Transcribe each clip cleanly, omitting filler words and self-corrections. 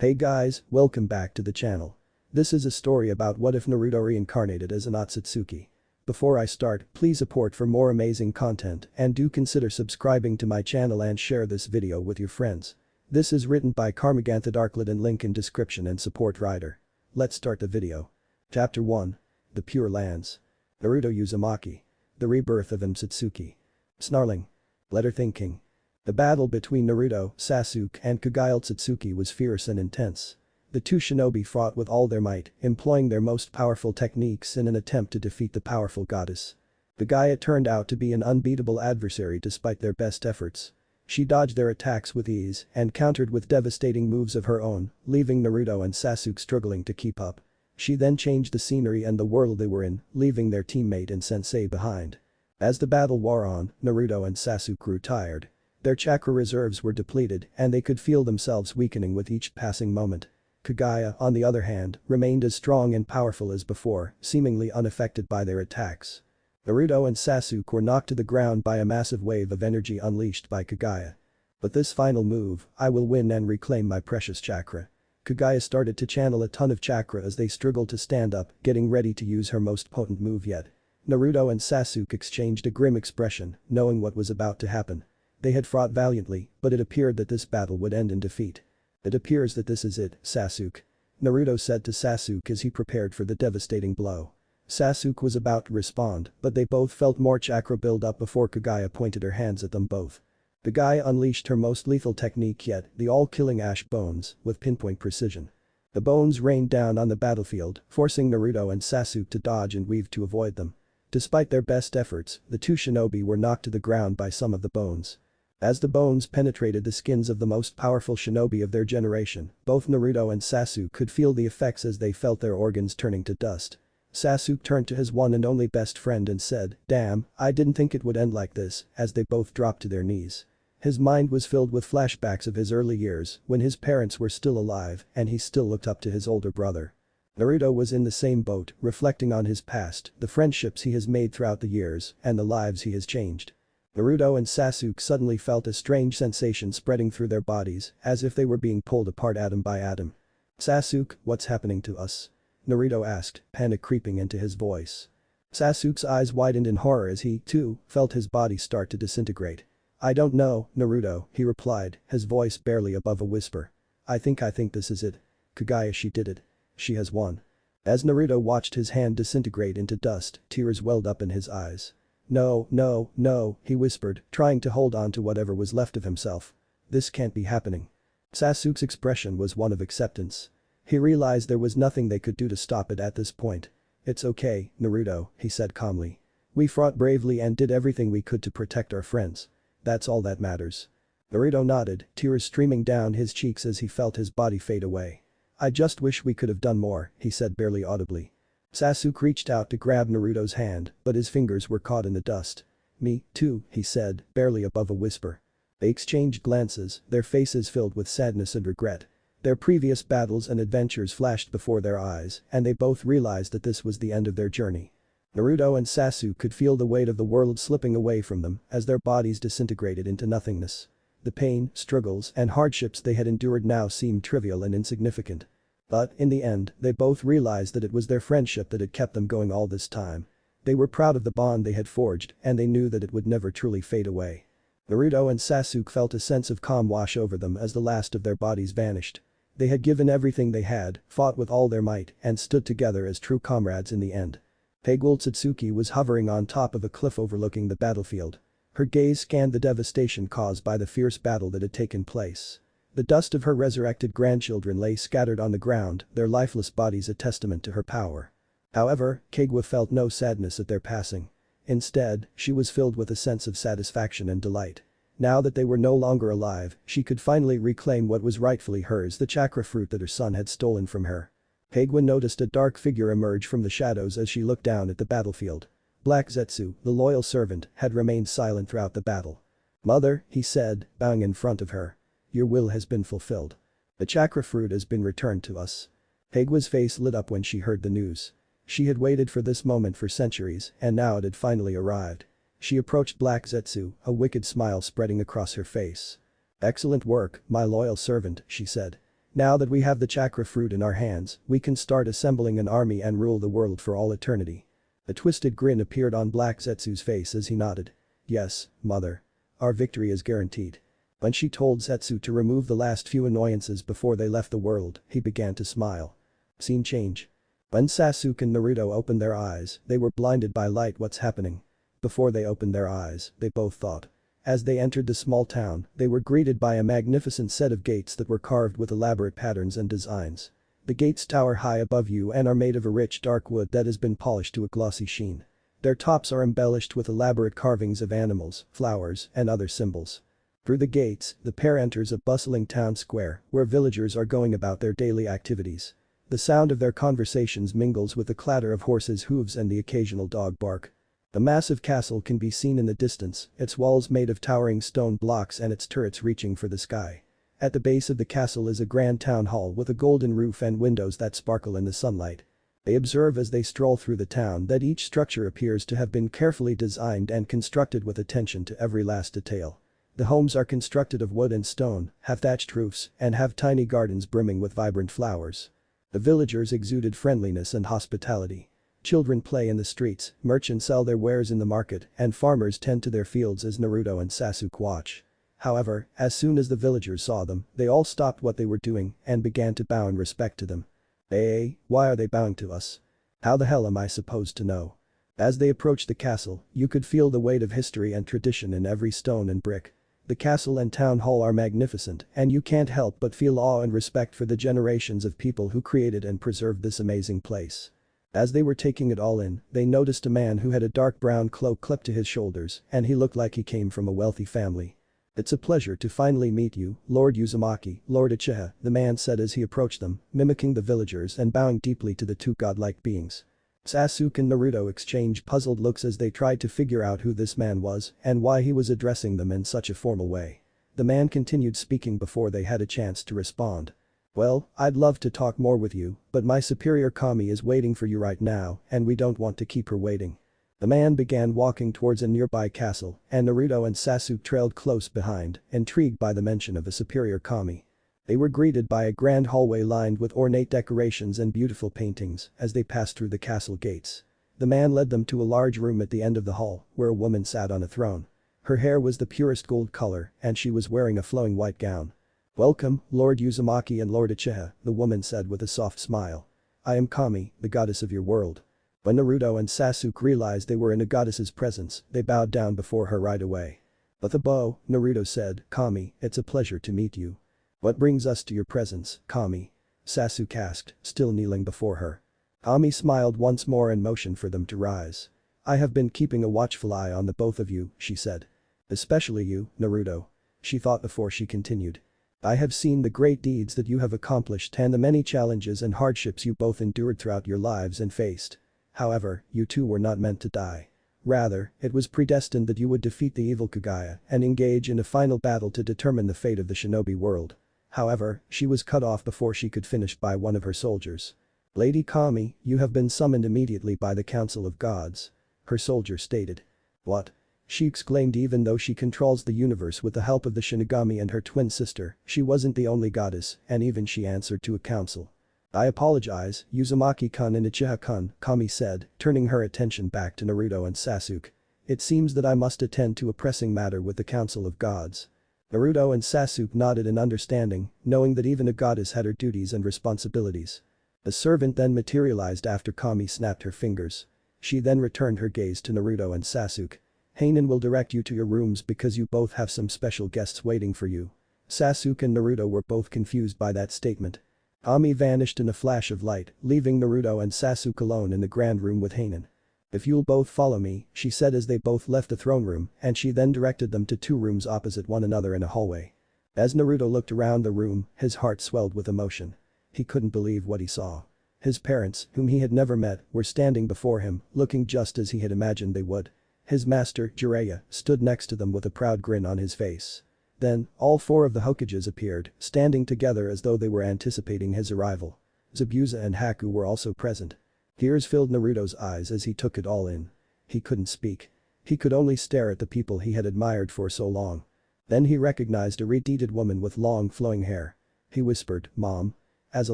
Hey guys, welcome back to the channel. This is a story about what if Naruto reincarnated as an Otsutsuki. Before I start, please support for more amazing content and do consider subscribing to my channel and share this video with your friends. This is written by Karmeganthedarkcloud and link in description and support writer. Let's start the video. Chapter 1. The Pure Lands. Naruto Uzumaki. The Rebirth of Otsutsuki. Snarling. Letter thinking. The battle between Naruto, Sasuke and Kagaya Otsutsuki was fierce and intense. The two shinobi fought with all their might, employing their most powerful techniques in an attempt to defeat the powerful goddess. Kagaya turned out to be an unbeatable adversary despite their best efforts. She dodged their attacks with ease and countered with devastating moves of her own, leaving Naruto and Sasuke struggling to keep up. She then changed the scenery and the world they were in, leaving their teammate and sensei behind. As the battle wore on, Naruto and Sasuke grew tired. Their chakra reserves were depleted and they could feel themselves weakening with each passing moment. Kagaya, on the other hand, remained as strong and powerful as before, seemingly unaffected by their attacks. Naruto and Sasuke were knocked to the ground by a massive wave of energy unleashed by Kagaya. But this final move, I will win and reclaim my precious chakra. Kagaya started to channel a ton of chakra as they struggled to stand up, getting ready to use her most potent move yet. Naruto and Sasuke exchanged a grim expression, knowing what was about to happen. They had fought valiantly, but it appeared that this battle would end in defeat. It appears that this is it, Sasuke. Naruto said to Sasuke as he prepared for the devastating blow. Sasuke was about to respond, but they both felt more chakra build up before Kagaya pointed her hands at them both. Kagaya unleashed her most lethal technique yet, the all-killing ash bones, with pinpoint precision. The bones rained down on the battlefield, forcing Naruto and Sasuke to dodge and weave to avoid them. Despite their best efforts, the two shinobi were knocked to the ground by some of the bones. As the bones penetrated the skins of the most powerful shinobi of their generation, both Naruto and Sasuke could feel the effects as they felt their organs turning to dust. Sasuke turned to his one and only best friend and said, "Damn, I didn't think it would end like this," as they both dropped to their knees. His mind was filled with flashbacks of his early years when his parents were still alive and he still looked up to his older brother. Naruto was in the same boat, reflecting on his past, the friendships he has made throughout the years, and the lives he has changed. Naruto and Sasuke suddenly felt a strange sensation spreading through their bodies, as if they were being pulled apart atom by atom. "Sasuke, what's happening to us?" Naruto asked, panic creeping into his voice. Sasuke's eyes widened in horror as he, too, felt his body start to disintegrate. "I don't know, Naruto," he replied, his voice barely above a whisper. I think this is it. Kagaya, she did it. She has won." As Naruto watched his hand disintegrate into dust, tears welled up in his eyes. "No, no, no," he whispered, trying to hold on to whatever was left of himself. "This can't be happening." Sasuke's expression was one of acceptance. He realized there was nothing they could do to stop it at this point. "It's okay, Naruto," he said calmly. "We fought bravely and did everything we could to protect our friends. That's all that matters." Naruto nodded, tears streaming down his cheeks as he felt his body fade away. "I just wish we could have done more," he said barely audibly. Sasuke reached out to grab Naruto's hand, but his fingers were caught in the dust. "Me, too," he said, barely above a whisper. They exchanged glances, their faces filled with sadness and regret. Their previous battles and adventures flashed before their eyes, and they both realized that this was the end of their journey. Naruto and Sasuke could feel the weight of the world slipping away from them as their bodies disintegrated into nothingness. The pain, struggles, and hardships they had endured now seemed trivial and insignificant. But, in the end, they both realized that it was their friendship that had kept them going all this time. They were proud of the bond they had forged and they knew that it would never truly fade away. Naruto and Sasuke felt a sense of calm wash over them as the last of their bodies vanished. They had given everything they had, fought with all their might, and stood together as true comrades in the end. Otsutsuki was hovering on top of a cliff overlooking the battlefield. Her gaze scanned the devastation caused by the fierce battle that had taken place. The dust of her resurrected grandchildren lay scattered on the ground, their lifeless bodies a testament to her power. However, Kagwa felt no sadness at their passing. Instead, she was filled with a sense of satisfaction and delight. Now that they were no longer alive, she could finally reclaim what was rightfully hers, the chakra fruit that her son had stolen from her. Kagwa noticed a dark figure emerge from the shadows as she looked down at the battlefield. Black Zetsu, the loyal servant, had remained silent throughout the battle. "Mother," he said, bowing in front of her. "Your will has been fulfilled. The chakra fruit has been returned to us." Kagwa's face lit up when she heard the news. She had waited for this moment for centuries and now it had finally arrived. She approached Black Zetsu, a wicked smile spreading across her face. "Excellent work, my loyal servant," she said. Now that we have the chakra fruit in our hands, we can start assembling an army and rule the world for all eternity. A twisted grin appeared on Black Zetsu's face as he nodded. Yes, mother. Our victory is guaranteed. When she told Zetsu to remove the last few annoyances before they left the world, he began to smile. Scene change. When Sasuke and Naruto opened their eyes, they were blinded by light. What's happening? Before they opened their eyes, they both thought. As they entered the small town, they were greeted by a magnificent set of gates that were carved with elaborate patterns and designs. The gates tower high above you and are made of a rich dark wood that has been polished to a glossy sheen. Their tops are embellished with elaborate carvings of animals, flowers, and other symbols. Through the gates, the pair enters a bustling town square where villagers are going about their daily activities. The sound of their conversations mingles with the clatter of horses' hooves and the occasional dog bark. The massive castle can be seen in the distance, its walls made of towering stone blocks and its turrets reaching for the sky. At the base of the castle is a grand town hall with a golden roof and windows that sparkle in the sunlight. They observe as they stroll through the town that each structure appears to have been carefully designed and constructed with attention to every last detail. The homes are constructed of wood and stone, have thatched roofs, and have tiny gardens brimming with vibrant flowers. The villagers exuded friendliness and hospitality. Children play in the streets, merchants sell their wares in the market, and farmers tend to their fields as Naruto and Sasuke watch. However, as soon as the villagers saw them, they all stopped what they were doing and began to bow in respect to them. Hey, why are they bowing to us? How the hell am I supposed to know? As they approached the castle, you could feel the weight of history and tradition in every stone and brick. The castle and town hall are magnificent, and you can't help but feel awe and respect for the generations of people who created and preserved this amazing place. As they were taking it all in, they noticed a man who had a dark brown cloak clipped to his shoulders, and he looked like he came from a wealthy family. It's a pleasure to finally meet you, Lord Uzumaki, Lord Uchiha, the man said as he approached them, mimicking the villagers and bowing deeply to the two godlike beings. Sasuke and Naruto exchanged puzzled looks as they tried to figure out who this man was and why he was addressing them in such a formal way. The man continued speaking before they had a chance to respond. Well, I'd love to talk more with you, but my superior Kami is waiting for you right now and we don't want to keep her waiting. The man began walking towards a nearby castle and Naruto and Sasuke trailed close behind, intrigued by the mention of a superior Kami. They were greeted by a grand hallway lined with ornate decorations and beautiful paintings as they passed through the castle gates. The man led them to a large room at the end of the hall where a woman sat on a throne. Her hair was the purest gold color and she was wearing a flowing white gown. Welcome, Lord Uzumaki and Lord Uchiha, the woman said with a soft smile. I am Kami, the goddess of your world. When Naruto and Sasuke realized they were in a goddess's presence, they bowed down before her right away. With a bow, Naruto said, Kami, it's a pleasure to meet you. What brings us to your presence, Kami? Sasuke asked, still kneeling before her. Kami smiled once more and motioned for them to rise. I have been keeping a watchful eye on the both of you, she said. Especially you, Naruto. She thought before she continued. I have seen the great deeds that you have accomplished and the many challenges and hardships you both endured throughout your lives and faced. However, you two were not meant to die. Rather, it was predestined that you would defeat the evil Kagaya and engage in a final battle to determine the fate of the shinobi world. However, she was cut off before she could finish by one of her soldiers. Lady Kami, you have been summoned immediately by the Council of Gods. Her soldier stated. What? She exclaimed even though she controls the universe with the help of the Shinigami and her twin sister, she wasn't the only goddess and even she answered to a council. I apologize, Uzumaki-kun and Uchiha-kun, Kami said, turning her attention back to Naruto and Sasuke. It seems that I must attend to a pressing matter with the Council of Gods. Naruto and Sasuke nodded in understanding, knowing that even a goddess had her duties and responsibilities. The servant then materialized after Kami snapped her fingers. She then returned her gaze to Naruto and Sasuke. Hainen will direct you to your rooms because you both have some special guests waiting for you. Sasuke and Naruto were both confused by that statement. Kami vanished in a flash of light, leaving Naruto and Sasuke alone in the grand room with Hainen. If you'll both follow me, she said as they both left the throne room and she then directed them to two rooms opposite one another in a hallway. As Naruto looked around the room, his heart swelled with emotion. He couldn't believe what he saw. His parents, whom he had never met, were standing before him, looking just as he had imagined they would. His master, Jiraiya, stood next to them with a proud grin on his face. Then, all four of the Hokages appeared, standing together as though they were anticipating his arrival. Zabuza and Haku were also present. Tears filled Naruto's eyes as he took it all in. He couldn't speak. He could only stare at the people he had admired for so long. Then he recognized a red-deeded woman with long flowing hair. He whispered, "Mom." As a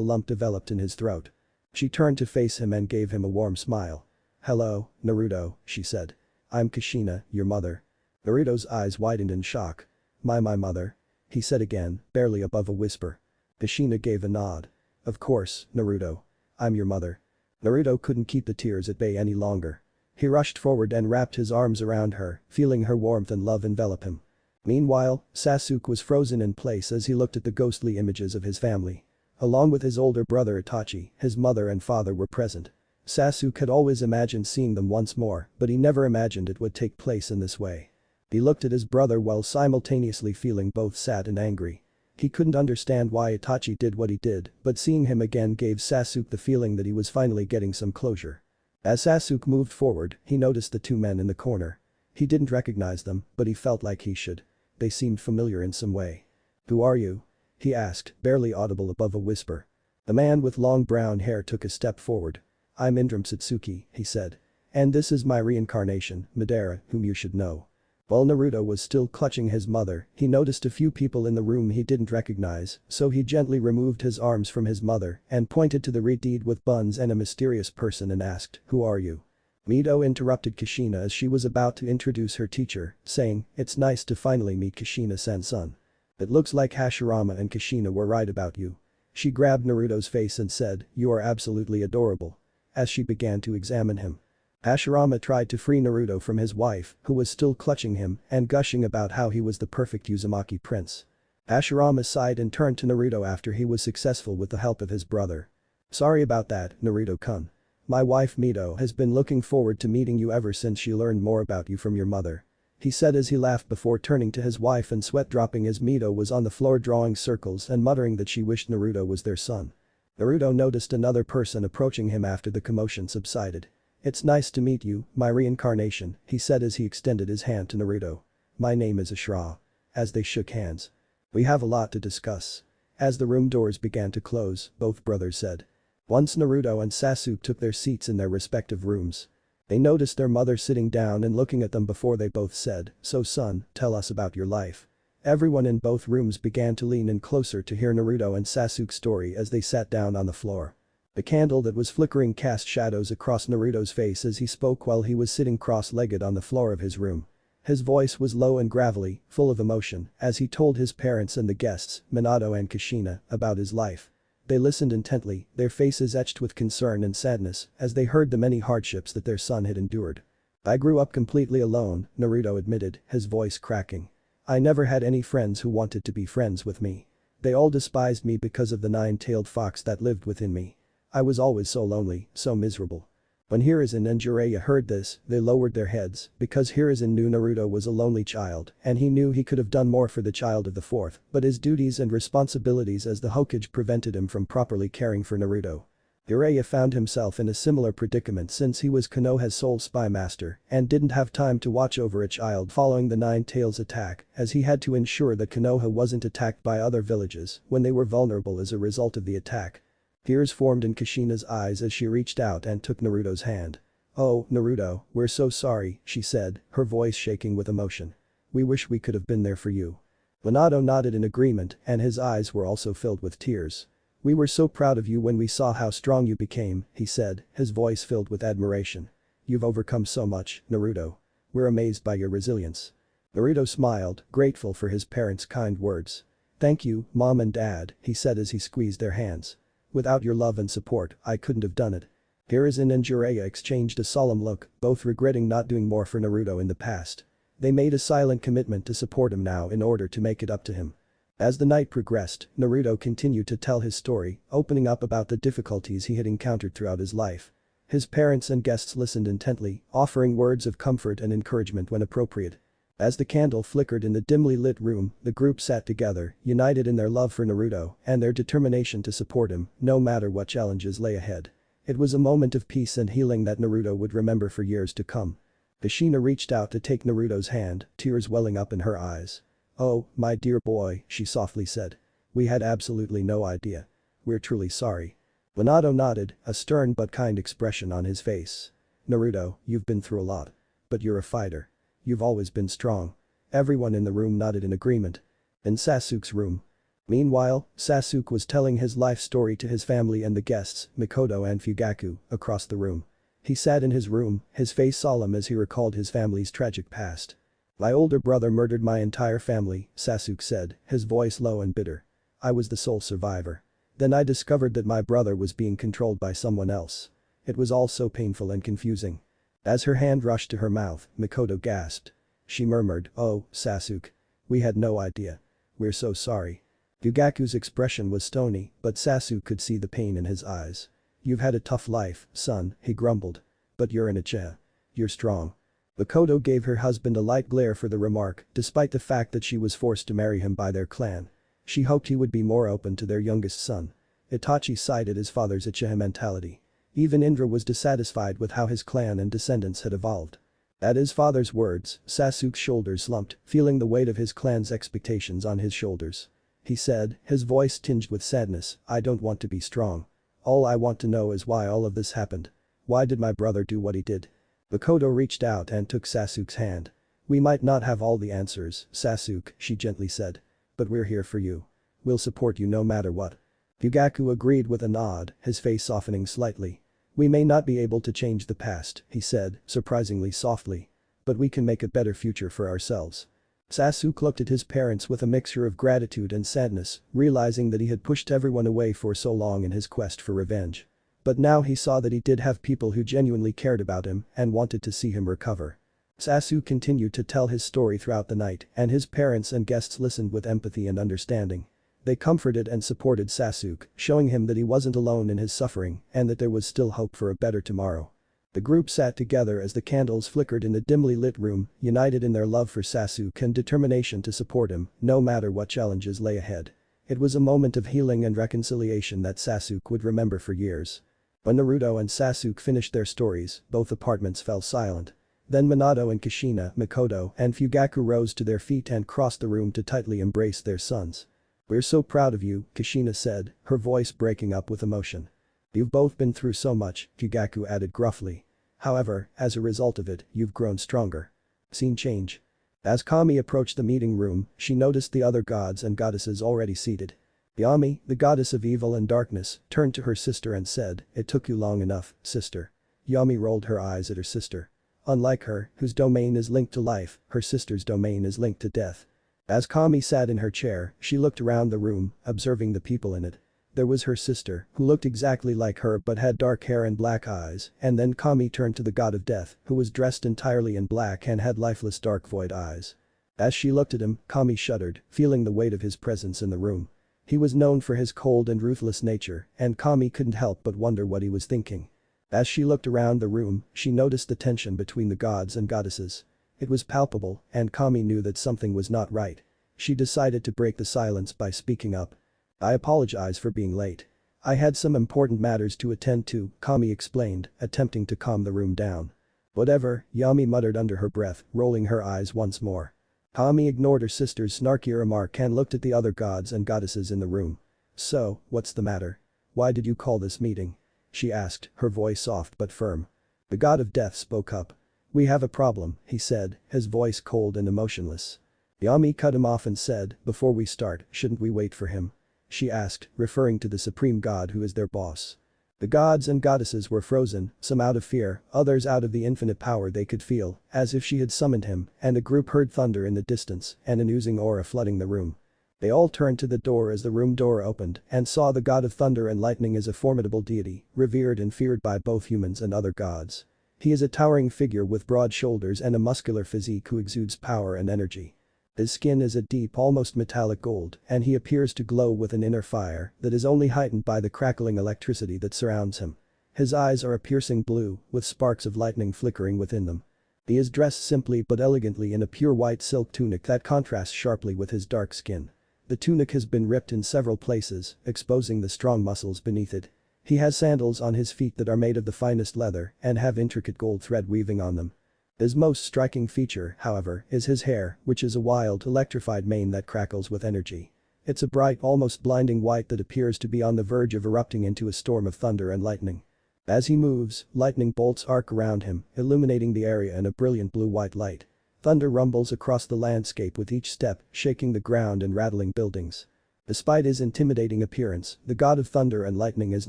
lump developed in his throat. She turned to face him and gave him a warm smile. "Hello, Naruto," she said. "I'm Kushina, your mother." Naruto's eyes widened in shock. My mother?" he said again, barely above a whisper. Kushina gave a nod. "Of course, Naruto. I'm your mother." Naruto couldn't keep the tears at bay any longer. He rushed forward and wrapped his arms around her, feeling her warmth and love envelop him. Meanwhile, Sasuke was frozen in place as he looked at the ghostly images of his family. Along with his older brother Itachi, his mother and father were present. Sasuke had always imagined seeing them once more, but he never imagined it would take place in this way. He looked at his brother while simultaneously feeling both sad and angry. He couldn't understand why Itachi did what he did, but seeing him again gave Sasuke the feeling that he was finally getting some closure. As Sasuke moved forward, he noticed the two men in the corner. He didn't recognize them, but he felt like he should. They seemed familiar in some way. "Who are you?" he asked, barely audible above a whisper. The man with long brown hair took a step forward. "I'm Otsutsuki," he said. "And this is my reincarnation, Madara, whom you should know." While Naruto was still clutching his mother, he noticed a few people in the room he didn't recognize, so he gently removed his arms from his mother and pointed to the red deed with buns and a mysterious person and asked, "Who are you?" Mito interrupted Kushina as she was about to introduce her teacher, saying, "It's nice to finally meet Kushina-san. It looks like Hashirama and Kushina were right about you." She grabbed Naruto's face and said, "You are absolutely adorable." As she began to examine him. Hashirama tried to free Naruto from his wife, who was still clutching him and gushing about how he was the perfect Uzumaki prince. Hashirama sighed and turned to Naruto after he was successful with the help of his brother. "Sorry about that, Naruto-kun. My wife Mito has been looking forward to meeting you ever since she learned more about you from your mother." He said as he laughed before turning to his wife and sweat dropping as Mito was on the floor drawing circles and muttering that she wished Naruto was their son. Naruto noticed another person approaching him after the commotion subsided. "It's nice to meet you, my reincarnation," he said as he extended his hand to Naruto. "My name is Ashura." As they shook hands. "We have a lot to discuss." As the room doors began to close, both brothers said. Once Naruto and Sasuke took their seats in their respective rooms. They noticed their mother sitting down and looking at them before they both said, "So son, tell us about your life." Everyone in both rooms began to lean in closer to hear Naruto and Sasuke's story as they sat down on the floor. The candle that was flickering cast shadows across Naruto's face as he spoke while he was sitting cross-legged on the floor of his room. His voice was low and gravelly, full of emotion, as he told his parents and the guests, Minato and Kushina, about his life. They listened intently, their faces etched with concern and sadness as they heard the many hardships that their son had endured. "I grew up completely alone," Naruto admitted, his voice cracking. "I never had any friends who wanted to be friends with me. They all despised me because of the nine-tailed fox that lived within me. I was always so lonely, so miserable." When Hiruzen and Jiraiya heard this, they lowered their heads because Hiruzen knew Naruto was a lonely child and he knew he could have done more for the child of the fourth, but his duties and responsibilities as the Hokage prevented him from properly caring for Naruto. Jiraiya found himself in a similar predicament since he was Konoha's sole spy master and didn't have time to watch over a child following the Nine Tails attack as he had to ensure that Konoha wasn't attacked by other villages when they were vulnerable as a result of the attack. Tears formed in Kushina's eyes as she reached out and took Naruto's hand. "Oh, Naruto, we're so sorry," she said, her voice shaking with emotion. "We wish we could have been there for you." Minato nodded in agreement and his eyes were also filled with tears. "We were so proud of you when we saw how strong you became," he said, his voice filled with admiration. "You've overcome so much, Naruto. We're amazed by your resilience." Naruto smiled, grateful for his parents' kind words. "Thank you, Mom and Dad," he said as he squeezed their hands. "Without your love and support, I couldn't have done it." Hiruzen and Jiraiya exchanged a solemn look, both regretting not doing more for Naruto in the past. They made a silent commitment to support him now in order to make it up to him. As the night progressed, Naruto continued to tell his story, opening up about the difficulties he had encountered throughout his life. His parents and guests listened intently, offering words of comfort and encouragement when appropriate. As the candle flickered in the dimly lit room, the group sat together, united in their love for Naruto and their determination to support him, no matter what challenges lay ahead. It was a moment of peace and healing that Naruto would remember for years to come. Kushina reached out to take Naruto's hand, tears welling up in her eyes. "Oh, my dear boy," she softly said. "We had absolutely no idea. We're truly sorry." Minato nodded, a stern but kind expression on his face. "Naruto, you've been through a lot. But you're a fighter. You've always been strong." Everyone in the room nodded in agreement. In Sasuke's room. Meanwhile, Sasuke was telling his life story to his family and the guests, Mikoto and Fugaku, across the room. He sat in his room, his face solemn as he recalled his family's tragic past. "My older brother murdered my entire family," Sasuke said, his voice low and bitter. "I was the sole survivor. Then I discovered that my brother was being controlled by someone else. It was all so painful and confusing." As her hand rushed to her mouth, Mikoto gasped. She murmured, "Oh, Sasuke. We had no idea. We're so sorry." Fugaku's expression was stony, but Sasuke could see the pain in his eyes. "You've had a tough life, son," he grumbled. "But you're in a cha. You're strong." Mikoto gave her husband a light glare for the remark, despite the fact that she was forced to marry him by their clan. She hoped he would be more open to their youngest son. Itachi cited his father's Uchiha mentality. Even Indra was dissatisfied with how his clan and descendants had evolved. At his father's words, Sasuke's shoulders slumped, feeling the weight of his clan's expectations on his shoulders. He said, his voice tinged with sadness, "I don't want to be strong. All I want to know is why all of this happened. Why did my brother do what he did?" Mikoto reached out and took Sasuke's hand. "We might not have all the answers, Sasuke," she gently said. "But we're here for you. We'll support you no matter what." Fugaku agreed with a nod, his face softening slightly. "We may not be able to change the past," he said, surprisingly softly. "But we can make a better future for ourselves." Sasuke looked at his parents with a mixture of gratitude and sadness, realizing that he had pushed everyone away for so long in his quest for revenge. But now he saw that he did have people who genuinely cared about him and wanted to see him recover. Sasuke continued to tell his story throughout the night, and his parents and guests listened with empathy and understanding. They comforted and supported Sasuke, showing him that he wasn't alone in his suffering and that there was still hope for a better tomorrow. The group sat together as the candles flickered in the dimly lit room, united in their love for Sasuke and determination to support him, no matter what challenges lay ahead. It was a moment of healing and reconciliation that Sasuke would remember for years. When Naruto and Sasuke finished their stories, both apartments fell silent. Then Minato and Kushina, Mikoto, and Fugaku rose to their feet and crossed the room to tightly embrace their sons. "We're so proud of you," Kushina said, her voice breaking up with emotion. "You've both been through so much," Fugaku added gruffly. "However, as a result of it, you've grown stronger." Scene change. As Kami approached the meeting room, she noticed the other gods and goddesses already seated. Yami, the goddess of evil and darkness, turned to her sister and said, "It took you long enough, sister." Yami rolled her eyes at her sister. Unlike her, whose domain is linked to life, her sister's domain is linked to death. As Kami sat in her chair, she looked around the room, observing the people in it. There was her sister, who looked exactly like her but had dark hair and black eyes, and then Kami turned to the god of death, who was dressed entirely in black and had lifeless dark void eyes. As she looked at him, Kami shuddered, feeling the weight of his presence in the room. He was known for his cold and ruthless nature, and Kami couldn't help but wonder what he was thinking. As she looked around the room, she noticed the tension between the gods and goddesses. It was palpable, and Kami knew that something was not right. She decided to break the silence by speaking up. "I apologize for being late. I had some important matters to attend to," Kami explained, attempting to calm the room down. "Whatever," Yami muttered under her breath, rolling her eyes once more. Kami ignored her sister's snarky remark and looked at the other gods and goddesses in the room. "So, what's the matter? Why did you call this meeting?" she asked, her voice soft but firm. The god of death spoke up. "We have a problem," he said, his voice cold and emotionless. Yami cut him off and said, "Before we start, shouldn't we wait for him?" she asked, referring to the supreme god who is their boss. The gods and goddesses were frozen, some out of fear, others out of the infinite power they could feel, as if she had summoned him, and the group heard thunder in the distance and an oozing aura flooding the room. They all turned to the door as the room door opened and saw the god of thunder and lightning as a formidable deity, revered and feared by both humans and other gods. He is a towering figure with broad shoulders and a muscular physique who exudes power and energy. His skin is a deep, almost metallic gold, and he appears to glow with an inner fire that is only heightened by the crackling electricity that surrounds him. His eyes are a piercing blue, with sparks of lightning flickering within them. He is dressed simply but elegantly in a pure white silk tunic that contrasts sharply with his dark skin. The tunic has been ripped in several places, exposing the strong muscles beneath it. He has sandals on his feet that are made of the finest leather and have intricate gold thread weaving on them. His most striking feature, however, is his hair, which is a wild, electrified mane that crackles with energy. It's a bright, almost blinding white that appears to be on the verge of erupting into a storm of thunder and lightning. As he moves, lightning bolts arc around him, illuminating the area in a brilliant blue-white light. Thunder rumbles across the landscape with each step, shaking the ground and rattling buildings. Despite his intimidating appearance, the god of thunder and lightning is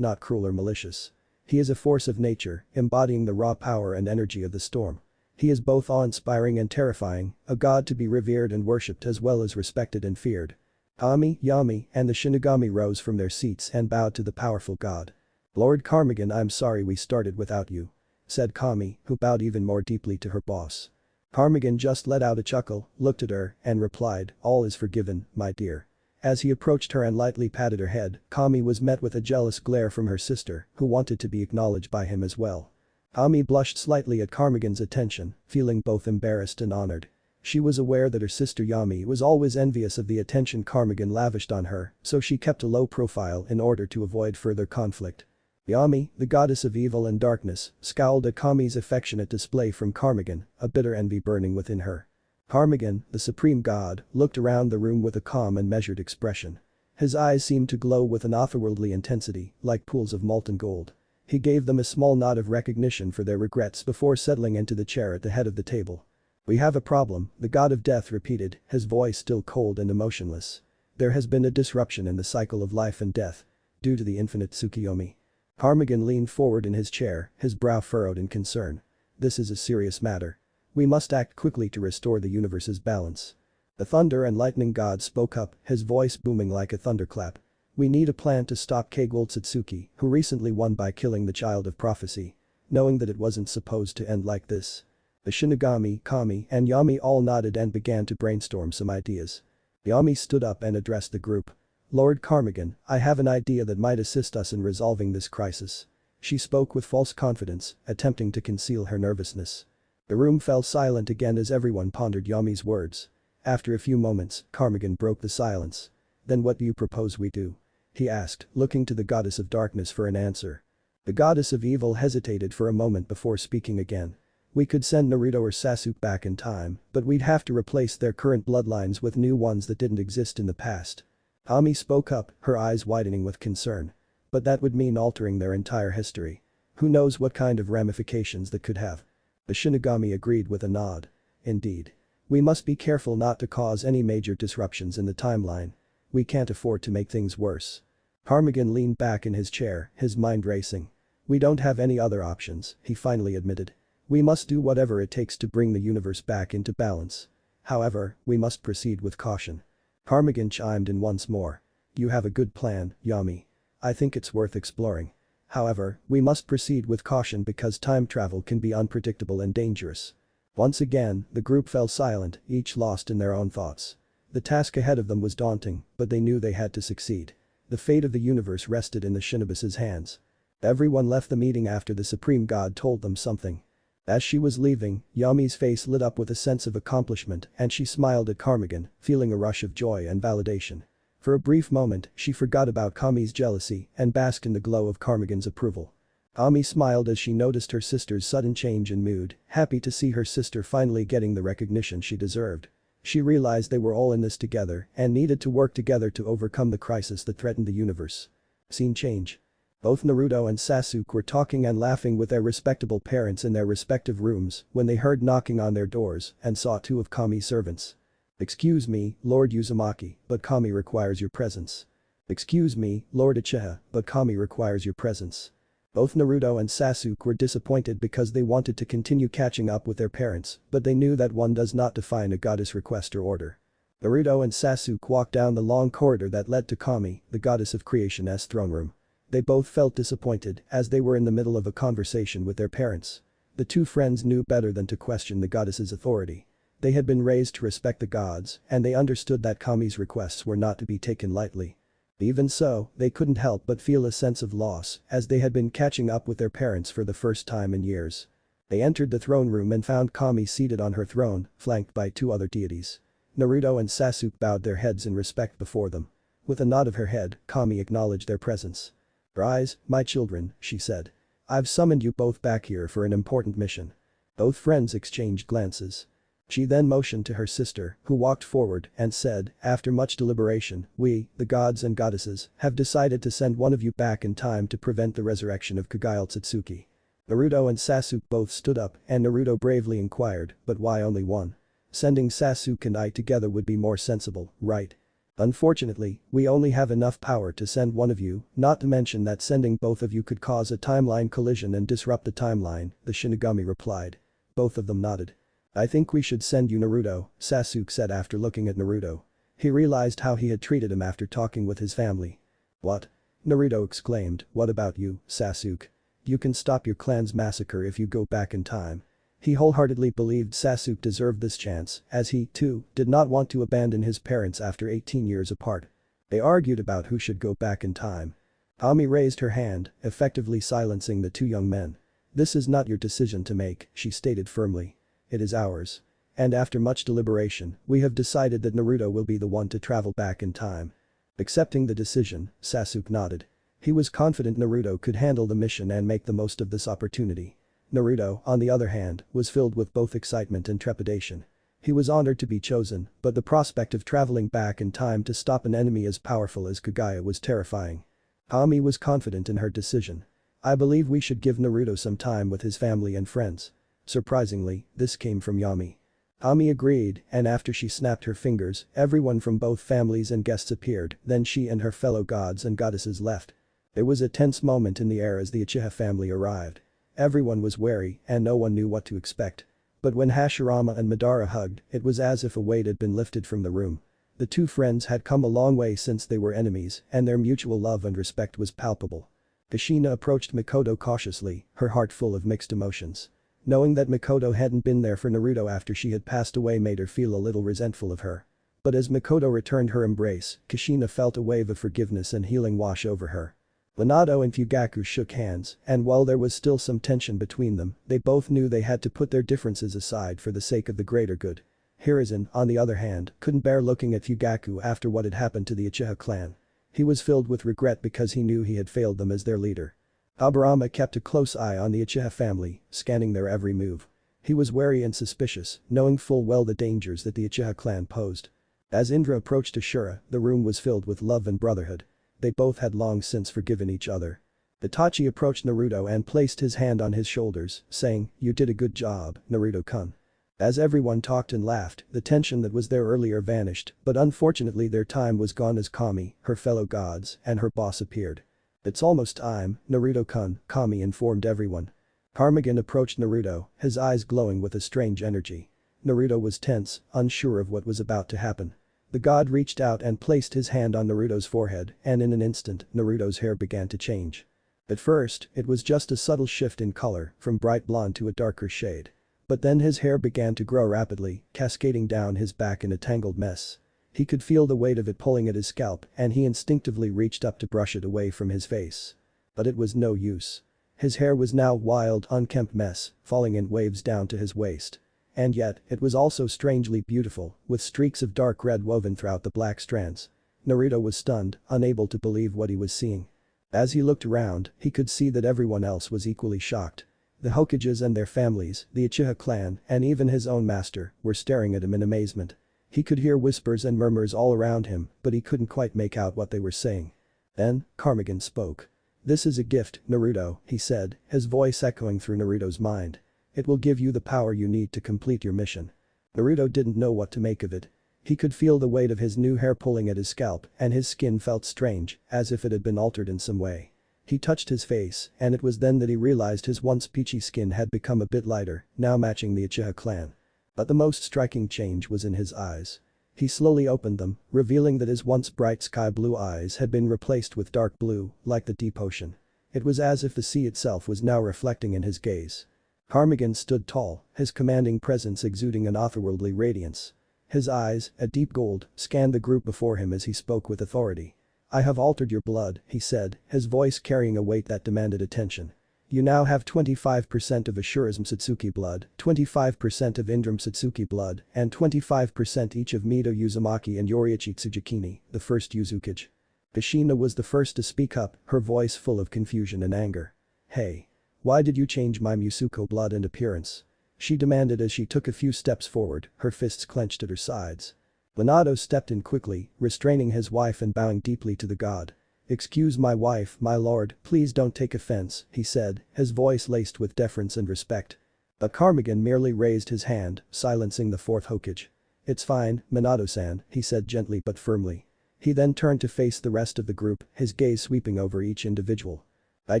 not cruel or malicious. He is a force of nature, embodying the raw power and energy of the storm. He is both awe-inspiring and terrifying, a god to be revered and worshipped as well as respected and feared. Kami, Yami, and the Shinigami rose from their seats and bowed to the powerful god. Lord Karmegan, I'm sorry we started without you, said Kami, who bowed even more deeply to her boss. Karmegan just let out a chuckle, looked at her, and replied, all is forgiven, my dear. As he approached her and lightly patted her head, Kami was met with a jealous glare from her sister, who wanted to be acknowledged by him as well. Kami blushed slightly at Karmegan's attention, feeling both embarrassed and honored. She was aware that her sister Yami was always envious of the attention Karmegan lavished on her, so she kept a low profile in order to avoid further conflict. Yami, the goddess of evil and darkness, scowled at Kami's affectionate display from Karmegan, a bitter envy burning within her. Karmegan, the supreme god, looked around the room with a calm and measured expression. His eyes seemed to glow with an otherworldly intensity, like pools of molten gold. He gave them a small nod of recognition for their regrets before settling into the chair at the head of the table. We have a problem, the god of death repeated, his voice still cold and emotionless. There has been a disruption in the cycle of life and death. Due to the infinite Tsukiyomi. Karmegan leaned forward in his chair, his brow furrowed in concern. This is a serious matter. We must act quickly to restore the universe's balance. The thunder and lightning god spoke up, his voice booming like a thunderclap. We need a plan to stop Otsutsuki, who recently won by killing the child of prophecy. Knowing that it wasn't supposed to end like this. The Shinigami, Kami, and Yami all nodded and began to brainstorm some ideas. Yami stood up and addressed the group. Lord Karmegan, I have an idea that might assist us in resolving this crisis. She spoke with false confidence, attempting to conceal her nervousness. The room fell silent again as everyone pondered Yami's words. After a few moments, Karmegan broke the silence. Then what do you propose we do? He asked, looking to the goddess of darkness for an answer. The goddess of evil hesitated for a moment before speaking again. We could send Naruto or Sasuke back in time, but we'd have to replace their current bloodlines with new ones that didn't exist in the past. Kami spoke up, her eyes widening with concern. But that would mean altering their entire history. Who knows what kind of ramifications that could have. The Shinigami agreed with a nod. Indeed. We must be careful not to cause any major disruptions in the timeline. We can't afford to make things worse. Karmegan leaned back in his chair, his mind racing. We don't have any other options, he finally admitted. We must do whatever it takes to bring the universe back into balance. However, we must proceed with caution. Karmegan chimed in once more. You have a good plan, Yami. I think it's worth exploring. However, we must proceed with caution because time travel can be unpredictable and dangerous. Once again, the group fell silent, each lost in their own thoughts. The task ahead of them was daunting, but they knew they had to succeed. The fate of the universe rested in the Shinobis's hands. Everyone left the meeting after the Supreme God told them something. As she was leaving, Yami's face lit up with a sense of accomplishment and she smiled at Karmegan, feeling a rush of joy and validation. For a brief moment, she forgot about Kami's jealousy and basked in the glow of Karmegan's approval. Kami smiled as she noticed her sister's sudden change in mood, happy to see her sister finally getting the recognition she deserved. She realized they were all in this together and needed to work together to overcome the crisis that threatened the universe. Scene change. Both Naruto and Sasuke were talking and laughing with their respectable parents in their respective rooms when they heard knocking on their doors and saw two of Kami's servants. Excuse me, Lord Uzumaki, but Kami requires your presence. Excuse me, Lord Uchiha, but Kami requires your presence. Both Naruto and Sasuke were disappointed because they wanted to continue catching up with their parents, but they knew that one does not define a goddess' request or order. Naruto and Sasuke walked down the long corridor that led to Kami, the goddess of creation's throne room. They both felt disappointed as they were in the middle of a conversation with their parents. The two friends knew better than to question the goddess's authority. They had been raised to respect the gods and they understood that Kami's requests were not to be taken lightly. Even so, they couldn't help but feel a sense of loss as they had been catching up with their parents for the first time in years. They entered the throne room and found Kami seated on her throne, flanked by two other deities. Naruto and Sasuke bowed their heads in respect before them. With a nod of her head, Kami acknowledged their presence. Rise, my children, she said. I've summoned you both back here for an important mission. Both friends exchanged glances. She then motioned to her sister, who walked forward and said, after much deliberation, we, the gods and goddesses, have decided to send one of you back in time to prevent the resurrection of Otsutsuki. Naruto and Sasuke both stood up and Naruto bravely inquired, but why only one? Sending Sasuke and I together would be more sensible, right? Unfortunately, we only have enough power to send one of you, not to mention that sending both of you could cause a timeline collision and disrupt the timeline, the Shinigami replied. Both of them nodded. I think we should send you Naruto, Sasuke said after looking at Naruto. He realized how he had treated him after talking with his family. What? Naruto exclaimed, what about you, Sasuke? You can stop your clan's massacre if you go back in time. He wholeheartedly believed Sasuke deserved this chance, as he, too, did not want to abandon his parents after 18 years apart. They argued about who should go back in time. Ami raised her hand, effectively silencing the two young men. This is not your decision to make, she stated firmly. It is ours. And after much deliberation, we have decided that Naruto will be the one to travel back in time. Accepting the decision, Sasuke nodded. He was confident Naruto could handle the mission and make the most of this opportunity. Naruto, on the other hand, was filled with both excitement and trepidation. He was honored to be chosen, but the prospect of traveling back in time to stop an enemy as powerful as Kagaya was terrifying. Ami was confident in her decision. I believe we should give Naruto some time with his family and friends. Surprisingly, this came from Yami. Ami agreed, and after she snapped her fingers, everyone from both families and guests appeared, then she and her fellow gods and goddesses left. It was a tense moment in the air as the Uchiha family arrived. Everyone was wary and no one knew what to expect. But when Hashirama and Madara hugged, it was as if a weight had been lifted from the room. The two friends had come a long way since they were enemies, and their mutual love and respect was palpable. Kushina approached Mikoto cautiously, her heart full of mixed emotions. Knowing that Mikoto hadn't been there for Naruto after she had passed away made her feel a little resentful of her. But as Mikoto returned her embrace, Kushina felt a wave of forgiveness and healing wash over her. Minato and Fugaku shook hands, and while there was still some tension between them, they both knew they had to put their differences aside for the sake of the greater good. Hiruzen, on the other hand, couldn't bear looking at Fugaku after what had happened to the Uchiha clan. He was filled with regret because he knew he had failed them as their leader. Aburama kept a close eye on the Uchiha family, scanning their every move. He was wary and suspicious, knowing full well the dangers that the Uchiha clan posed. As Indra approached Ashura, the room was filled with love and brotherhood. They both had long since forgiven each other. Itachi approached Naruto and placed his hand on his shoulders, saying, "You did a good job, Naruto-kun." As everyone talked and laughed, the tension that was there earlier vanished, but unfortunately their time was gone as Kami, her fellow gods, and her boss appeared. "It's almost time, Naruto-kun," Kami informed everyone. Karmegan approached Naruto, his eyes glowing with a strange energy. Naruto was tense, unsure of what was about to happen. The god reached out and placed his hand on Naruto's forehead, and in an instant, Naruto's hair began to change. At first, it was just a subtle shift in color, from bright blonde to a darker shade. But then his hair began to grow rapidly, cascading down his back in a tangled mess. He could feel the weight of it pulling at his scalp, and he instinctively reached up to brush it away from his face. But it was no use. His hair was now a wild, unkempt mess, falling in waves down to his waist. And yet, it was also strangely beautiful, with streaks of dark red woven throughout the black strands. Naruto was stunned, unable to believe what he was seeing. As he looked around, he could see that everyone else was equally shocked. The Hokages and their families, the Uchiha clan, and even his own master, were staring at him in amazement. He could hear whispers and murmurs all around him, but he couldn't quite make out what they were saying. Then, Karmegan spoke. "This is a gift, Naruto," he said, his voice echoing through Naruto's mind. "It will give you the power you need to complete your mission." Naruto didn't know what to make of it. He could feel the weight of his new hair pulling at his scalp, and his skin felt strange, as if it had been altered in some way. He touched his face, and it was then that he realized his once peachy skin had become a bit lighter, now matching the Uchiha clan. But the most striking change was in his eyes. He slowly opened them, revealing that his once bright sky blue eyes had been replaced with dark blue, like the deep ocean. It was as if the sea itself was now reflecting in his gaze. Karmegan stood tall, his commanding presence exuding an otherworldly radiance. His eyes, a deep gold, scanned the group before him as he spoke with authority. "I have altered your blood," he said, his voice carrying a weight that demanded attention. "You now have 25% of Ashura's Otsutsuki blood, 25% of Indra's Otsutsuki blood, and 25% each of Mito Uzumaki and Yoriichi Tsujikini, the first Uzukage." Kushina was the first to speak up, her voice full of confusion and anger. "Hey. Why did you change my Musuko blood and appearance?" she demanded as she took a few steps forward, her fists clenched at her sides. Minato stepped in quickly, restraining his wife and bowing deeply to the god. "Excuse my wife, my lord, please don't take offense," he said, his voice laced with deference and respect. But Karmegan merely raised his hand, silencing the fourth Hokage. "It's fine, Minato-san," he said gently but firmly. He then turned to face the rest of the group, his gaze sweeping over each individual. I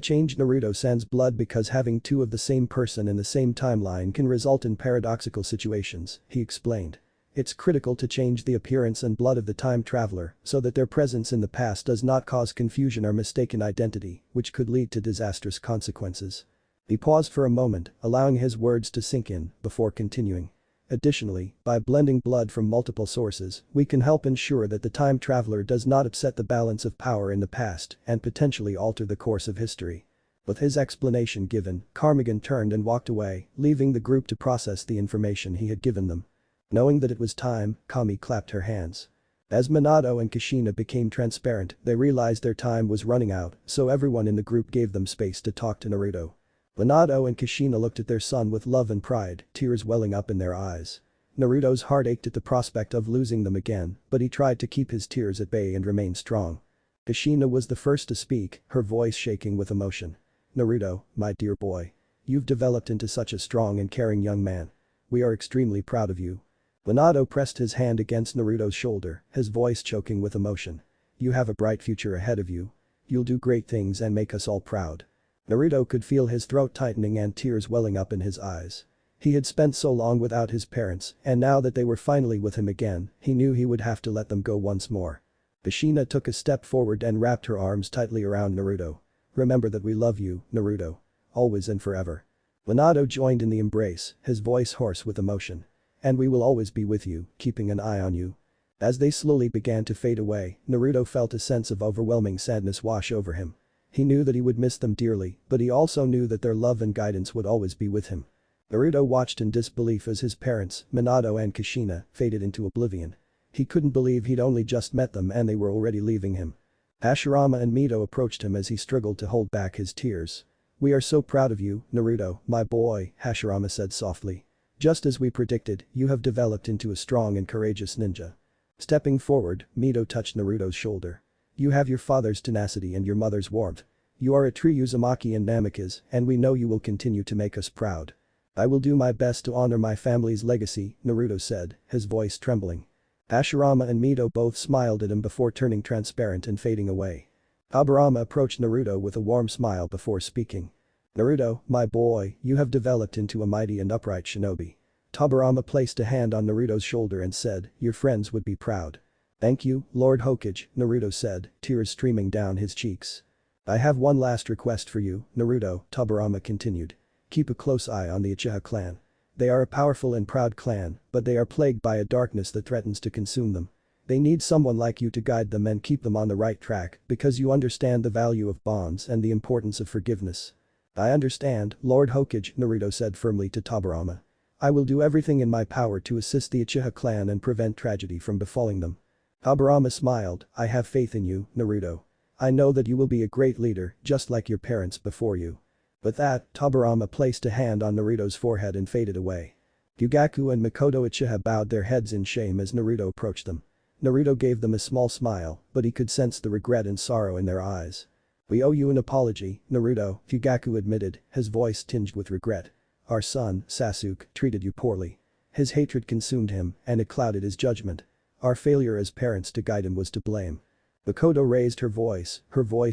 changed Naruto-san's blood because having two of the same person in the same timeline can result in paradoxical situations, he explained. It's critical to change the appearance and blood of the time traveler so that their presence in the past does not cause confusion or mistaken identity, which could lead to disastrous consequences. He paused for a moment, allowing his words to sink in, before continuing. Additionally, by blending blood from multiple sources, we can help ensure that the time traveler does not upset the balance of power in the past and potentially alter the course of history. With his explanation given, Karmegan turned and walked away, leaving the group to process the information he had given them. Knowing that it was time, Kami clapped her hands. As Minato and Kushina became transparent, they realized their time was running out, so everyone in the group gave them space to talk to Naruto. Minato and Kushina looked at their son with love and pride, tears welling up in their eyes. Naruto's heart ached at the prospect of losing them again, but he tried to keep his tears at bay and remain strong. Kushina was the first to speak, her voice shaking with emotion. "Naruto, my dear boy. You've developed into such a strong and caring young man. We are extremely proud of you." Minato pressed his hand against Naruto's shoulder, his voice choking with emotion. "You have a bright future ahead of you. You'll do great things and make us all proud." Naruto could feel his throat tightening and tears welling up in his eyes. He had spent so long without his parents, and now that they were finally with him again, he knew he would have to let them go once more. Kushina took a step forward and wrapped her arms tightly around Naruto. "Remember that we love you, Naruto. Always and forever." Minato joined in the embrace, his voice hoarse with emotion. "And we will always be with you, keeping an eye on you." As they slowly began to fade away, Naruto felt a sense of overwhelming sadness wash over him. He knew that he would miss them dearly, but he also knew that their love and guidance would always be with him. Naruto watched in disbelief as his parents, Minato and Kushina, faded into oblivion. He couldn't believe he'd only just met them and they were already leaving him. Hashirama and Mito approached him as he struggled to hold back his tears. "We are so proud of you, Naruto, my boy," Hashirama said softly. "Just as we predicted, you have developed into a strong and courageous ninja." Stepping forward, Mito touched Naruto's shoulder. "You have your father's tenacity and your mother's warmth. You are a true Uzumaki and Namikaze, and we know you will continue to make us proud." "I will do my best to honor my family's legacy," Naruto said, his voice trembling. Hashirama and Mito both smiled at him before turning transparent and fading away. Tobirama approached Naruto with a warm smile before speaking. "Naruto, my boy, you have developed into a mighty and upright shinobi." Tobirama placed a hand on Naruto's shoulder and said, "Your friends would be proud." "Thank you, Lord Hokage," Naruto said, tears streaming down his cheeks. "I have one last request for you, Naruto," Tobirama continued. "Keep a close eye on the Uchiha clan. They are a powerful and proud clan, but they are plagued by a darkness that threatens to consume them. They need someone like you to guide them and keep them on the right track because you understand the value of bonds and the importance of forgiveness." "I understand, Lord Hokage," Naruto said firmly to Tobirama. "I will do everything in my power to assist the Uchiha clan and prevent tragedy from befalling them." Tobirama smiled, "I have faith in you, Naruto. I know that you will be a great leader, just like your parents before you." With that, Tobirama placed a hand on Naruto's forehead and faded away. Fugaku and Mikoto Uchiha bowed their heads in shame as Naruto approached them. Naruto gave them a small smile, but he could sense the regret and sorrow in their eyes. "We owe you an apology, Naruto," Fugaku admitted, his voice tinged with regret. "Our son, Sasuke, treated you poorly. His hatred consumed him, and it clouded his judgment. Our failure as parents to guide him was to blame." Mikoto raised her voice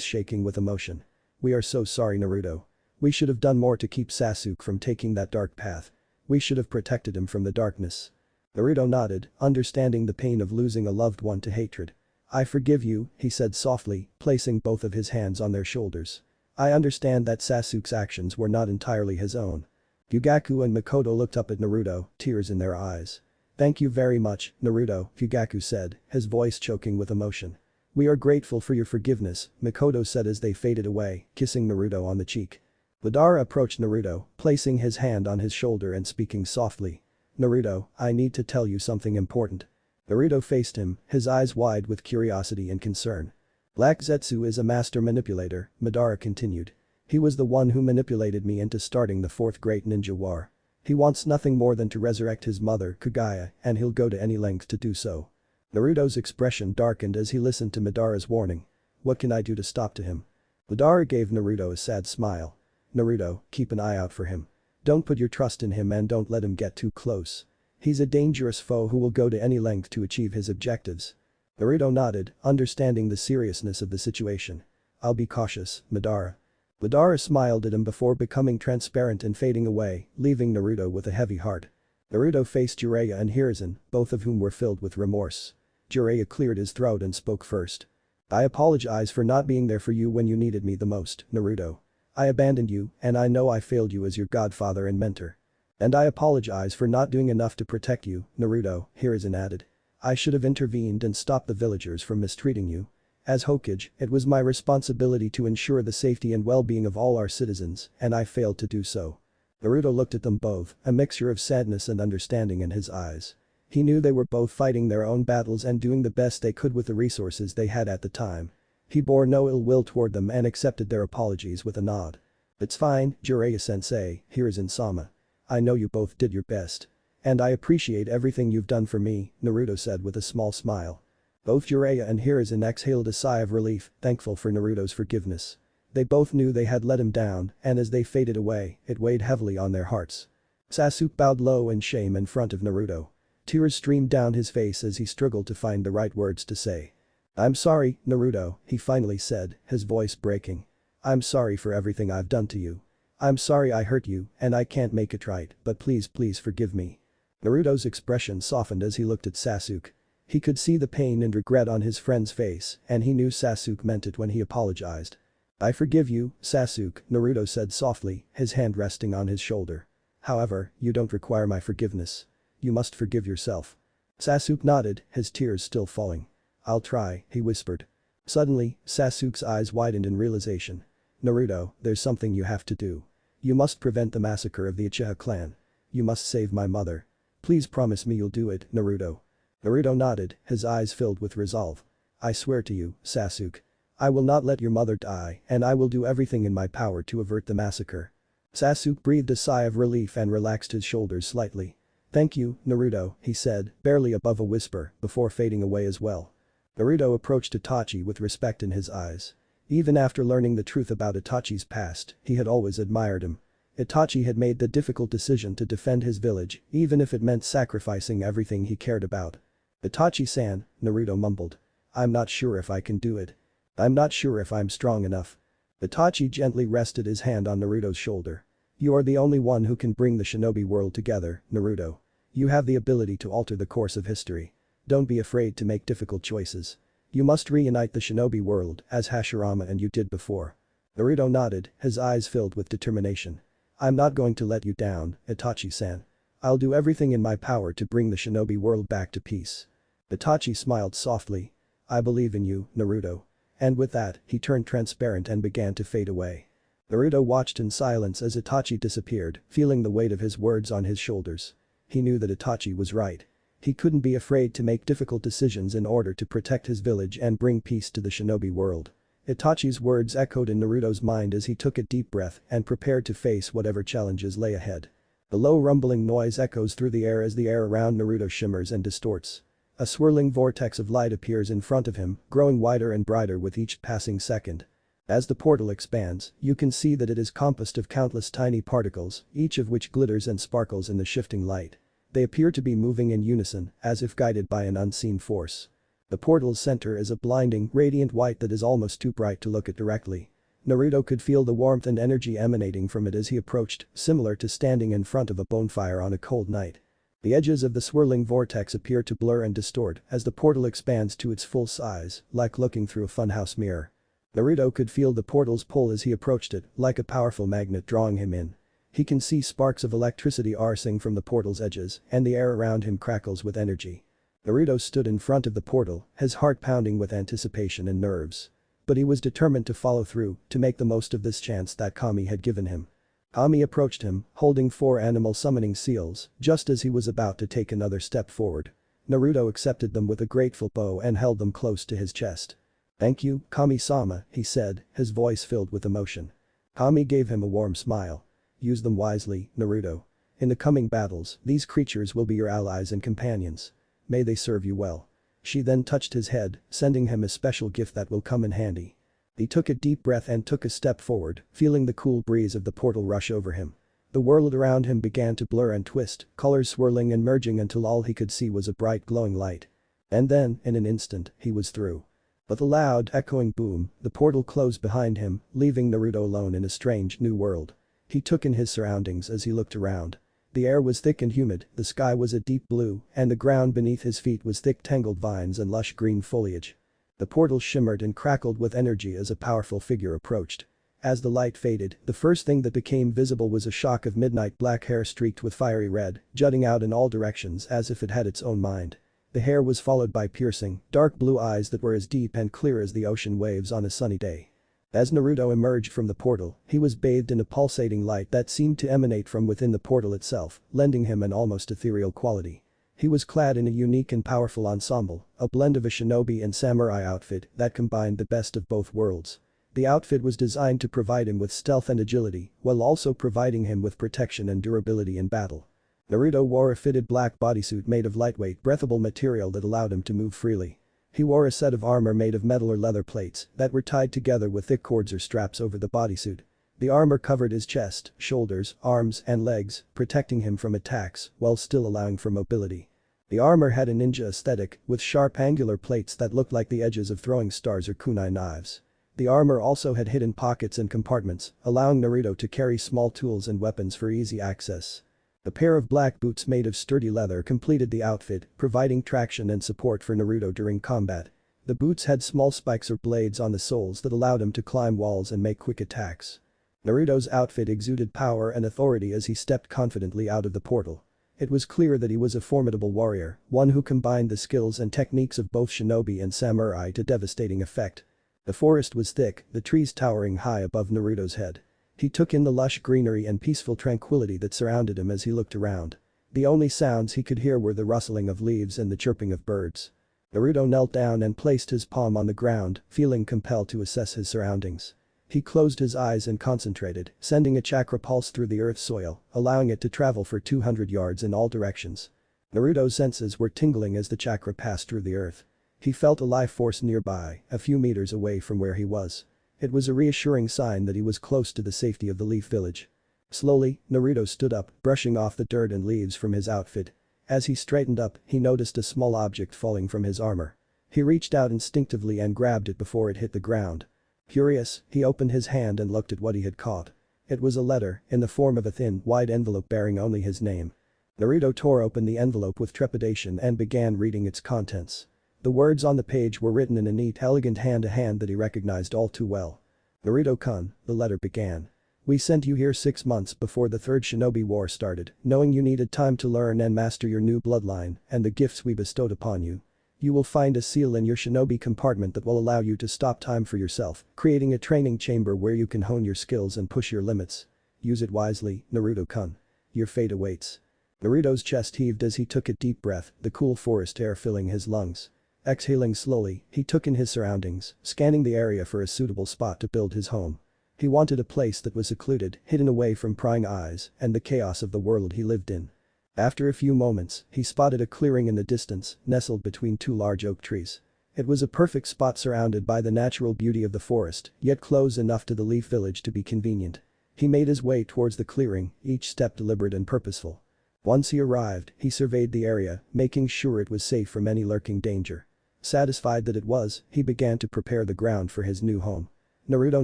shaking with emotion. "We are so sorry, Naruto. We should have done more to keep Sasuke from taking that dark path. We should have protected him from the darkness." Naruto nodded, understanding the pain of losing a loved one to hatred. "I forgive you," he said softly, placing both of his hands on their shoulders. "I understand that Sasuke's actions were not entirely his own." Fugaku and Mikoto looked up at Naruto, tears in their eyes. "Thank you very much, Naruto," Fugaku said, his voice choking with emotion. "We are grateful for your forgiveness," Mikoto said as they faded away, kissing Naruto on the cheek. Madara approached Naruto, placing his hand on his shoulder and speaking softly. "Naruto, I need to tell you something important." Naruto faced him, his eyes wide with curiosity and concern. "Black Zetsu is a master manipulator," Madara continued. "He was the one who manipulated me into starting the fourth great ninja war. He wants nothing more than to resurrect his mother, Kagaya, and he'll go to any length to do so." Naruto's expression darkened as he listened to Madara's warning. "What can I do to stop him?" Madara gave Naruto a sad smile. "Naruto, keep an eye out for him. Don't put your trust in him and don't let him get too close. He's a dangerous foe who will go to any length to achieve his objectives." Naruto nodded, understanding the seriousness of the situation. I'll be cautious, Madara. Madara smiled at him before becoming transparent and fading away, leaving Naruto with a heavy heart. Naruto faced Jiraiya and Hiruzen, both of whom were filled with remorse. Jiraiya cleared his throat and spoke first. I apologize for not being there for you when you needed me the most, Naruto. I abandoned you, and I know I failed you as your godfather and mentor. And I apologize for not doing enough to protect you, Naruto, Hiruzen added. I should have intervened and stopped the villagers from mistreating you. As Hokage, it was my responsibility to ensure the safety and well-being of all our citizens, and I failed to do so. Naruto looked at them both, a mixture of sadness and understanding in his eyes. He knew they were both fighting their own battles and doing the best they could with the resources they had at the time. He bore no ill will toward them and accepted their apologies with a nod. It's fine, Jiraiya-sensei, Hiruzen-sama. I know you both did your best. And I appreciate everything you've done for me, Naruto said with a small smile. Both Jiraiya and Hiruzen exhaled a sigh of relief, thankful for Naruto's forgiveness. They both knew they had let him down, and as they faded away, it weighed heavily on their hearts. Sasuke bowed low in shame in front of Naruto. Tears streamed down his face as he struggled to find the right words to say. I'm sorry, Naruto, he finally said, his voice breaking. I'm sorry for everything I've done to you. I'm sorry I hurt you, and I can't make it right, but please forgive me. Naruto's expression softened as he looked at Sasuke. He could see the pain and regret on his friend's face, and he knew Sasuke meant it when he apologized. I forgive you, Sasuke, Naruto said softly, his hand resting on his shoulder. However, you don't require my forgiveness. You must forgive yourself. Sasuke nodded, his tears still falling. I'll try, he whispered. Suddenly, Sasuke's eyes widened in realization. Naruto, there's something you have to do. You must prevent the massacre of the Uchiha clan. You must save my mother. Please promise me you'll do it, Naruto. Naruto nodded, his eyes filled with resolve. I swear to you, Sasuke. I will not let your mother die, and I will do everything in my power to avert the massacre. Sasuke breathed a sigh of relief and relaxed his shoulders slightly. Thank you, Naruto, he said, barely above a whisper, before fading away as well. Naruto approached Itachi with respect in his eyes. Even after learning the truth about Itachi's past, he had always admired him. Itachi had made the difficult decision to defend his village, even if it meant sacrificing everything he cared about. Itachi-san, Naruto mumbled. I'm not sure if I can do it. I'm not sure if I'm strong enough. Itachi gently rested his hand on Naruto's shoulder. You are the only one who can bring the shinobi world together, Naruto. You have the ability to alter the course of history. Don't be afraid to make difficult choices. You must reunite the shinobi world, as Hashirama and you did before. Naruto nodded, his eyes filled with determination. I'm not going to let you down, Itachi-san. I'll do everything in my power to bring the shinobi world back to peace. Itachi smiled softly. I believe in you, Naruto. And with that, he turned transparent and began to fade away. Naruto watched in silence as Itachi disappeared, feeling the weight of his words on his shoulders. He knew that Itachi was right. He couldn't be afraid to make difficult decisions in order to protect his village and bring peace to the shinobi world. Itachi's words echoed in Naruto's mind as he took a deep breath and prepared to face whatever challenges lay ahead. A low rumbling noise echoes through the air as the air around Naruto shimmers and distorts. A swirling vortex of light appears in front of him, growing wider and brighter with each passing second. As the portal expands, you can see that it is composed of countless tiny particles, each of which glitters and sparkles in the shifting light. They appear to be moving in unison, as if guided by an unseen force. The portal's center is a blinding, radiant white that is almost too bright to look at directly. Naruto could feel the warmth and energy emanating from it as he approached, similar to standing in front of a bonfire on a cold night. The edges of the swirling vortex appear to blur and distort as the portal expands to its full size, like looking through a funhouse mirror. Naruto could feel the portal's pull as he approached it, like a powerful magnet drawing him in. He can see sparks of electricity arising from the portal's edges, and the air around him crackles with energy. Naruto stood in front of the portal, his heart pounding with anticipation and nerves. But he was determined to follow through, to make the most of this chance that Kami had given him. Kami approached him, holding 4 animal summoning seals, just as he was about to take another step forward. Naruto accepted them with a grateful bow and held them close to his chest. Thank you, Kami-sama, he said, his voice filled with emotion. Kami gave him a warm smile. Use them wisely, Naruto. In the coming battles, these creatures will be your allies and companions. May they serve you well. She then touched his head, sending him a special gift that will come in handy. He took a deep breath and took a step forward, feeling the cool breeze of the portal rush over him. The world around him began to blur and twist, colors swirling and merging until all he could see was a bright glowing light. And then, in an instant, he was through. With a loud, echoing boom, the portal closed behind him, leaving Naruto alone in a strange, new world. He took in his surroundings as he looked around. The air was thick and humid, the sky was a deep blue, and the ground beneath his feet was thick tangled vines and lush green foliage. The portal shimmered and crackled with energy as a powerful figure approached. As the light faded, the first thing that became visible was a shock of midnight black hair streaked with fiery red, jutting out in all directions as if it had its own mind. The hair was followed by piercing, dark blue eyes that were as deep and clear as the ocean waves on a sunny day. As Naruto emerged from the portal, he was bathed in a pulsating light that seemed to emanate from within the portal itself, lending him an almost ethereal quality. He was clad in a unique and powerful ensemble, a blend of a shinobi and samurai outfit that combined the best of both worlds. The outfit was designed to provide him with stealth and agility, while also providing him with protection and durability in battle. Naruto wore a fitted black bodysuit made of lightweight, breathable material that allowed him to move freely. He wore a set of armor made of metal or leather plates that were tied together with thick cords or straps over the bodysuit. The armor covered his chest, shoulders, arms, and legs, protecting him from attacks while still allowing for mobility. The armor had a ninja aesthetic, with sharp angular plates that looked like the edges of throwing stars or kunai knives. The armor also had hidden pockets and compartments, allowing Naruto to carry small tools and weapons for easy access. A pair of black boots made of sturdy leather completed the outfit, providing traction and support for Naruto during combat. The boots had small spikes or blades on the soles that allowed him to climb walls and make quick attacks. Naruto's outfit exuded power and authority as he stepped confidently out of the portal. It was clear that he was a formidable warrior, one who combined the skills and techniques of both shinobi and samurai to devastating effect. The forest was thick, the trees towering high above Naruto's head. He took in the lush greenery and peaceful tranquility that surrounded him as he looked around. The only sounds he could hear were the rustling of leaves and the chirping of birds. Naruto knelt down and placed his palm on the ground, feeling compelled to assess his surroundings. He closed his eyes and concentrated, sending a chakra pulse through the earth's soil, allowing it to travel for 200 yards in all directions. Naruto's senses were tingling as the chakra passed through the earth. He felt a life force nearby, a few meters away from where he was. It was a reassuring sign that he was close to the safety of the Leaf Village. Slowly, Naruto stood up, brushing off the dirt and leaves from his outfit. As he straightened up, he noticed a small object falling from his armor. He reached out instinctively and grabbed it before it hit the ground. Curious, he opened his hand and looked at what he had caught. It was a letter, in the form of a thin, wide envelope bearing only his name. Naruto tore open the envelope with trepidation and began reading its contents. The words on the page were written in a neat, elegant hand that he recognized all too well. Naruto-kun, the letter began. We sent you here 6 months before the Third Shinobi War started, knowing you needed time to learn and master your new bloodline and the gifts we bestowed upon you. You will find a seal in your shinobi compartment that will allow you to stop time for yourself, creating a training chamber where you can hone your skills and push your limits. Use it wisely, Naruto-kun. Your fate awaits. Naruto's chest heaved as he took a deep breath, the cool forest air filling his lungs. Exhaling slowly, he took in his surroundings, scanning the area for a suitable spot to build his home. He wanted a place that was secluded, hidden away from prying eyes and the chaos of the world he lived in. After a few moments, he spotted a clearing in the distance, nestled between 2 large oak trees. It was a perfect spot surrounded by the natural beauty of the forest, yet close enough to the Leaf Village to be convenient. He made his way towards the clearing, each step deliberate and purposeful. Once he arrived, he surveyed the area, making sure it was safe from any lurking danger. Satisfied that it was, he began to prepare the ground for his new home. Naruto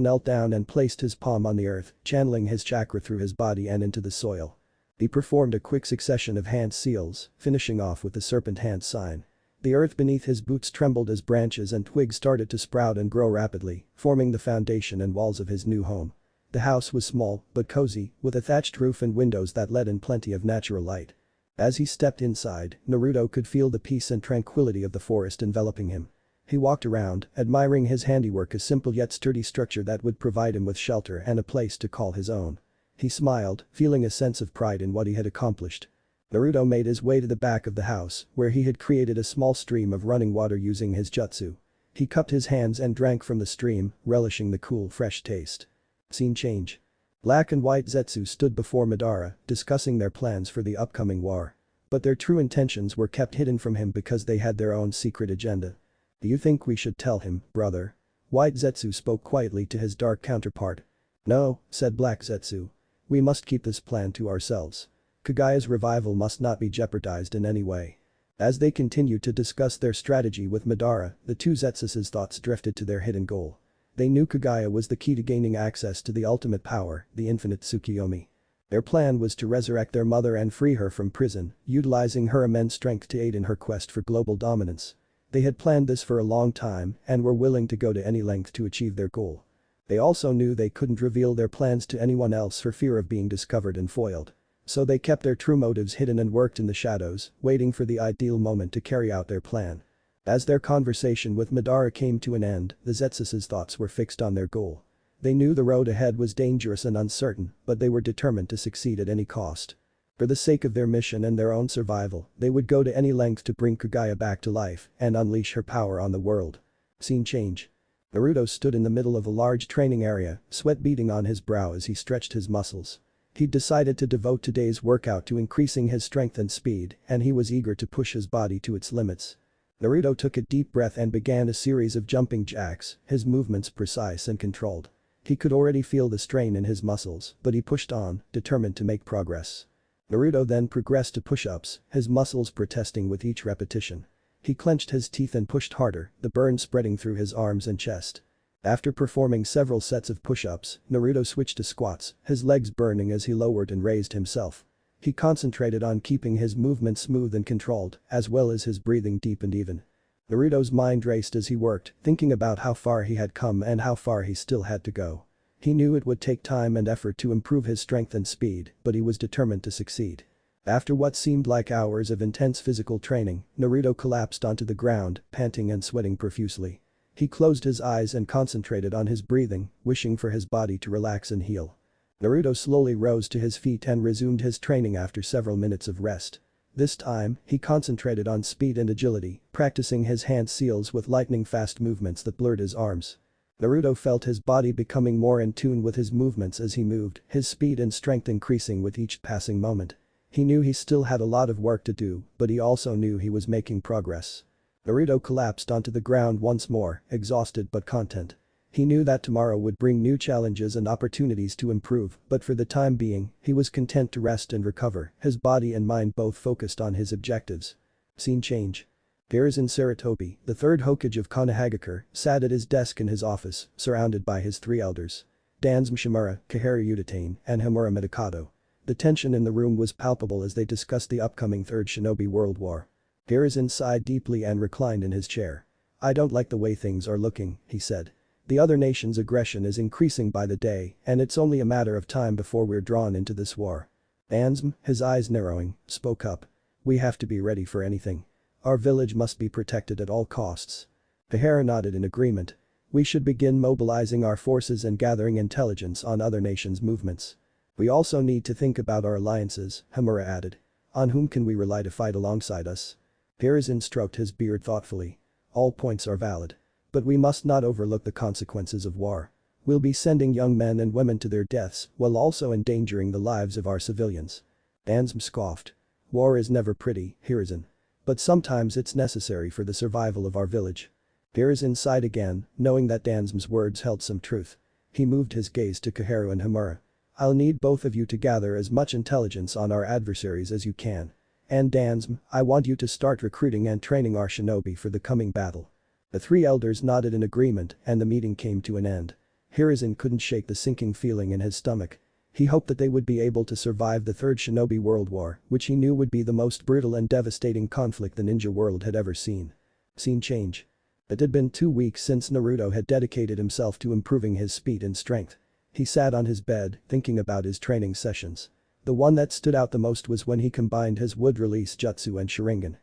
knelt down and placed his palm on the earth, channeling his chakra through his body and into the soil. He performed a quick succession of hand seals, finishing off with the serpent hand sign. The earth beneath his boots trembled as branches and twigs started to sprout and grow rapidly, forming the foundation and walls of his new home. The house was small, but cozy, with a thatched roof and windows that let in plenty of natural light. As he stepped inside, Naruto could feel the peace and tranquility of the forest enveloping him. He walked around, admiring his handiwork, a simple yet sturdy structure that would provide him with shelter and a place to call his own. He smiled, feeling a sense of pride in what he had accomplished. Naruto made his way to the back of the house, where he had created a small stream of running water using his jutsu. He cupped his hands and drank from the stream, relishing the cool, fresh taste. Scene change. Black and White Zetsu stood before Madara, discussing their plans for the upcoming war. But their true intentions were kept hidden from him because they had their own secret agenda. Do you think we should tell him, brother? White Zetsu spoke quietly to his dark counterpart. No, said Black Zetsu. We must keep this plan to ourselves. Kagaya's revival must not be jeopardized in any way. As they continued to discuss their strategy with Madara, the two Zetsu's thoughts drifted to their hidden goal. They knew Kagaya was the key to gaining access to the ultimate power, the infinite Tsukiyomi. Their plan was to resurrect their mother and free her from prison, utilizing her immense strength to aid in her quest for global dominance. They had planned this for a long time and were willing to go to any length to achieve their goal. They also knew they couldn't reveal their plans to anyone else for fear of being discovered and foiled. So they kept their true motives hidden and worked in the shadows, waiting for the ideal moment to carry out their plan. As their conversation with Madara came to an end, the Zetsu's thoughts were fixed on their goal. They knew the road ahead was dangerous and uncertain, but they were determined to succeed at any cost. For the sake of their mission and their own survival, they would go to any length to bring Kagaya back to life and unleash her power on the world. Scene change. Naruto stood in the middle of a large training area, sweat beading on his brow as he stretched his muscles. He'd decided to devote today's workout to increasing his strength and speed, and he was eager to push his body to its limits. Naruto took a deep breath and began a series of jumping jacks, his movements precise and controlled. He could already feel the strain in his muscles, but he pushed on, determined to make progress. Naruto then progressed to push-ups, his muscles protesting with each repetition. He clenched his teeth and pushed harder, the burn spreading through his arms and chest. After performing several sets of push-ups, Naruto switched to squats, his legs burning as he lowered and raised himself. He concentrated on keeping his movements smooth and controlled, as well as his breathing deep and even. Naruto's mind raced as he worked, thinking about how far he had come and how far he still had to go. He knew it would take time and effort to improve his strength and speed, but he was determined to succeed. After what seemed like hours of intense physical training, Naruto collapsed onto the ground, panting and sweating profusely. He closed his eyes and concentrated on his breathing, wishing for his body to relax and heal. Naruto slowly rose to his feet and resumed his training after several minutes of rest. This time, he concentrated on speed and agility, practicing his hand seals with lightning-fast movements that blurred his arms. Naruto felt his body becoming more in tune with his movements as he moved, his speed and strength increasing with each passing moment. He knew he still had a lot of work to do, but he also knew he was making progress. Naruto collapsed onto the ground once more, exhausted but content. He knew that tomorrow would bring new challenges and opportunities to improve, but for the time being, he was content to rest and recover, his body and mind both focused on his objectives. Scene change. Hiruzen Sarutobi, the third Hokage of Konohagakure, sat at his desk in his office, surrounded by his three elders. Dansum Shimura, Kaharu Udatane, and Homura Mikoto. The tension in the room was palpable as they discussed the upcoming Third Shinobi World War. Hiruzen sighed deeply and reclined in his chair. "I don't like the way things are looking," he said. "The other nation's aggression is increasing by the day, and it's only a matter of time before we're drawn into this war." Dansum, his eyes narrowing, spoke up. "We have to be ready for anything. Our village must be protected at all costs." Kaharu nodded in agreement. "We should begin mobilizing our forces and gathering intelligence on other nations' movements. We also need to think about our alliances," Homura added. "On whom can we rely to fight alongside us?" Hiruzen stroked his beard thoughtfully. "All points are valid. But we must not overlook the consequences of war. We'll be sending young men and women to their deaths while also endangering the lives of our civilians." Dansum scoffed. "War is never pretty, Hiruzen. But sometimes it's necessary for the survival of our village." Hiruzen sighed again, knowing that Dansum's words held some truth. He moved his gaze to Kaharu and Homura. "I'll need both of you to gather as much intelligence on our adversaries as you can. And Dansum, I want you to start recruiting and training our shinobi for the coming battle." The three elders nodded in agreement and the meeting came to an end. Hiruzen couldn't shake the sinking feeling in his stomach. He hoped that they would be able to survive the Third Shinobi World War, which he knew would be the most brutal and devastating conflict the ninja world had ever seen. Scene change. It had been 2 weeks since Naruto had dedicated himself to improving his speed and strength. He sat on his bed, thinking about his training sessions. The one that stood out the most was when he combined his wood-release jutsu and Sharingan.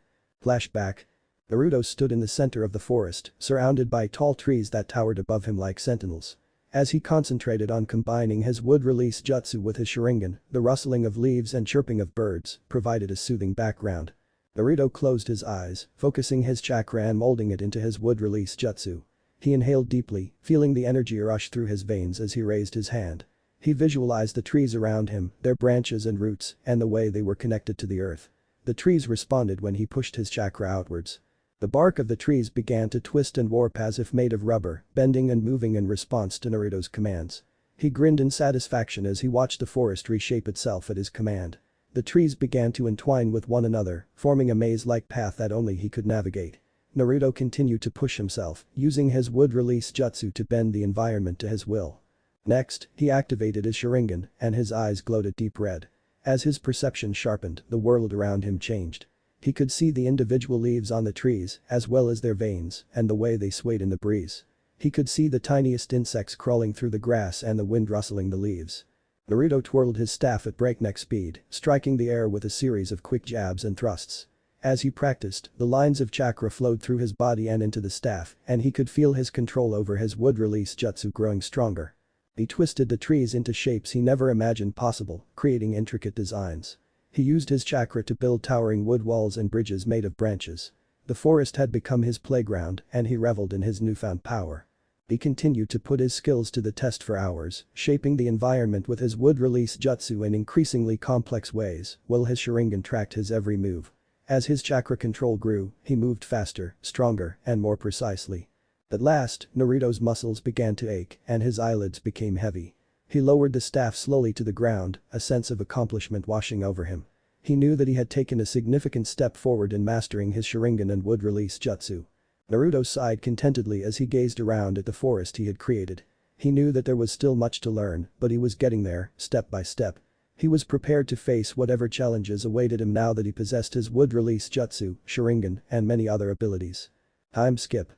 Flashback. Naruto stood in the center of the forest, surrounded by tall trees that towered above him like sentinels. As he concentrated on combining his wood-release jutsu with his Sharingan, the rustling of leaves and chirping of birds provided a soothing background. Naruto closed his eyes, focusing his chakra and molding it into his wood-release jutsu. He inhaled deeply, feeling the energy rush through his veins as he raised his hand. He visualized the trees around him, their branches and roots, and the way they were connected to the earth. The trees responded when he pushed his chakra outwards. The bark of the trees began to twist and warp as if made of rubber, bending and moving in response to Naruto's commands. He grinned in satisfaction as he watched the forest reshape itself at his command. The trees began to entwine with one another, forming a maze-like path that only he could navigate. Naruto continued to push himself, using his wood-release jutsu to bend the environment to his will. Next, he activated his Sharingan, and his eyes glowed a deep red. As his perception sharpened, the world around him changed. He could see the individual leaves on the trees, as well as their veins, and the way they swayed in the breeze. He could see the tiniest insects crawling through the grass and the wind rustling the leaves. Naruto twirled his staff at breakneck speed, striking the air with a series of quick jabs and thrusts. As he practiced, the lines of chakra flowed through his body and into the staff, and he could feel his control over his wood-release jutsu growing stronger. He twisted the trees into shapes he never imagined possible, creating intricate designs. He used his chakra to build towering wood walls and bridges made of branches. The forest had become his playground, and he reveled in his newfound power. He continued to put his skills to the test for hours, shaping the environment with his wood-release jutsu in increasingly complex ways, while his Sharingan tracked his every move. As his chakra control grew, he moved faster, stronger, and more precisely. At last, Naruto's muscles began to ache, and his eyelids became heavy. He lowered the staff slowly to the ground, a sense of accomplishment washing over him. He knew that he had taken a significant step forward in mastering his Sharingan and wood-release jutsu. Naruto sighed contentedly as he gazed around at the forest he had created. He knew that there was still much to learn, but he was getting there, step by step. He was prepared to face whatever challenges awaited him now that he possessed his wood-release jutsu, Sharingan, and many other abilities. Time skip.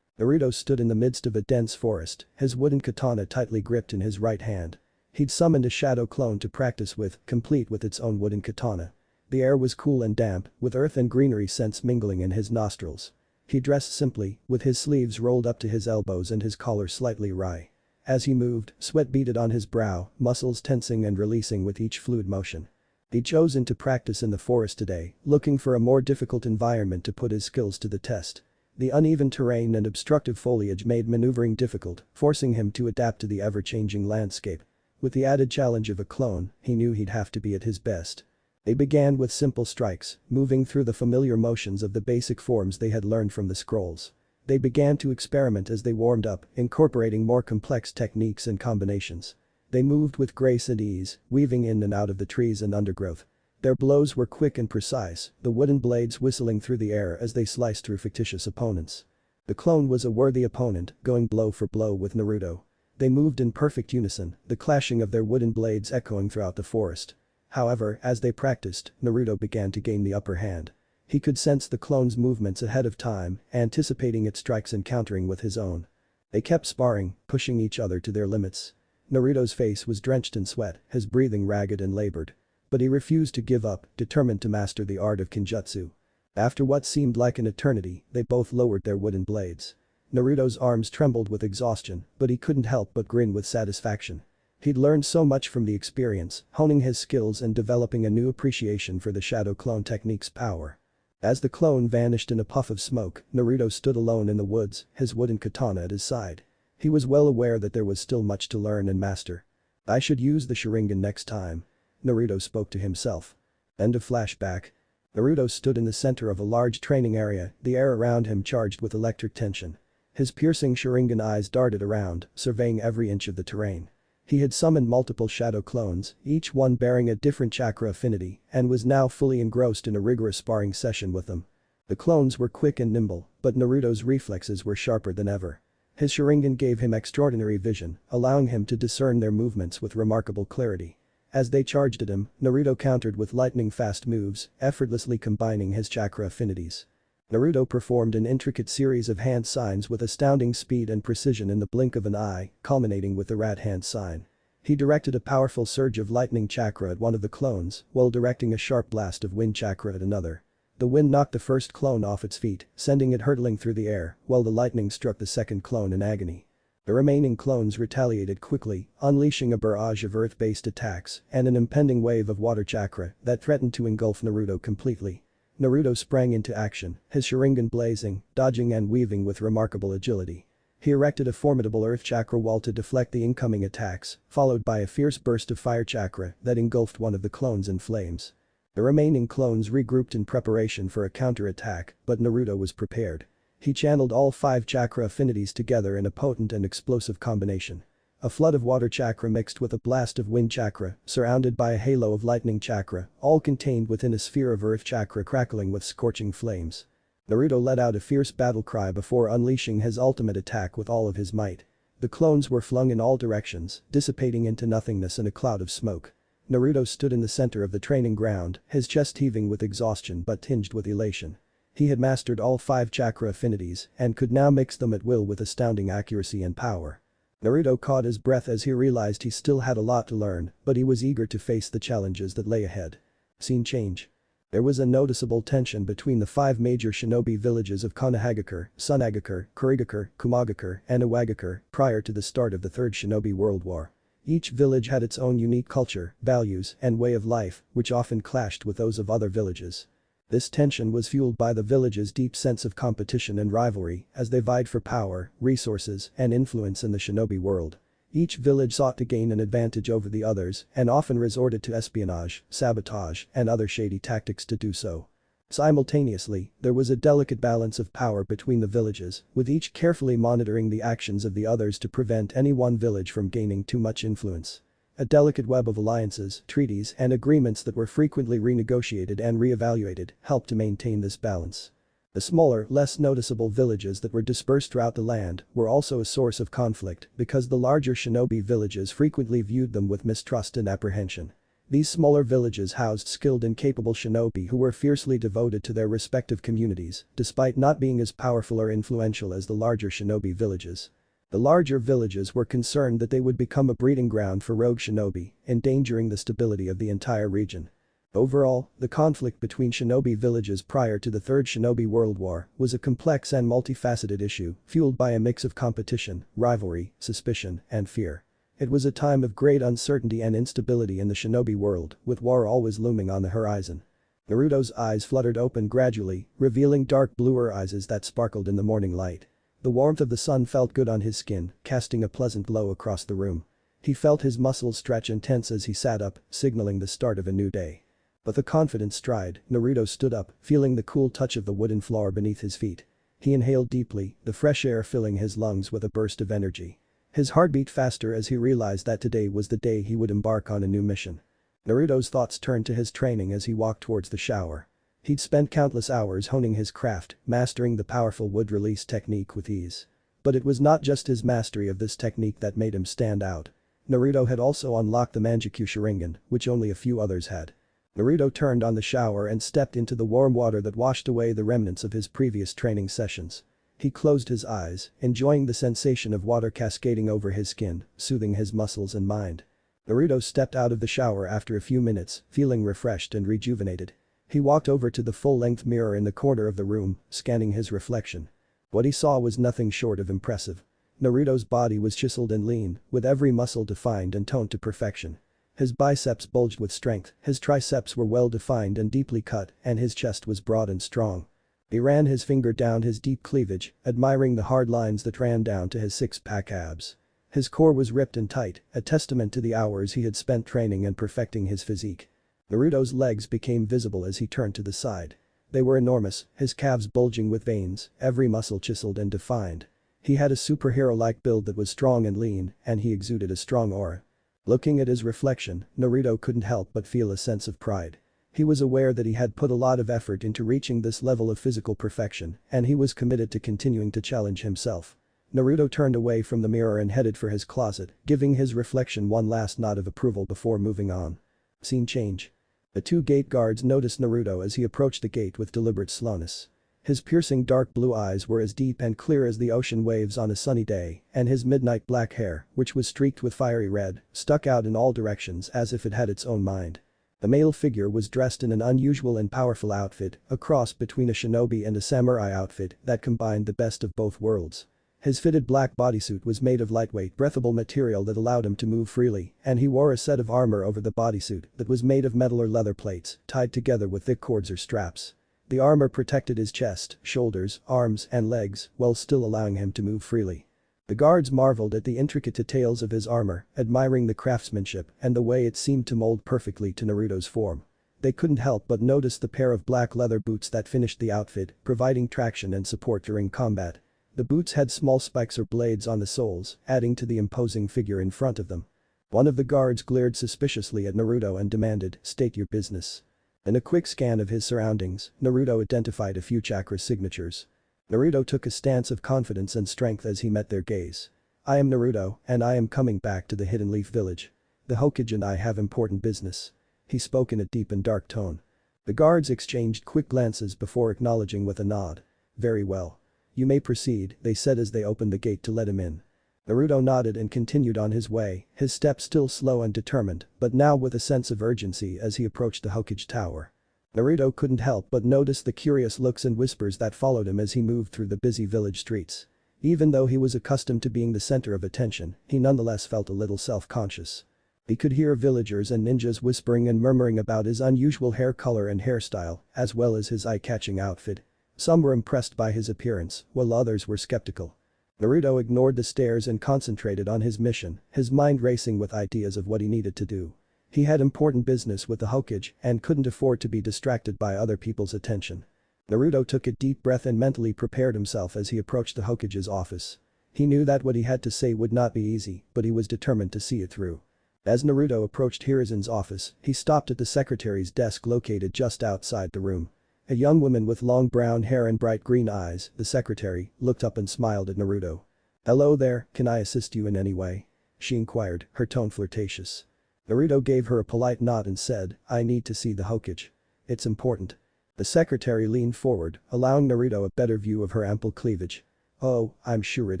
Naruto stood in the midst of a dense forest, his wooden katana tightly gripped in his right hand. He'd summoned a shadow clone to practice with, complete with its own wooden katana. The air was cool and damp, with earth and greenery scents mingling in his nostrils. He dressed simply, with his sleeves rolled up to his elbows and his collar slightly awry. As he moved, sweat beaded on his brow, muscles tensing and releasing with each fluid motion. He'd chosen to practice in the forest today, looking for a more difficult environment to put his skills to the test. The uneven terrain and obstructive foliage made maneuvering difficult, forcing him to adapt to the ever-changing landscape. With the added challenge of a clone, he knew he'd have to be at his best. They began with simple strikes, moving through the familiar motions of the basic forms they had learned from the scrolls. They began to experiment as they warmed up, incorporating more complex techniques and combinations. They moved with grace and ease, weaving in and out of the trees and undergrowth. Their blows were quick and precise, the wooden blades whistling through the air as they sliced through fictitious opponents. The clone was a worthy opponent, going blow for blow with Naruto. They moved in perfect unison, the clashing of their wooden blades echoing throughout the forest. However, as they practiced, Naruto began to gain the upper hand. He could sense the clone's movements ahead of time, anticipating its strikes and countering with his own. They kept sparring, pushing each other to their limits. Naruto's face was drenched in sweat, his breathing ragged and labored. But he refused to give up, determined to master the art of Kinjutsu. After what seemed like an eternity, they both lowered their wooden blades. Naruto's arms trembled with exhaustion, but he couldn't help but grin with satisfaction. He'd learned so much from the experience, honing his skills and developing a new appreciation for the shadow clone technique's power. As the clone vanished in a puff of smoke, Naruto stood alone in the woods, his wooden katana at his side. He was well aware that there was still much to learn and master. I should use the Sharingan next time. Naruto spoke to himself. End of flashback. Naruto stood in the center of a large training area, the air around him charged with electric tension. His piercing Sharingan eyes darted around, surveying every inch of the terrain. He had summoned multiple shadow clones, each one bearing a different chakra affinity, and was now fully engrossed in a rigorous sparring session with them. The clones were quick and nimble, but Naruto's reflexes were sharper than ever. His Sharingan gave him extraordinary vision, allowing him to discern their movements with remarkable clarity. As they charged at him, Naruto countered with lightning-fast moves, effortlessly combining his chakra affinities. Naruto performed an intricate series of hand signs with astounding speed and precision in the blink of an eye, culminating with the rat hand sign. He directed a powerful surge of lightning chakra at one of the clones, while directing a sharp blast of wind chakra at another. The wind knocked the first clone off its feet, sending it hurtling through the air, while the lightning struck the second clone in agony. The remaining clones retaliated quickly, unleashing a barrage of earth-based attacks and an impending wave of water chakra that threatened to engulf Naruto completely. Naruto sprang into action, his Sharingan blazing, dodging and weaving with remarkable agility. He erected a formidable earth chakra wall to deflect the incoming attacks, followed by a fierce burst of fire chakra that engulfed one of the clones in flames. The remaining clones regrouped in preparation for a counter-attack, but Naruto was prepared. He channeled all 5 chakra affinities together in a potent and explosive combination. A flood of water chakra mixed with a blast of wind chakra, surrounded by a halo of lightning chakra, all contained within a sphere of earth chakra crackling with scorching flames. Naruto let out a fierce battle cry before unleashing his ultimate attack with all of his might. The clones were flung in all directions, dissipating into nothingness in a cloud of smoke. Naruto stood in the center of the training ground, his chest heaving with exhaustion but tinged with elation. He had mastered all 5 chakra affinities and could now mix them at will with astounding accuracy and power. Naruto caught his breath as he realized he still had a lot to learn, but he was eager to face the challenges that lay ahead. Scene change. There was a noticeable tension between the 5 major shinobi villages of Konohagakure, Sunagakure, Kurigakure, Kumagakure, and Iwagakure prior to the start of the Third Shinobi World War. Each village had its own unique culture, values, and way of life, which often clashed with those of other villages. This tension was fueled by the village's deep sense of competition and rivalry as they vied for power, resources, and influence in the shinobi world. Each village sought to gain an advantage over the others and often resorted to espionage, sabotage, and other shady tactics to do so. Simultaneously, there was a delicate balance of power between the villages, with each carefully monitoring the actions of the others to prevent any one village from gaining too much influence. A delicate web of alliances, treaties, and agreements that were frequently renegotiated and re-evaluated helped to maintain this balance. The smaller, less noticeable villages that were dispersed throughout the land were also a source of conflict because the larger shinobi villages frequently viewed them with mistrust and apprehension. These smaller villages housed skilled and capable shinobi who were fiercely devoted to their respective communities, despite not being as powerful or influential as the larger shinobi villages. The larger villages were concerned that they would become a breeding ground for rogue shinobi, endangering the stability of the entire region. Overall, the conflict between shinobi villages prior to the Third Shinobi World War was a complex and multifaceted issue, fueled by a mix of competition, rivalry, suspicion, and fear. It was a time of great uncertainty and instability in the shinobi world, with war always looming on the horizon. Naruto's eyes fluttered open gradually, revealing dark bluer eyes that sparkled in the morning light. The warmth of the sun felt good on his skin, casting a pleasant glow across the room. He felt his muscles stretch and tense as he sat up, signaling the start of a new day. With a confident stride, Naruto stood up, feeling the cool touch of the wooden floor beneath his feet. He inhaled deeply, the fresh air filling his lungs with a burst of energy. His heart beat faster as he realized that today was the day he would embark on a new mission. Naruto's thoughts turned to his training as he walked towards the shower. He'd spent countless hours honing his craft, mastering the powerful wood release technique with ease. But it was not just his mastery of this technique that made him stand out. Naruto had also unlocked the Mangekyou Sharingan, which only a few others had. Naruto turned on the shower and stepped into the warm water that washed away the remnants of his previous training sessions. He closed his eyes, enjoying the sensation of water cascading over his skin, soothing his muscles and mind. Naruto stepped out of the shower after a few minutes, feeling refreshed and rejuvenated. He walked over to the full-length mirror in the corner of the room, scanning his reflection. What he saw was nothing short of impressive. Naruto's body was chiseled and lean, with every muscle defined and toned to perfection. His biceps bulged with strength, his triceps were well-defined and deeply cut, and his chest was broad and strong. He ran his finger down his deep cleavage, admiring the hard lines that ran down to his six-pack abs. His core was ripped and tight, a testament to the hours he had spent training and perfecting his physique. Naruto's legs became visible as he turned to the side. They were enormous, his calves bulging with veins, every muscle chiseled and defined. He had a superhero-like build that was strong and lean, and he exuded a strong aura. Looking at his reflection, Naruto couldn't help but feel a sense of pride. He was aware that he had put a lot of effort into reaching this level of physical perfection, and he was committed to continuing to challenge himself. Naruto turned away from the mirror and headed for his closet, giving his reflection one last nod of approval before moving on. Scene change. The 2 gate guards noticed Naruto as he approached the gate with deliberate slowness. His piercing dark blue eyes were as deep and clear as the ocean waves on a sunny day, and his midnight black hair, which was streaked with fiery red, stuck out in all directions as if it had its own mind. The male figure was dressed in an unusual and powerful outfit, a cross between a shinobi and a samurai outfit that combined the best of both worlds. His fitted black bodysuit was made of lightweight, breathable material that allowed him to move freely, and he wore a set of armor over the bodysuit that was made of metal or leather plates, tied together with thick cords or straps. The armor protected his chest, shoulders, arms, and legs, while still allowing him to move freely. The guards marveled at the intricate details of his armor, admiring the craftsmanship and the way it seemed to mold perfectly to Naruto's form. They couldn't help but notice the pair of black leather boots that finished the outfit, providing traction and support during combat. The boots had small spikes or blades on the soles, adding to the imposing figure in front of them. One of the guards glared suspiciously at Naruto and demanded, "State your business." In a quick scan of his surroundings, Naruto identified a few chakra signatures. Naruto took a stance of confidence and strength as he met their gaze. "I am Naruto, and I am coming back to the Hidden Leaf Village. The Hokage and I have important business." He spoke in a deep and dark tone. The guards exchanged quick glances before acknowledging with a nod. "Very well. You may proceed," they said as they opened the gate to let him in. Naruto nodded and continued on his way, his steps still slow and determined, but now with a sense of urgency as he approached the Hokage Tower. Naruto couldn't help but notice the curious looks and whispers that followed him as he moved through the busy village streets. Even though he was accustomed to being the center of attention, he nonetheless felt a little self-conscious. He could hear villagers and ninjas whispering and murmuring about his unusual hair color and hairstyle, as well as his eye-catching outfit. Some were impressed by his appearance, while others were skeptical. Naruto ignored the stares and concentrated on his mission, his mind racing with ideas of what he needed to do. He had important business with the Hokage and couldn't afford to be distracted by other people's attention. Naruto took a deep breath and mentally prepared himself as he approached the Hokage's office. He knew that what he had to say would not be easy, but he was determined to see it through. As Naruto approached Hirazen's office, he stopped at the secretary's desk located just outside the room. A young woman with long brown hair and bright green eyes, the secretary, looked up and smiled at Naruto. "Hello there, can I assist you in any way?" she inquired, her tone flirtatious. Naruto gave her a polite nod and said, "I need to see the Hokage. It's important." The secretary leaned forward, allowing Naruto a better view of her ample cleavage. "Oh, I'm sure it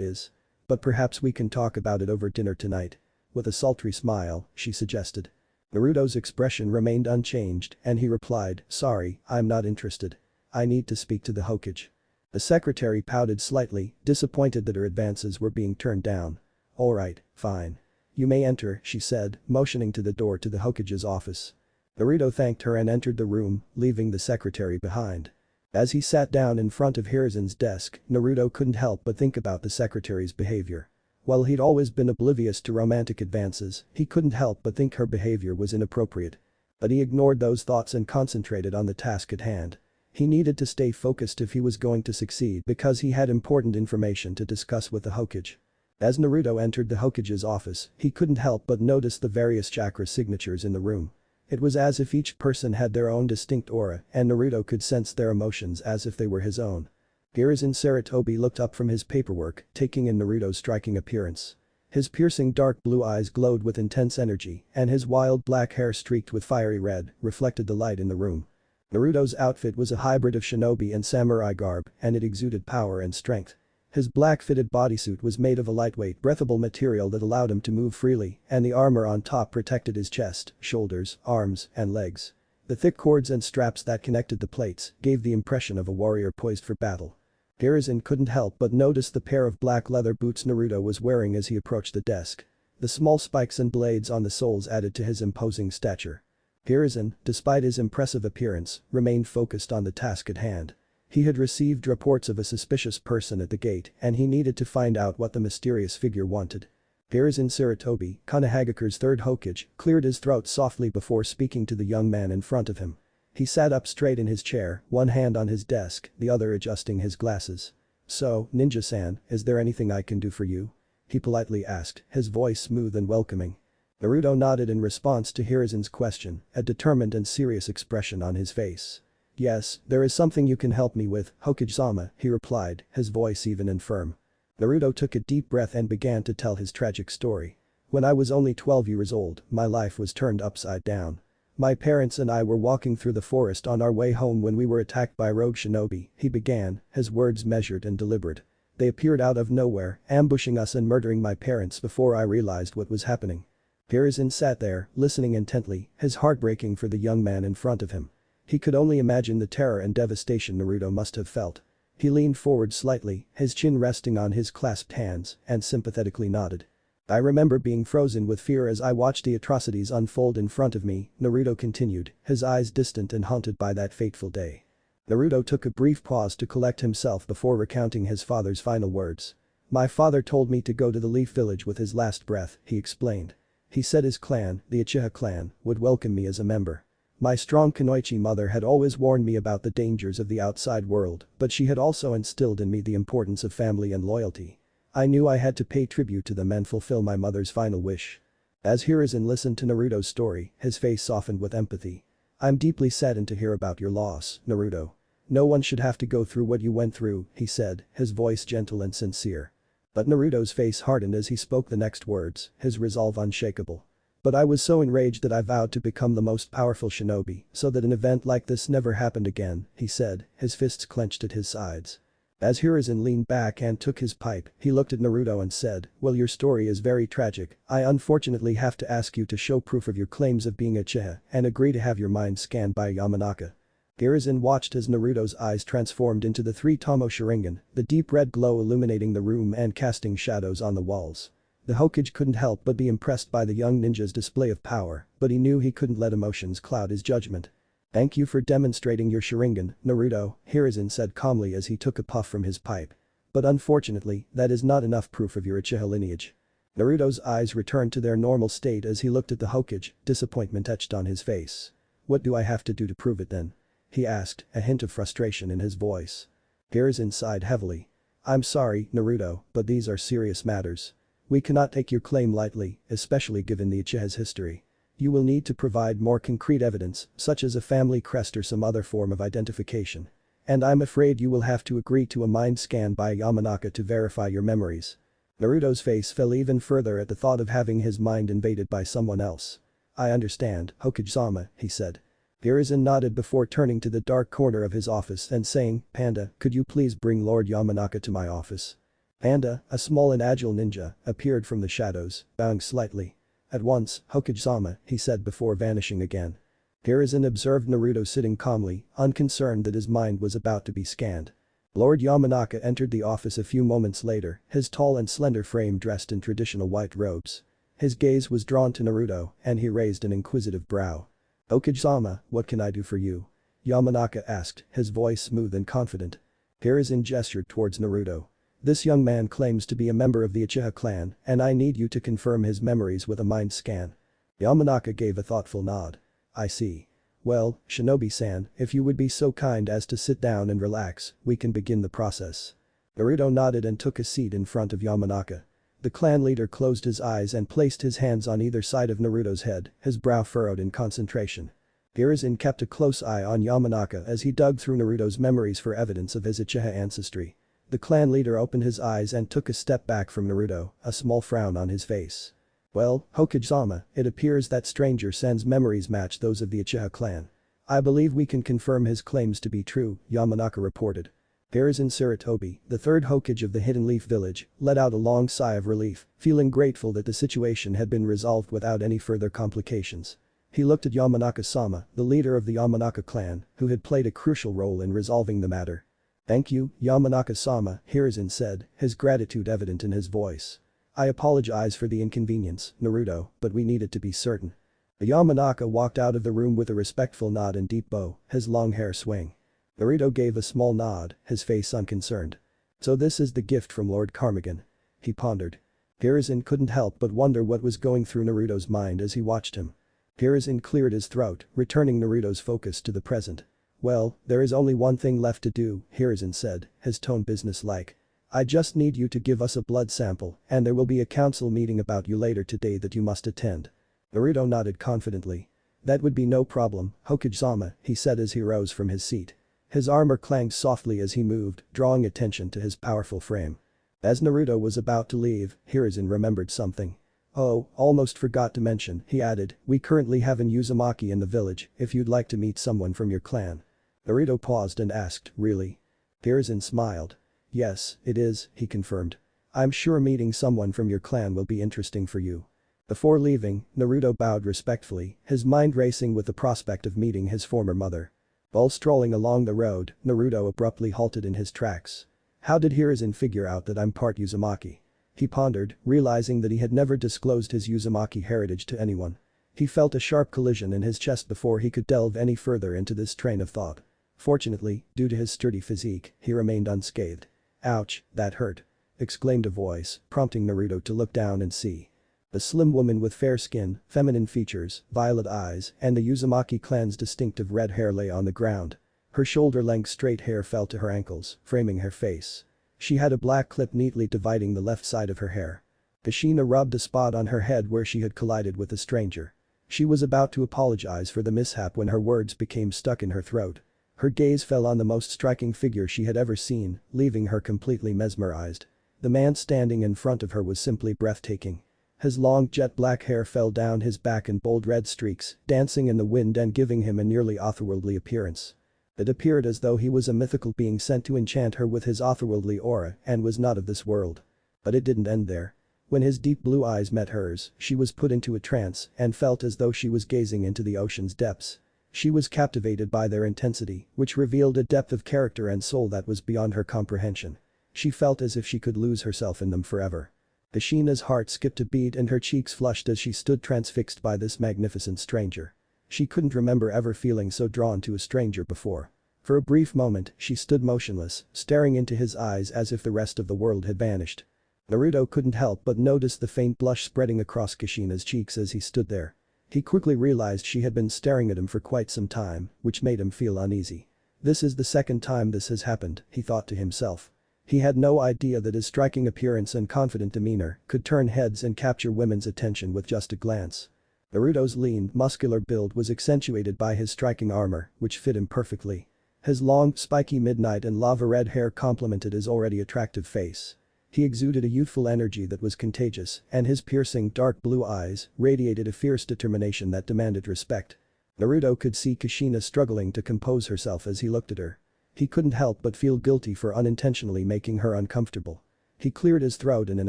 is. But perhaps we can talk about it over dinner tonight." With a sultry smile, she suggested. Naruto's expression remained unchanged and he replied, "Sorry, I'm not interested. I need to speak to the Hokage." The secretary pouted slightly, disappointed that her advances were being turned down. "Alright, fine. You may enter," she said, motioning to the door to the Hokage's office. Naruto thanked her and entered the room, leaving the secretary behind. As he sat down in front of Hirazen's desk, Naruto couldn't help but think about the secretary's behavior. While he'd always been oblivious to romantic advances, he couldn't help but think her behavior was inappropriate. But he ignored those thoughts and concentrated on the task at hand. He needed to stay focused if he was going to succeed because he had important information to discuss with the Hokage. As Naruto entered the Hokage's office, he couldn't help but notice the various chakra signatures in the room. It was as if each person had their own distinct aura and Naruto could sense their emotions as if they were his own. Hirazen Sarutobi looked up from his paperwork, taking in Naruto's striking appearance. His piercing dark blue eyes glowed with intense energy and his wild black hair streaked with fiery red reflected the light in the room. Naruto's outfit was a hybrid of shinobi and samurai garb and it exuded power and strength. His black fitted bodysuit was made of a lightweight breathable material that allowed him to move freely and the armor on top protected his chest, shoulders, arms, and legs. The thick cords and straps that connected the plates gave the impression of a warrior poised for battle. Hirazen couldn't help but notice the pair of black leather boots Naruto was wearing as he approached the desk. The small spikes and blades on the soles added to his imposing stature. Hirazen, despite his impressive appearance, remained focused on the task at hand. He had received reports of a suspicious person at the gate and he needed to find out what the mysterious figure wanted. Hirazen Sarutobi, Konohagakure's third Hokage, cleared his throat softly before speaking to the young man in front of him. He sat up straight in his chair, one hand on his desk, the other adjusting his glasses. "So, Ninja-san, is there anything I can do for you?" he politely asked, his voice smooth and welcoming. Naruto nodded in response to Hirazen's question, a determined and serious expression on his face. "Yes, there is something you can help me with, Hokage-sama," he replied, his voice even and firm. Naruto took a deep breath and began to tell his tragic story. "When I was only 12 years old, my life was turned upside down. My parents and I were walking through the forest on our way home when we were attacked by rogue shinobi," he began, his words measured and deliberate. "They appeared out of nowhere, ambushing us and murdering my parents before I realized what was happening." Hirazen sat there, listening intently, his heart breaking for the young man in front of him. He could only imagine the terror and devastation Naruto must have felt. He leaned forward slightly, his chin resting on his clasped hands, and sympathetically nodded. "I remember being frozen with fear as I watched the atrocities unfold in front of me," Naruto continued, his eyes distant and haunted by that fateful day. Naruto took a brief pause to collect himself before recounting his father's final words. "My father told me to go to the Leaf Village with his last breath," he explained. "He said his clan, the Uchiha clan, would welcome me as a member. My strong Kunoichi mother had always warned me about the dangers of the outside world, but she had also instilled in me the importance of family and loyalty. I knew I had to pay tribute to them and fulfill my mother's final wish. As Hiruzen listened to Naruto's story, his face softened with empathy. I'm deeply saddened to hear about your loss, Naruto. No one should have to go through what you went through, he said, his voice gentle and sincere. But Naruto's face hardened as he spoke the next words, his resolve unshakable. But I was so enraged that I vowed to become the most powerful shinobi, so that an event like this never happened again, he said, his fists clenched at his sides. As Hiruzen leaned back and took his pipe, he looked at Naruto and said, well, your story is very tragic. I unfortunately have to ask you to show proof of your claims of being a Uchiha and agree to have your mind scanned by Yamanaka. Hiruzen watched as Naruto's eyes transformed into the three-tomo Sharingan, the deep red glow illuminating the room and casting shadows on the walls. The Hokage couldn't help but be impressed by the young ninja's display of power, but he knew he couldn't let emotions cloud his judgment. Thank you for demonstrating your Sharingan, Naruto, Hiruzen said calmly as he took a puff from his pipe. But unfortunately, that is not enough proof of your Uchiha lineage. Naruto's eyes returned to their normal state as he looked at the Hokage, disappointment etched on his face. What do I have to do to prove it then? He asked, a hint of frustration in his voice. Hiruzen sighed heavily. I'm sorry, Naruto, but these are serious matters. We cannot take your claim lightly, especially given the Uchiha's history. You will need to provide more concrete evidence, such as a family crest or some other form of identification. And I'm afraid you will have to agree to a mind scan by Yamanaka to verify your memories. Naruto's face fell even further at the thought of having his mind invaded by someone else. I understand, Hokage-sama, he said. Hiruzen nodded before turning to the dark corner of his office and saying, Panda, could you please bring Lord Yamanaka to my office? Panda, a small and agile ninja, appeared from the shadows, bowing slightly. At once, Hokage-sama, he said before vanishing again. Hiruzen observed Naruto sitting calmly, unconcerned that his mind was about to be scanned. Lord Yamanaka entered the office a few moments later, his tall and slender frame dressed in traditional white robes. His gaze was drawn to Naruto, and he raised an inquisitive brow. Hokage-sama, what can I do for you? Yamanaka asked, his voice smooth and confident. Hiruzen gestured towards Naruto. This young man claims to be a member of the Uchiha clan, and I need you to confirm his memories with a mind scan. Yamanaka gave a thoughtful nod. I see. Well, Shinobi-san, if you would be so kind as to sit down and relax, we can begin the process. Naruto nodded and took a seat in front of Yamanaka. The clan leader closed his eyes and placed his hands on either side of Naruto's head, his brow furrowed in concentration. Hiruzen kept a close eye on Yamanaka as he dug through Naruto's memories for evidence of his Uchiha ancestry. The clan leader opened his eyes and took a step back from Naruto, a small frown on his face. Well, Hokage-sama, it appears that Stranger Sen's memories match those of the Uchiha clan. I believe we can confirm his claims to be true, Yamanaka reported. Hiruzen Sarutobi, the third Hokage of the Hidden Leaf Village, let out a long sigh of relief, feeling grateful that the situation had been resolved without any further complications. He looked at Yamanaka-sama, the leader of the Yamanaka clan, who had played a crucial role in resolving the matter. Thank you, Yamanaka-sama, Hiruzen said, his gratitude evident in his voice. I apologize for the inconvenience, Naruto, but we needed to be certain. Yamanaka walked out of the room with a respectful nod and deep bow, his long hair swaying. Naruto gave a small nod, his face unconcerned. So this is the gift from Lord Karmegan. He pondered. Hiruzen couldn't help but wonder what was going through Naruto's mind as he watched him. Hiruzen cleared his throat, returning Naruto's focus to the present. Well, there is only one thing left to do, Hiruzen said, his tone businesslike. I just need you to give us a blood sample, and there will be a council meeting about you later today that you must attend. Naruto nodded confidently. That would be no problem, Hokage-sama, he said as he rose from his seat. His armor clanged softly as he moved, drawing attention to his powerful frame. As Naruto was about to leave, Hiruzen remembered something. Oh, almost forgot to mention, he added, we currently have an Uzumaki in the village if you'd like to meet someone from your clan. Naruto paused and asked, really? Hiruzen smiled. Yes, it is, he confirmed. I'm sure meeting someone from your clan will be interesting for you. Before leaving, Naruto bowed respectfully, his mind racing with the prospect of meeting his former mother. While strolling along the road, Naruto abruptly halted in his tracks. How did Hiruzen figure out that I'm part Uzumaki? He pondered, realizing that he had never disclosed his Uzumaki heritage to anyone. He felt a sharp collision in his chest before he could delve any further into this train of thought. Fortunately, due to his sturdy physique, he remained unscathed. Ouch, that hurt! Exclaimed a voice, prompting Naruto to look down and see. A slim woman with fair skin, feminine features, violet eyes, and the Uzumaki clan's distinctive red hair lay on the ground. Her shoulder-length straight hair fell to her ankles, framing her face. She had a black clip neatly dividing the left side of her hair. Kushina rubbed a spot on her head where she had collided with a stranger. She was about to apologize for the mishap when her words became stuck in her throat. Her gaze fell on the most striking figure she had ever seen, leaving her completely mesmerized. The man standing in front of her was simply breathtaking. His long jet black hair fell down his back in bold red streaks, dancing in the wind and giving him a nearly otherworldly appearance. It appeared as though he was a mythical being sent to enchant her with his otherworldly aura and was not of this world. But it didn't end there. When his deep blue eyes met hers, she was put into a trance and felt as though she was gazing into the ocean's depths. She was captivated by their intensity, which revealed a depth of character and soul that was beyond her comprehension. She felt as if she could lose herself in them forever. Kushina's heart skipped a beat and her cheeks flushed as she stood transfixed by this magnificent stranger. She couldn't remember ever feeling so drawn to a stranger before. For a brief moment, she stood motionless, staring into his eyes as if the rest of the world had vanished. Naruto couldn't help but notice the faint blush spreading across Kushina's cheeks as he stood there. He quickly realized she had been staring at him for quite some time, which made him feel uneasy. This is the second time this has happened, he thought to himself. He had no idea that his striking appearance and confident demeanor could turn heads and capture women's attention with just a glance. Naruto's lean, muscular build was accentuated by his striking armor, which fit him perfectly. His long, spiky midnight and lava-red hair complemented his already attractive face. He exuded a youthful energy that was contagious, and his piercing, dark blue eyes radiated a fierce determination that demanded respect. Naruto could see Kushina struggling to compose herself as he looked at her. He couldn't help but feel guilty for unintentionally making her uncomfortable. He cleared his throat in an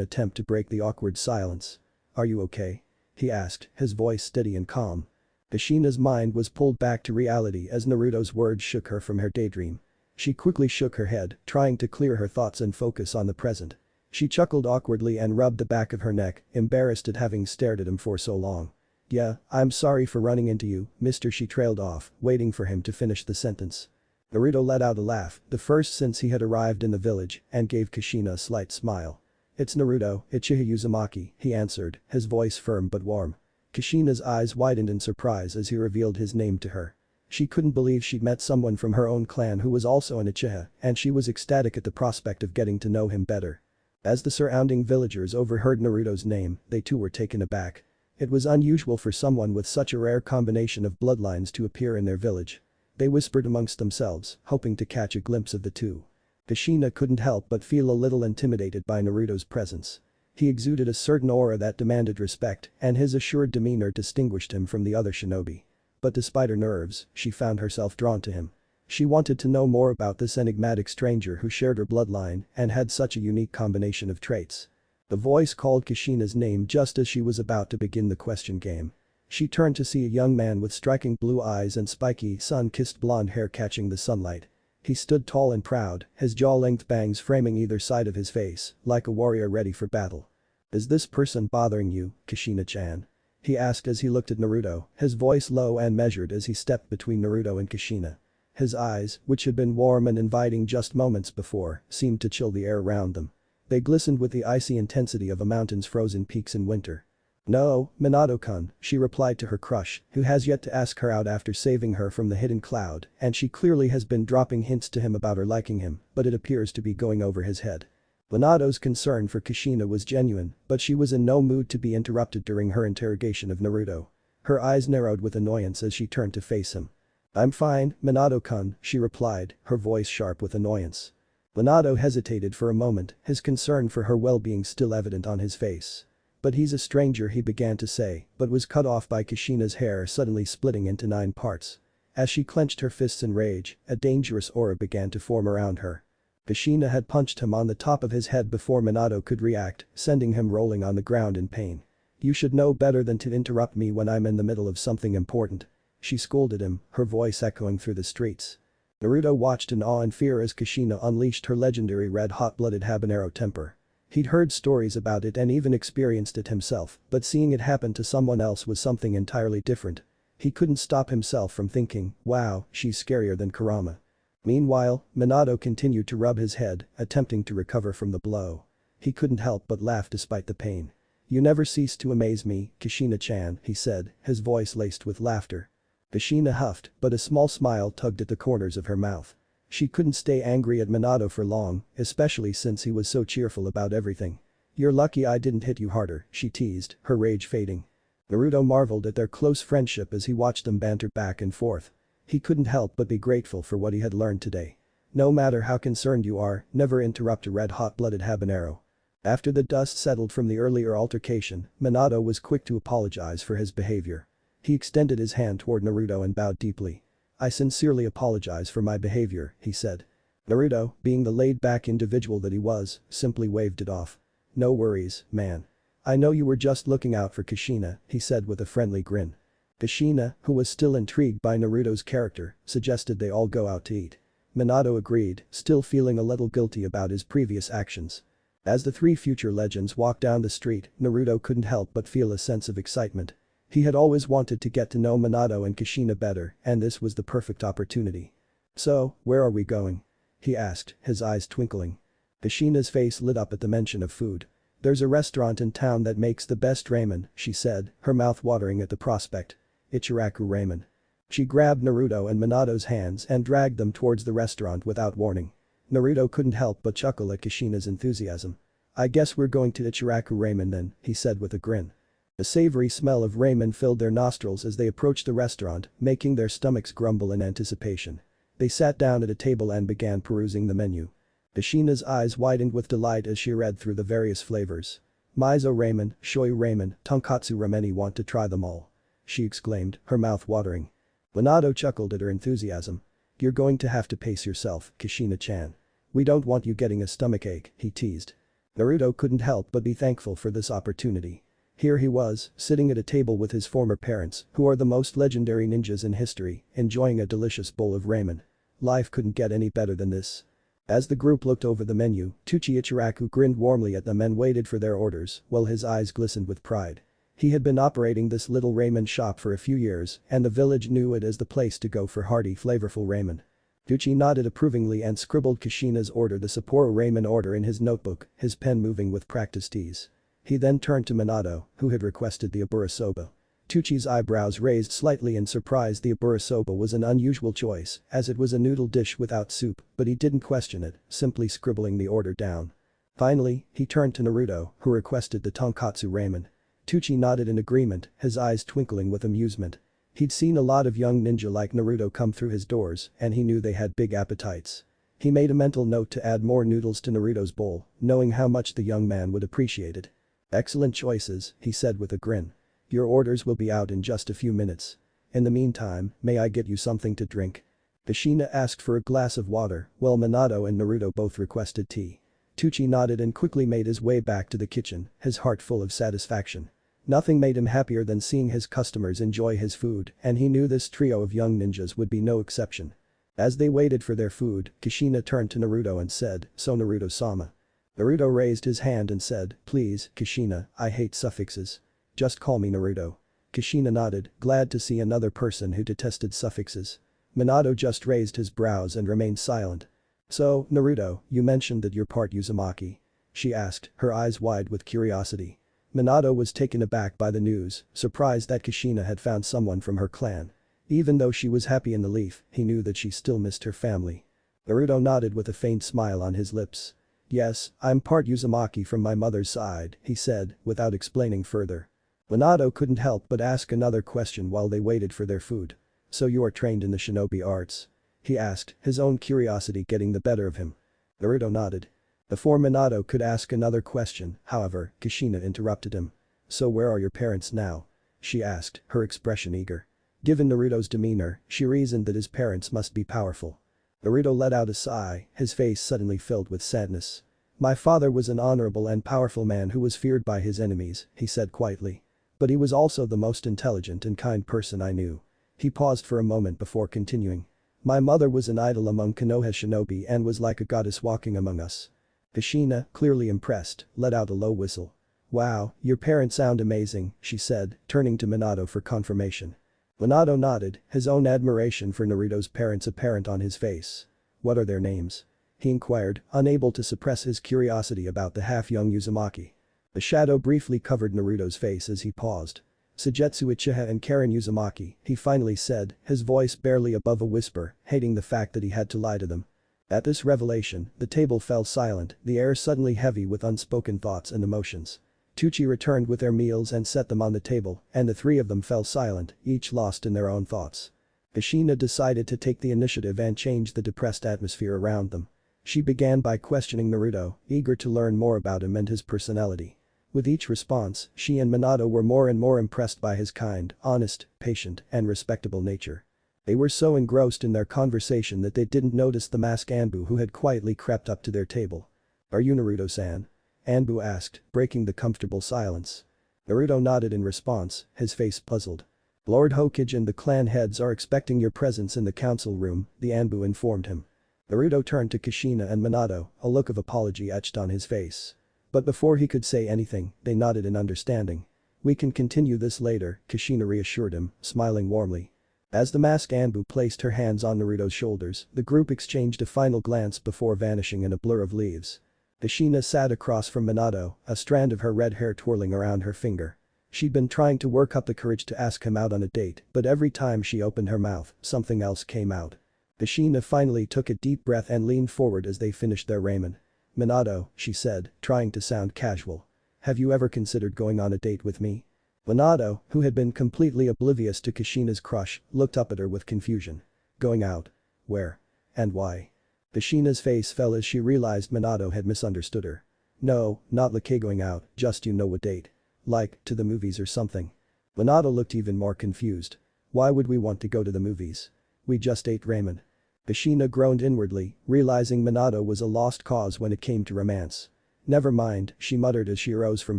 attempt to break the awkward silence. "Are you okay?" he asked, his voice steady and calm. Kushina's mind was pulled back to reality as Naruto's words shook her from her daydream. She quickly shook her head, trying to clear her thoughts and focus on the present. She chuckled awkwardly and rubbed the back of her neck, embarrassed at having stared at him for so long. "Yeah, I'm sorry for running into you, mister," she trailed off, waiting for him to finish the sentence. Naruto let out a laugh, the first since he had arrived in the village, and gave Kushina a slight smile. "It's Naruto, Uchiha Uzumaki," he answered, his voice firm but warm. Kushina's eyes widened in surprise as he revealed his name to her. She couldn't believe she'd met someone from her own clan who was also an Uchiha, and she was ecstatic at the prospect of getting to know him better. As the surrounding villagers overheard Naruto's name, they too were taken aback. It was unusual for someone with such a rare combination of bloodlines to appear in their village. They whispered amongst themselves, hoping to catch a glimpse of the two. Kushina couldn't help but feel a little intimidated by Naruto's presence. He exuded a certain aura that demanded respect, and his assured demeanor distinguished him from the other shinobi. But despite her nerves, she found herself drawn to him. She wanted to know more about this enigmatic stranger who shared her bloodline and had such a unique combination of traits. The voice called Kushina's name just as she was about to begin the question game. She turned to see a young man with striking blue eyes and spiky, sun-kissed blonde hair catching the sunlight. He stood tall and proud, his jaw-length bangs framing either side of his face, like a warrior ready for battle. "Is this person bothering you, Kushina-chan?" he asked as he looked at Naruto, his voice low and measured as he stepped between Naruto and Kushina. His eyes, which had been warm and inviting just moments before, seemed to chill the air around them. They glistened with the icy intensity of a mountain's frozen peaks in winter. "No, Minato-kun," she replied to her crush, who has yet to ask her out after saving her from the hidden cloud, and she clearly has been dropping hints to him about her liking him, but it appears to be going over his head. Minato's concern for Kushina was genuine, but she was in no mood to be interrupted during her interrogation of Naruto. Her eyes narrowed with annoyance as she turned to face him. "I'm fine, Minato-kun," she replied, her voice sharp with annoyance. Minato hesitated for a moment, his concern for her well-being still evident on his face. "But he's a stranger," he began to say, but was cut off by Kushina's hair suddenly splitting into 9 parts. As she clenched her fists in rage, a dangerous aura began to form around her. Kushina had punched him on the top of his head before Minato could react, sending him rolling on the ground in pain. "You should know better than to interrupt me when I'm in the middle of something important," she scolded him, her voice echoing through the streets. Naruto watched in awe and fear as Kushina unleashed her legendary red hot-blooded habanero temper. He'd heard stories about it and even experienced it himself, but seeing it happen to someone else was something entirely different. He couldn't stop himself from thinking, wow, she's scarier than Kurama. Meanwhile, Minato continued to rub his head, attempting to recover from the blow. He couldn't help but laugh despite the pain. "You never cease to amaze me, Kushina-chan," he said, his voice laced with laughter. Kushina huffed, but a small smile tugged at the corners of her mouth. She couldn't stay angry at Minato for long, especially since he was so cheerful about everything. "You're lucky I didn't hit you harder," she teased, her rage fading. Naruto marveled at their close friendship as he watched them banter back and forth. He couldn't help but be grateful for what he had learned today. No matter how concerned you are, never interrupt a red-hot-blooded habanero. After the dust settled from the earlier altercation, Minato was quick to apologize for his behavior. He extended his hand toward Naruto and bowed deeply. "I sincerely apologize for my behavior," he said. Naruto, being the laid-back individual that he was, simply waved it off. "No worries, man. I know you were just looking out for Kushina," he said with a friendly grin. Kushina, who was still intrigued by Naruto's character, suggested they all go out to eat. Minato agreed, still feeling a little guilty about his previous actions. As the three future legends walked down the street, Naruto couldn't help but feel a sense of excitement. He had always wanted to get to know Minato and Kushina better, and this was the perfect opportunity. "So, where are we going?" he asked, his eyes twinkling. Kushina's face lit up at the mention of food. "There's a restaurant in town that makes the best ramen," she said, her mouth watering at the prospect. "Ichiraku ramen." She grabbed Naruto and Minato's hands and dragged them towards the restaurant without warning. Naruto couldn't help but chuckle at Kushina's enthusiasm. "I guess we're going to Ichiraku ramen then," he said with a grin. A savory smell of ramen filled their nostrils as they approached the restaurant, making their stomachs grumble in anticipation. They sat down at a table and began perusing the menu. Kushina's eyes widened with delight as she read through the various flavors. "Miso ramen, shoyu ramen, tonkatsu ramen, want to try them all," she exclaimed, her mouth watering. Minato chuckled at her enthusiasm. "You're going to have to pace yourself, Kushina-chan. We don't want you getting a stomachache," he teased. Naruto couldn't help but be thankful for this opportunity. Here he was, sitting at a table with his former parents, who are the most legendary ninjas in history, enjoying a delicious bowl of ramen. Life couldn't get any better than this. As the group looked over the menu, Tsuchi Ichiraku grinned warmly at them and waited for their orders, while his eyes glistened with pride. He had been operating this little ramen shop for a few years, and the village knew it as the place to go for hearty, flavorful ramen. Tsuchi nodded approvingly and scribbled Kushina's order, the Sapporo ramen order, in his notebook, his pen moving with practiced ease. He then turned to Minato, who had requested the abura soba. Tsuchi's eyebrows raised slightly in surprise. The abura soba was an unusual choice, as it was a noodle dish without soup, but he didn't question it, simply scribbling the order down. Finally, he turned to Naruto, who requested the tonkatsu ramen. Tsuchi nodded in agreement, his eyes twinkling with amusement. He'd seen a lot of young ninja like Naruto come through his doors, and he knew they had big appetites. He made a mental note to add more noodles to Naruto's bowl, knowing how much the young man would appreciate it. "Excellent choices," he said with a grin. "Your orders will be out in just a few minutes. In the meantime, may I get you something to drink?" Kushina asked for a glass of water, while Minato and Naruto both requested tea. Tsuchi nodded and quickly made his way back to the kitchen, his heart full of satisfaction. Nothing made him happier than seeing his customers enjoy his food, and he knew this trio of young ninjas would be no exception. As they waited for their food, Kushina turned to Naruto and said, "So Naruto-sama." Naruto raised his hand and said, "Please, Kushina, I hate suffixes. Just call me Naruto." Kushina nodded, glad to see another person who detested suffixes. Minato just raised his brows and remained silent. "So, Naruto, you mentioned that you're part Uzumaki?" she asked, her eyes wide with curiosity. Minato was taken aback by the news, surprised that Kushina had found someone from her clan. Even though she was happy in the leaf, he knew that she still missed her family. Naruto nodded with a faint smile on his lips. "Yes, I'm part Uzumaki from my mother's side," he said, without explaining further. Minato couldn't help but ask another question while they waited for their food. "So you are trained in the shinobi arts?" he asked, his own curiosity getting the better of him. Naruto nodded. Before Minato could ask another question, however, Kushina interrupted him. "So where are your parents now?" she asked, her expression eager. Given Naruto's demeanor, she reasoned that his parents must be powerful. Naruto let out a sigh, his face suddenly filled with sadness. "My father was an honorable and powerful man who was feared by his enemies," he said quietly. "But he was also the most intelligent and kind person I knew." He paused for a moment before continuing. "My mother was an idol among Konoha shinobi and was like a goddess walking among us." Kushina, clearly impressed, let out a low whistle. "Wow, your parents sound amazing," she said, turning to Minato for confirmation. Minato nodded, his own admiration for Naruto's parents apparent on his face. "What are their names?" he inquired, unable to suppress his curiosity about the half-young Uzumaki. The shadow briefly covered Naruto's face as he paused. Suigetsu Uchiha and Karen Uzumaki, he finally said, his voice barely above a whisper, hating the fact that he had to lie to them. At this revelation, the table fell silent, the air suddenly heavy with unspoken thoughts and emotions. Tucci returned with their meals and set them on the table, and the three of them fell silent, each lost in their own thoughts. Kushina decided to take the initiative and change the depressed atmosphere around them. She began by questioning Naruto, eager to learn more about him and his personality. With each response, she and Minato were more and more impressed by his kind, honest, patient, and respectable nature. They were so engrossed in their conversation that they didn't notice the masked Anbu who had quietly crept up to their table. "Are you Naruto-san?" Anbu asked, breaking the comfortable silence. Naruto nodded in response, his face puzzled. "Lord Hokage and the clan heads are expecting your presence in the council room," the Anbu informed him. Naruto turned to Kushina and Minato, a look of apology etched on his face. But before he could say anything, they nodded in understanding. "We can continue this later," Kushina reassured him, smiling warmly. As the masked Anbu placed her hands on Naruto's shoulders, the group exchanged a final glance before vanishing in a blur of leaves. Kushina sat across from Minato, a strand of her red hair twirling around her finger. She'd been trying to work up the courage to ask him out on a date, but every time she opened her mouth, something else came out. Kushina finally took a deep breath and leaned forward as they finished their ramen. "Minato," she said, trying to sound casual. "Have you ever considered going on a date with me?" Minato, who had been completely oblivious to Kushina's crush, looked up at her with confusion. "Going out? Where? And why?" Kushina's face fell as she realized Minato had misunderstood her. "No, not like going out, just a date. Like, to the movies or something." Minato looked even more confused. "Why would we want to go to the movies? We just ate ramen." Kushina groaned inwardly, realizing Minato was a lost cause when it came to romance. "Never mind," she muttered as she arose from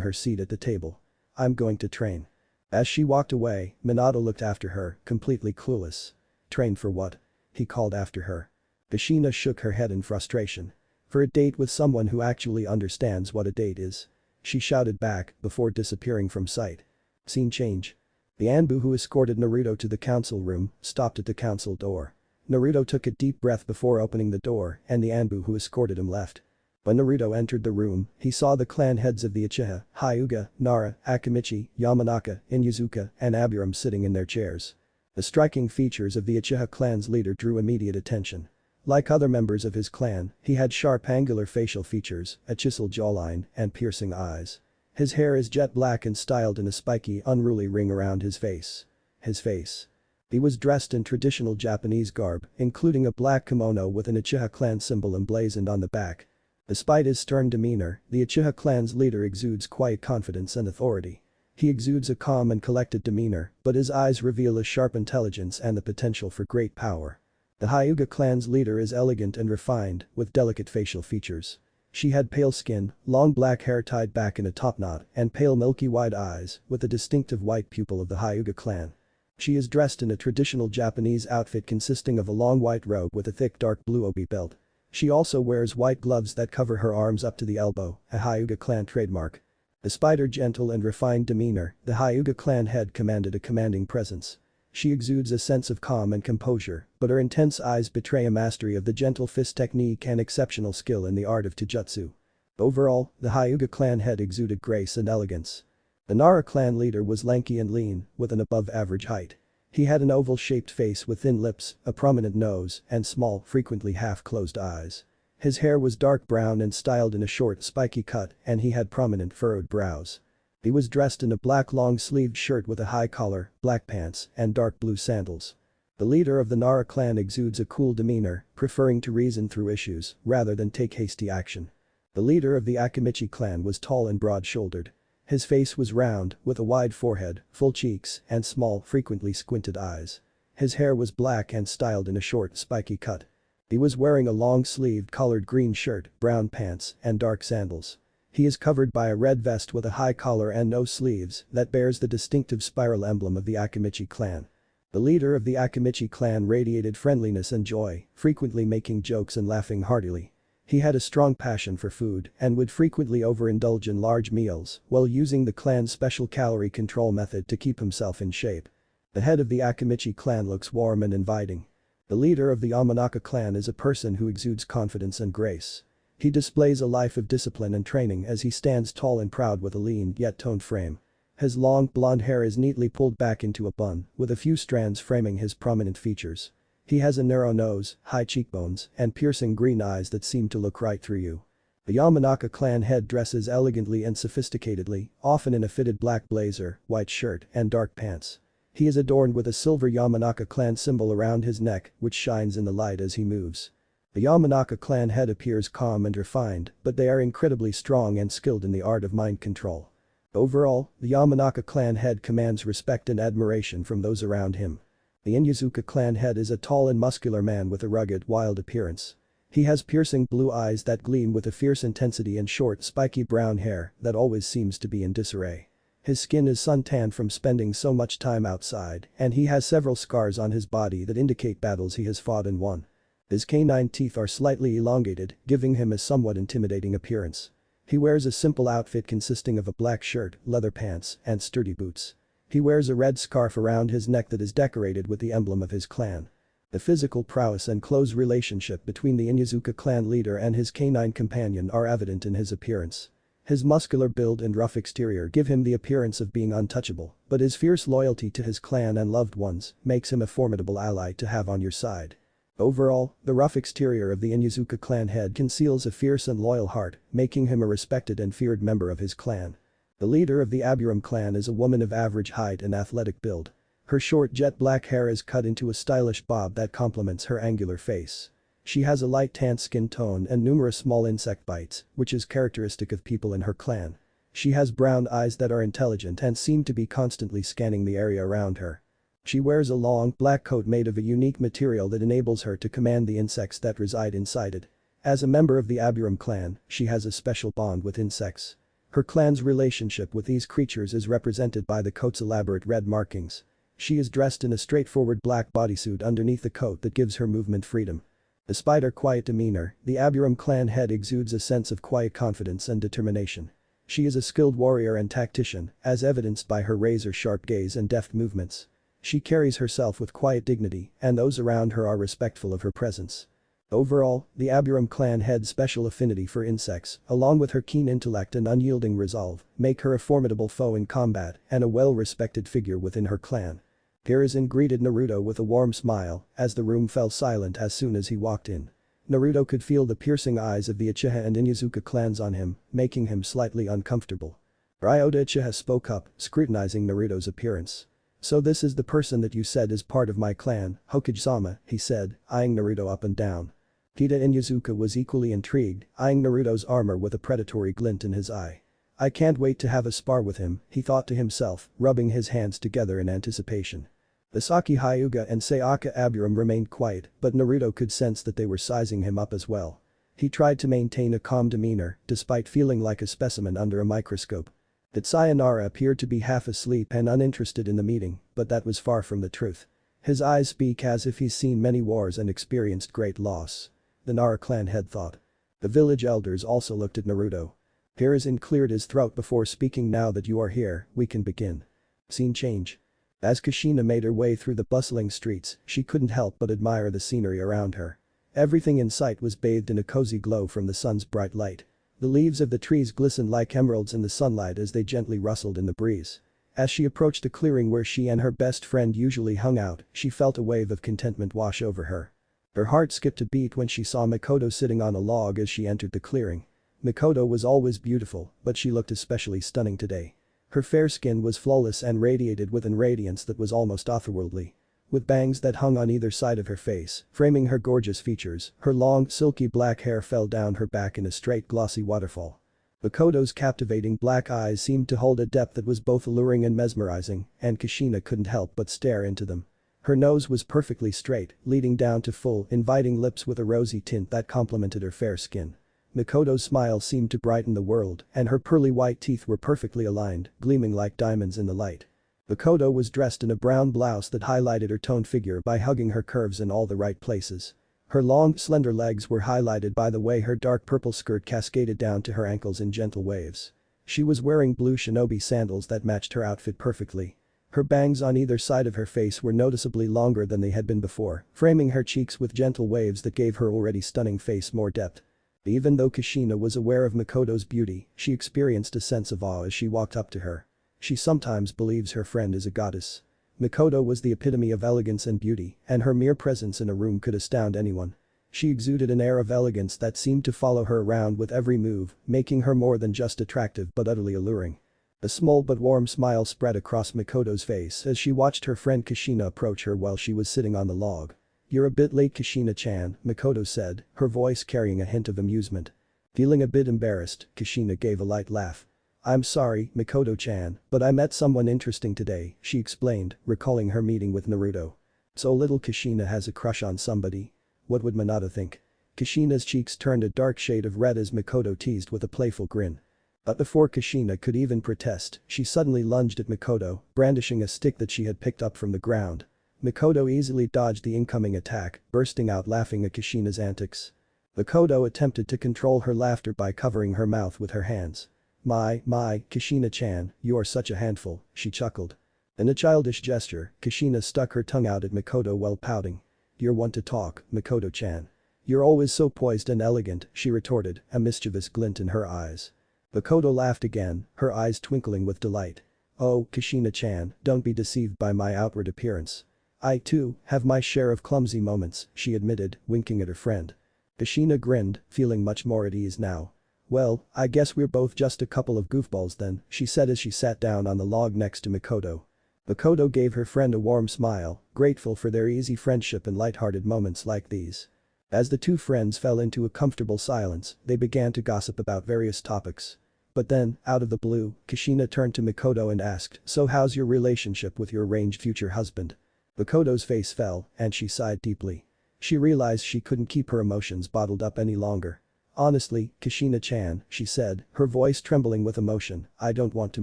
her seat at the table. "I'm going to train." As she walked away, Minato looked after her, completely clueless. "Train for what?" he called after her. Kushina shook her head in frustration. "For a date with someone who actually understands what a date is," she shouted back before disappearing from sight. Scene change. The Anbu who escorted Naruto to the council room stopped at the council door. Naruto took a deep breath before opening the door and the Anbu who escorted him left. When Naruto entered the room, he saw the clan heads of the Uchiha, Hyuga, Nara, Akimichi, Yamanaka, Inuzuka, and Aburame sitting in their chairs. The striking features of the Uchiha clan's leader drew immediate attention. Like other members of his clan, he had sharp angular facial features, a chiseled jawline, and piercing eyes. His hair is jet black and styled in a spiky, unruly ring around his face. His face. He was dressed in traditional Japanese garb, including a black kimono with an Uchiha clan symbol emblazoned on the back. Despite his stern demeanor, the Uchiha clan's leader exudes quiet confidence and authority. He exudes a calm and collected demeanor, but his eyes reveal a sharp intelligence and the potential for great power. The Hyuga clan's leader is elegant and refined, with delicate facial features. She had pale skin, long black hair tied back in a top knot, and pale milky white eyes, with the distinctive white pupil of the Hyuga clan. She is dressed in a traditional Japanese outfit consisting of a long white robe with a thick dark blue obi belt. She also wears white gloves that cover her arms up to the elbow, a Hyuga clan trademark. Despite her gentle and refined demeanor, the Hyuga clan head commanded a commanding presence. She exudes a sense of calm and composure, but her intense eyes betray a mastery of the gentle fist technique and exceptional skill in the art of taijutsu. Overall, the Hyuga clan head exuded grace and elegance. The Nara clan leader was lanky and lean, with an above-average height. He had an oval-shaped face with thin lips, a prominent nose, and small, frequently half-closed eyes. His hair was dark brown and styled in a short, spiky cut, and he had prominent furrowed brows. He was dressed in a black long-sleeved shirt with a high collar, black pants, and dark blue sandals. The leader of the Nara clan exudes a cool demeanor, preferring to reason through issues rather than take hasty action. The leader of the Akimichi clan was tall and broad-shouldered. His face was round, with a wide forehead, full cheeks, and small, frequently squinted eyes. His hair was black and styled in a short, spiky cut. He was wearing a long-sleeved collared green shirt, brown pants, and dark sandals. He is covered by a red vest with a high collar and no sleeves that bears the distinctive spiral emblem of the Akimichi clan. The leader of the Akimichi clan radiated friendliness and joy, frequently making jokes and laughing heartily. He had a strong passion for food and would frequently overindulge in large meals while using the clan's special calorie control method to keep himself in shape. The head of the Akimichi clan looks warm and inviting. The leader of the Yamanaka clan is a person who exudes confidence and grace. He displays a life of discipline and training as he stands tall and proud with a lean yet toned frame. His long, blonde hair is neatly pulled back into a bun, with a few strands framing his prominent features. He has a narrow nose, high cheekbones, and piercing green eyes that seem to look right through you. The Yamanaka clan head dresses elegantly and sophisticatedly, often in a fitted black blazer, white shirt, and dark pants. He is adorned with a silver Yamanaka clan symbol around his neck, which shines in the light as he moves. The Yamanaka clan head appears calm and refined, but they are incredibly strong and skilled in the art of mind control. Overall, the Yamanaka clan head commands respect and admiration from those around him. The Inyazuka clan head is a tall and muscular man with a rugged, wild appearance. He has piercing blue eyes that gleam with a fierce intensity and short, spiky brown hair that always seems to be in disarray. His skin is suntanned from spending so much time outside, and he has several scars on his body that indicate battles he has fought and won. His canine teeth are slightly elongated, giving him a somewhat intimidating appearance. He wears a simple outfit consisting of a black shirt, leather pants, and sturdy boots. He wears a red scarf around his neck that is decorated with the emblem of his clan. The physical prowess and close relationship between the Inyazuka clan leader and his canine companion are evident in his appearance. His muscular build and rough exterior give him the appearance of being untouchable, but his fierce loyalty to his clan and loved ones makes him a formidable ally to have on your side. Overall, the rough exterior of the Inyazuka clan head conceals a fierce and loyal heart, making him a respected and feared member of his clan. The leader of the Aburam clan is a woman of average height and athletic build. Her short jet black hair is cut into a stylish bob that complements her angular face. She has a light tan skin tone and numerous small insect bites, which is characteristic of people in her clan. She has brown eyes that are intelligent and seem to be constantly scanning the area around her. She wears a long, black coat made of a unique material that enables her to command the insects that reside inside it. As a member of the Aburam clan, she has a special bond with insects. Her clan's relationship with these creatures is represented by the coat's elaborate red markings. She is dressed in a straightforward black bodysuit underneath the coat that gives her movement freedom. Despite her quiet demeanor, the Aburam clan head exudes a sense of quiet confidence and determination. She is a skilled warrior and tactician, as evidenced by her razor-sharp gaze and deft movements. She carries herself with quiet dignity, and those around her are respectful of her presence. Overall, the Aburam clan head's special affinity for insects, along with her keen intellect and unyielding resolve, make her a formidable foe in combat and a well-respected figure within her clan. Hiruzen greeted Naruto with a warm smile, as the room fell silent as soon as he walked in. Naruto could feel the piercing eyes of the Uchiha and Inyazuka clans on him, making him slightly uncomfortable. Ryota Uchiha spoke up, scrutinizing Naruto's appearance. "So this is the person that you said is part of my clan, Hokage-sama," he said, eyeing Naruto up and down. Kita Inyazuka was equally intrigued, eyeing Naruto's armor with a predatory glint in his eye. "I can't wait to have a spar with him," he thought to himself, rubbing his hands together in anticipation. The Saki Hyuga and Sayaka Aburam remained quiet, but Naruto could sense that they were sizing him up as well. He tried to maintain a calm demeanor, despite feeling like a specimen under a microscope. That Sayonara appeared to be half asleep and uninterested in the meeting, but that was far from the truth. His eyes speak as if he's seen many wars and experienced great loss. The Nara clan head thought. The village elders also looked at Naruto. Hiruzen cleared his throat before speaking. "Now that you are here, we can begin." Scene change. As Kushina made her way through the bustling streets, she couldn't help but admire the scenery around her. Everything in sight was bathed in a cozy glow from the sun's bright light. The leaves of the trees glistened like emeralds in the sunlight as they gently rustled in the breeze. As she approached the clearing where she and her best friend usually hung out, she felt a wave of contentment wash over her. Her heart skipped a beat when she saw Mikoto sitting on a log as she entered the clearing. Mikoto was always beautiful, but she looked especially stunning today. Her fair skin was flawless and radiated with an radiance that was almost otherworldly. With bangs that hung on either side of her face, framing her gorgeous features, her long, silky black hair fell down her back in a straight glossy waterfall. Mikoto's captivating black eyes seemed to hold a depth that was both alluring and mesmerizing, and Kushina couldn't help but stare into them. Her nose was perfectly straight, leading down to full, inviting lips with a rosy tint that complemented her fair skin. Mikoto's smile seemed to brighten the world, and her pearly white teeth were perfectly aligned, gleaming like diamonds in the light. Mikoto was dressed in a brown blouse that highlighted her toned figure by hugging her curves in all the right places. Her long, slender legs were highlighted by the way her dark purple skirt cascaded down to her ankles in gentle waves. She was wearing blue shinobi sandals that matched her outfit perfectly. Her bangs on either side of her face were noticeably longer than they had been before, framing her cheeks with gentle waves that gave her already stunning face more depth. Even though Kushina was aware of Mikoto's beauty, she experienced a sense of awe as she walked up to her. She sometimes believes her friend is a goddess. Mikoto was the epitome of elegance and beauty, and her mere presence in a room could astound anyone. She exuded an air of elegance that seemed to follow her around with every move, making her more than just attractive but utterly alluring. A small but warm smile spread across Mikoto's face as she watched her friend Kushina approach her while she was sitting on the log. "You're a bit late, Kushina-chan," Mikoto said, her voice carrying a hint of amusement. Feeling a bit embarrassed, Kushina gave a light laugh. "I'm sorry, Mikoto-chan, but I met someone interesting today," she explained, recalling her meeting with Naruto. "So little Kushina has a crush on somebody. What would Minata think?" Kushina's cheeks turned a dark shade of red as Mikoto teased with a playful grin. But before Kushina could even protest, she suddenly lunged at Mikoto, brandishing a stick that she had picked up from the ground. Mikoto easily dodged the incoming attack, bursting out laughing at Kushina's antics. Mikoto attempted to control her laughter by covering her mouth with her hands. My, Kushina-chan, you are such a handful," she chuckled. In a childish gesture, Kushina stuck her tongue out at Mikoto while pouting. "You're one to talk, Mikoto-chan. You're always so poised and elegant," she retorted, a mischievous glint in her eyes. Mikoto laughed again, her eyes twinkling with delight. "Oh, Kushina-chan, don't be deceived by my outward appearance. I, too, have my share of clumsy moments," she admitted, winking at her friend. Kushina grinned, feeling much more at ease now. "Well, I guess we're both just a couple of goofballs then," she said as she sat down on the log next to Mikoto. Mikoto gave her friend a warm smile, grateful for their easy friendship and lighthearted moments like these. As the two friends fell into a comfortable silence, they began to gossip about various topics. But then, out of the blue, Kushina turned to Mikoto and asked, "So how's your relationship with your arranged future husband?" Mikoto's face fell, and she sighed deeply. She realized she couldn't keep her emotions bottled up any longer. "Honestly, Kushina-chan," she said, her voice trembling with emotion, "I don't want to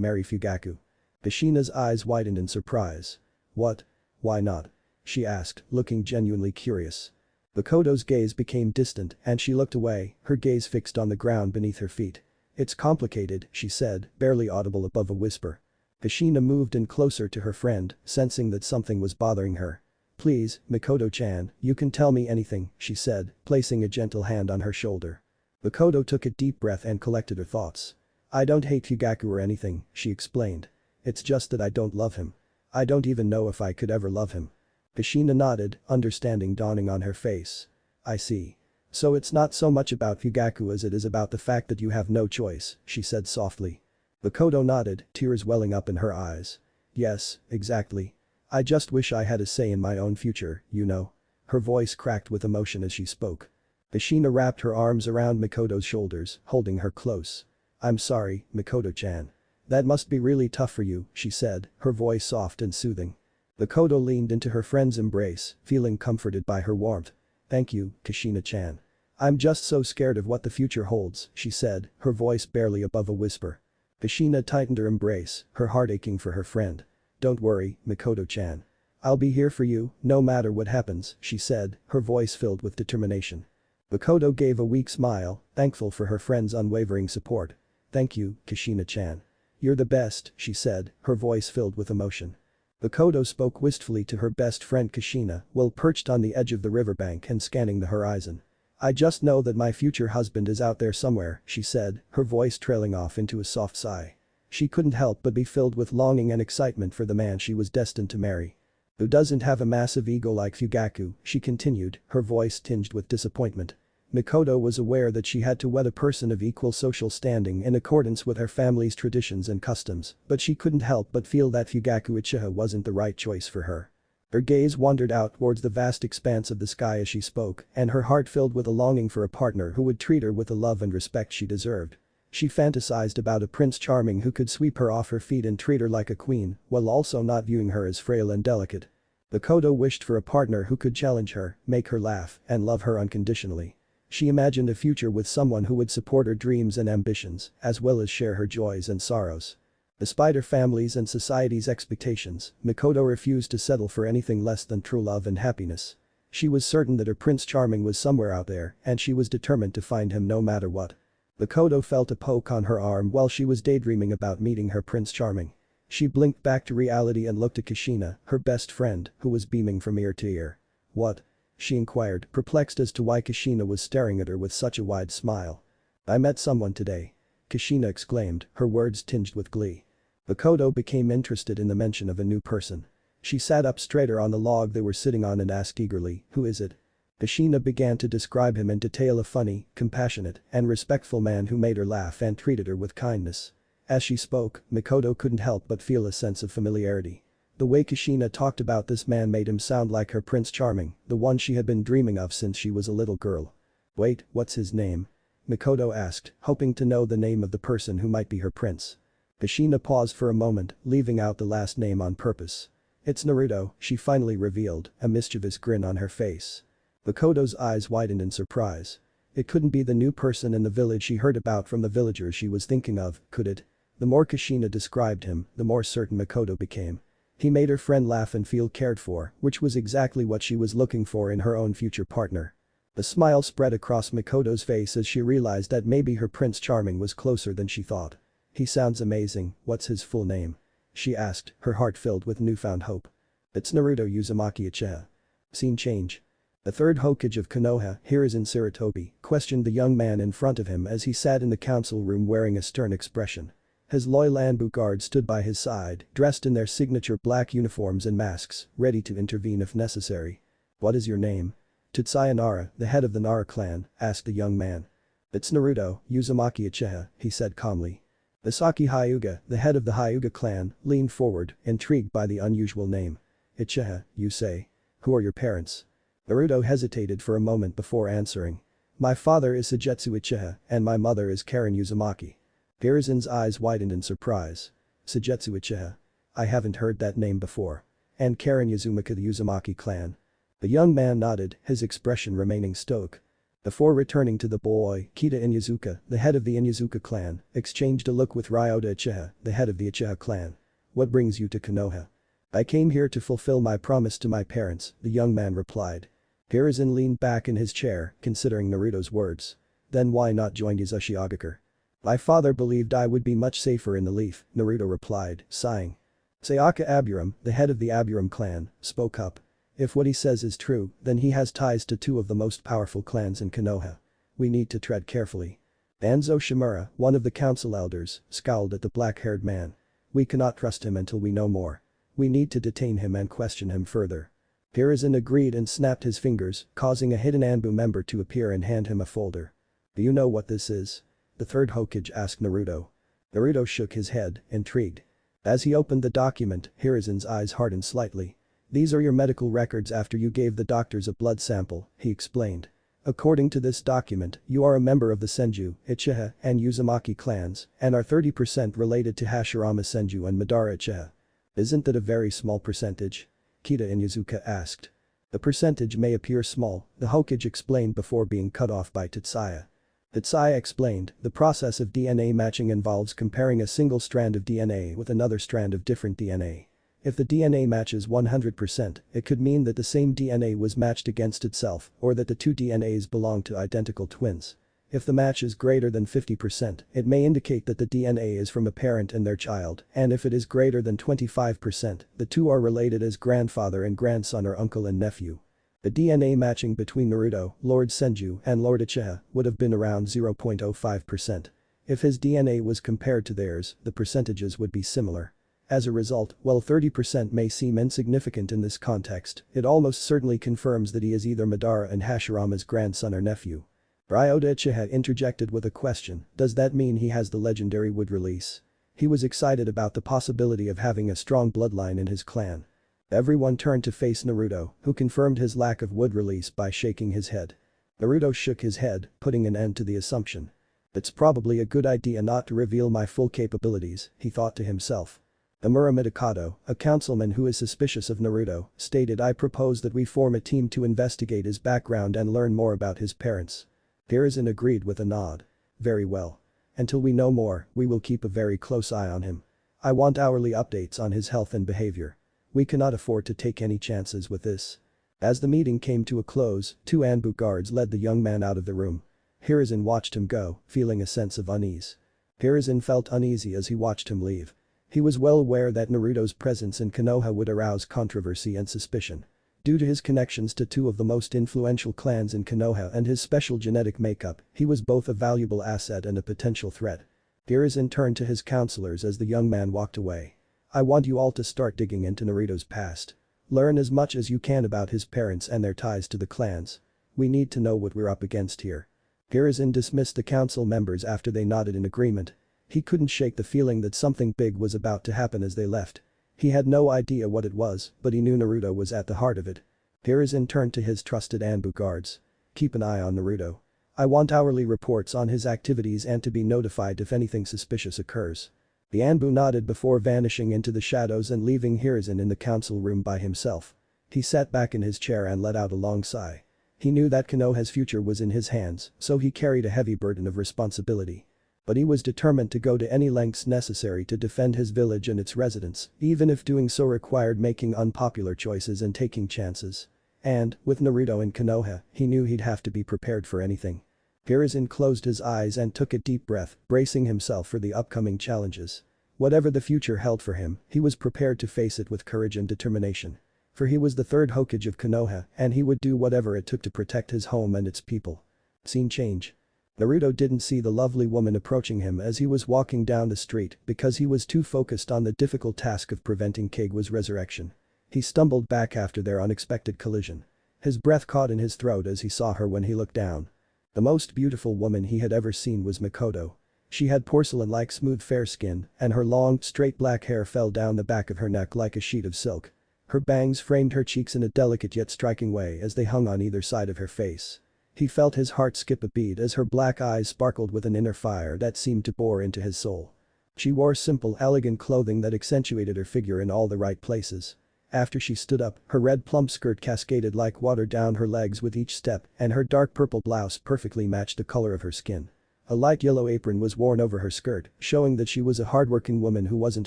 marry Fugaku." Kushina's eyes widened in surprise. "What? Why not?" she asked, looking genuinely curious. Mikoto's gaze became distant and she looked away, her gaze fixed on the ground beneath her feet. "It's complicated," she said, barely audible above a whisper. Kushina moved in closer to her friend, sensing that something was bothering her. "Please, Mikoto-chan, you can tell me anything," she said, placing a gentle hand on her shoulder. Mikoto took a deep breath and collected her thoughts. "I don't hate Fugaku or anything," she explained. "It's just that I don't love him. I don't even know if I could ever love him." Kushina nodded, understanding dawning on her face. "I see. So it's not so much about Fugaku as it is about the fact that you have no choice," she said softly. Mikoto nodded, tears welling up in her eyes. "Yes, exactly. I just wish I had a say in my own future, you know." Her voice cracked with emotion as she spoke. Kushina wrapped her arms around Mikoto's shoulders, holding her close. "I'm sorry, Mikoto-chan. That must be really tough for you," she said, her voice soft and soothing. Mikoto leaned into her friend's embrace, feeling comforted by her warmth. "Thank you, Kushina-chan. I'm just so scared of what the future holds," she said, her voice barely above a whisper. Kushina tightened her embrace, her heart aching for her friend. "Don't worry, Mikoto-chan. I'll be here for you, no matter what happens," she said, her voice filled with determination. Mikoto gave a weak smile, thankful for her friend's unwavering support. "Thank you, Kushina-chan. You're the best," she said, her voice filled with emotion. Mikoto spoke wistfully to her best friend Kushina while perched on the edge of the riverbank and scanning the horizon. "I just know that my future husband is out there somewhere," she said, her voice trailing off into a soft sigh. She couldn't help but be filled with longing and excitement for the man she was destined to marry. "Who doesn't have a massive ego like Fugaku," she continued, her voice tinged with disappointment. Mikoto was aware that she had to wed a person of equal social standing in accordance with her family's traditions and customs, but she couldn't help but feel that Fugaku Uchiha wasn't the right choice for her. Her gaze wandered out towards the vast expanse of the sky as she spoke, and her heart filled with a longing for a partner who would treat her with the love and respect she deserved. She fantasized about a Prince Charming who could sweep her off her feet and treat her like a queen, while also not viewing her as frail and delicate. Mikoto wished for a partner who could challenge her, make her laugh, and love her unconditionally. She imagined a future with someone who would support her dreams and ambitions, as well as share her joys and sorrows. Despite her family's and society's expectations, Mikoto refused to settle for anything less than true love and happiness. She was certain that her Prince Charming was somewhere out there, and she was determined to find him no matter what. Mikoto felt a poke on her arm while she was daydreaming about meeting her Prince Charming. She blinked back to reality and looked at Kushina, her best friend, who was beaming from ear to ear. "What?" she inquired, perplexed as to why Kushina was staring at her with such a wide smile. "I met someone today," Kushina exclaimed, her words tinged with glee. Mikoto became interested in the mention of a new person. She sat up straighter on the log they were sitting on and asked eagerly, "Who is it?" Kushina began to describe him in detail, a funny, compassionate, and respectful man who made her laugh and treated her with kindness. As she spoke, Mikoto couldn't help but feel a sense of familiarity. The way Kushina talked about this man made him sound like her Prince Charming, the one she had been dreaming of since she was a little girl. "Wait, what's his name?" Mikoto asked, hoping to know the name of the person who might be her prince. Kushina paused for a moment, leaving out the last name on purpose. "It's Naruto," she finally revealed, a mischievous grin on her face. Mikoto's eyes widened in surprise. It couldn't be the new person in the village she heard about from the villagers she was thinking of, could it? The more Kushina described him, the more certain Mikoto became. He made her friend laugh and feel cared for, which was exactly what she was looking for in her own future partner. A smile spread across Mikoto's face as she realized that maybe her Prince Charming was closer than she thought. "He sounds amazing, what's his full name?" she asked, her heart filled with newfound hope. "It's Naruto Uzumaki Uchiha." Scene change. The third Hokage of Konoha, Hiruzen Sarutobi, questioned the young man in front of him as he sat in the council room wearing a stern expression. His loyal Anbu guards stood by his side, dressed in their signature black uniforms and masks, ready to intervene if necessary. "What is your name?" "Tetsuya Nara, the head of the Nara clan," asked the young man. "It's Naruto Uzumaki Uchiha," he said calmly. Misaki Hyuga, the head of the Hyuga clan, leaned forward, intrigued by the unusual name. "Uchiha, you say? Who are your parents?" Naruto hesitated for a moment before answering. "My father is Suigetsu Uchiha, and my mother is Karen Uzumaki." Hiruzen's eyes widened in surprise. "Suigetsu Uchiha? I haven't heard that name before. And Karen Uzumaki, the Uzumaki clan?" The young man nodded, his expression remaining stoic. Before returning to the boy, Kita Inyazuka, the head of the Inyazuka clan, exchanged a look with Ryota Uchiha, the head of the Uchiha clan. "What brings you to Konoha?" "I came here to fulfill my promise to my parents," the young man replied. Hiruzen leaned back in his chair, considering Naruto's words. "Then why not join Uzushiogakure?" "My father believed I would be much safer in the Leaf," Naruto replied, sighing. Sayaka Aburam, the head of the Aburam clan, spoke up. "If what he says is true, then he has ties to two of the most powerful clans in Konoha. We need to tread carefully." Anzo Shimura, one of the council elders, scowled at the black-haired man. "We cannot trust him until we know more. We need to detain him and question him further." Hiruzen agreed and snapped his fingers, causing a hidden Anbu member to appear and hand him a folder. "Do you know what this is?" the third Hokage asked Naruto. Naruto shook his head, intrigued. As he opened the document, Hiruzen's eyes hardened slightly. "These are your medical records after you gave the doctors a blood sample," he explained. "According to this document, you are a member of the Senju, Uchiha, and Uzumaki clans, and are 30% related to Hashirama Senju and Madara Uchiha. Isn't that a very small percentage?" Kita Inyazuka asked. "The percentage may appear small," the Hokage explained before being cut off by Tetsuya. Tetsuya explained, "The process of DNA matching involves comparing a single strand of DNA with another strand of different DNA. If the DNA matches 100%, it could mean that the same DNA was matched against itself or that the two DNAs belong to identical twins. If the match is greater than 50%, it may indicate that the DNA is from a parent and their child, and if it is greater than 25%, the two are related as grandfather and grandson or uncle and nephew. The DNA matching between Naruto, Lord Senju, and Lord Uchiha would have been around 0.05%. If his DNA was compared to theirs, the percentages would be similar. As a result, while 30% may seem insignificant in this context, it almost certainly confirms that he is either Madara and Hashirama's grandson or nephew." Ryota Uchiha interjected with a question, "Does that mean he has the legendary wood release?" He was excited about the possibility of having a strong bloodline in his clan. Everyone turned to face Naruto, who confirmed his lack of wood release by shaking his head. Naruto shook his head, putting an end to the assumption. "It's probably a good idea not to reveal my full capabilities," he thought to himself. Amura Mikoto, a councilman who is suspicious of Naruto, stated, "I propose that we form a team to investigate his background and learn more about his parents." Hiruzen agreed with a nod. "Very well. Until we know more, we will keep a very close eye on him. I want hourly updates on his health and behavior. We cannot afford to take any chances with this." As the meeting came to a close, two Anbu guards led the young man out of the room. Hiruzen watched him go, feeling a sense of unease. Hiruzen felt uneasy as he watched him leave. He was well aware that Naruto's presence in Konoha would arouse controversy and suspicion. Due to his connections to two of the most influential clans in Konoha and his special genetic makeup, he was both a valuable asset and a potential threat. Hiruzen turned to his counselors as the young man walked away. I want you all to start digging into Naruto's past. Learn as much as you can about his parents and their ties to the clans. We need to know what we're up against here. Hiruzen dismissed the council members after they nodded in agreement. He couldn't shake the feeling that something big was about to happen as they left. He had no idea what it was, but he knew Naruto was at the heart of it. Hiruzen turned to his trusted Anbu guards. Keep an eye on Naruto. I want hourly reports on his activities and to be notified if anything suspicious occurs. The Anbu nodded before vanishing into the shadows and leaving Hiruzen in the council room by himself. He sat back in his chair and let out a long sigh. He knew that Konoha's future was in his hands, so he carried a heavy burden of responsibility. But he was determined to go to any lengths necessary to defend his village and its residents, even if doing so required making unpopular choices and taking chances. And, with Naruto in Konoha, he knew he'd have to be prepared for anything. Hiruzen closed his eyes and took a deep breath, bracing himself for the upcoming challenges. Whatever the future held for him, he was prepared to face it with courage and determination. For he was the third Hokage of Konoha, and he would do whatever it took to protect his home and its people. Scene change. Naruto didn't see the lovely woman approaching him as he was walking down the street because he was too focused on the difficult task of preventing Kaguya's resurrection. He stumbled back after their unexpected collision. His breath caught in his throat as he saw her when he looked down. The most beautiful woman he had ever seen was Mikoto. She had porcelain-like smooth fair skin, and her long, straight black hair fell down the back of her neck like a sheet of silk. Her bangs framed her cheeks in a delicate yet striking way as they hung on either side of her face. He felt his heart skip a beat as her black eyes sparkled with an inner fire that seemed to bore into his soul. She wore simple, elegant clothing that accentuated her figure in all the right places. After she stood up, her red plump skirt cascaded like water down her legs with each step, and her dark purple blouse perfectly matched the color of her skin. A light yellow apron was worn over her skirt, showing that she was a hardworking woman who wasn't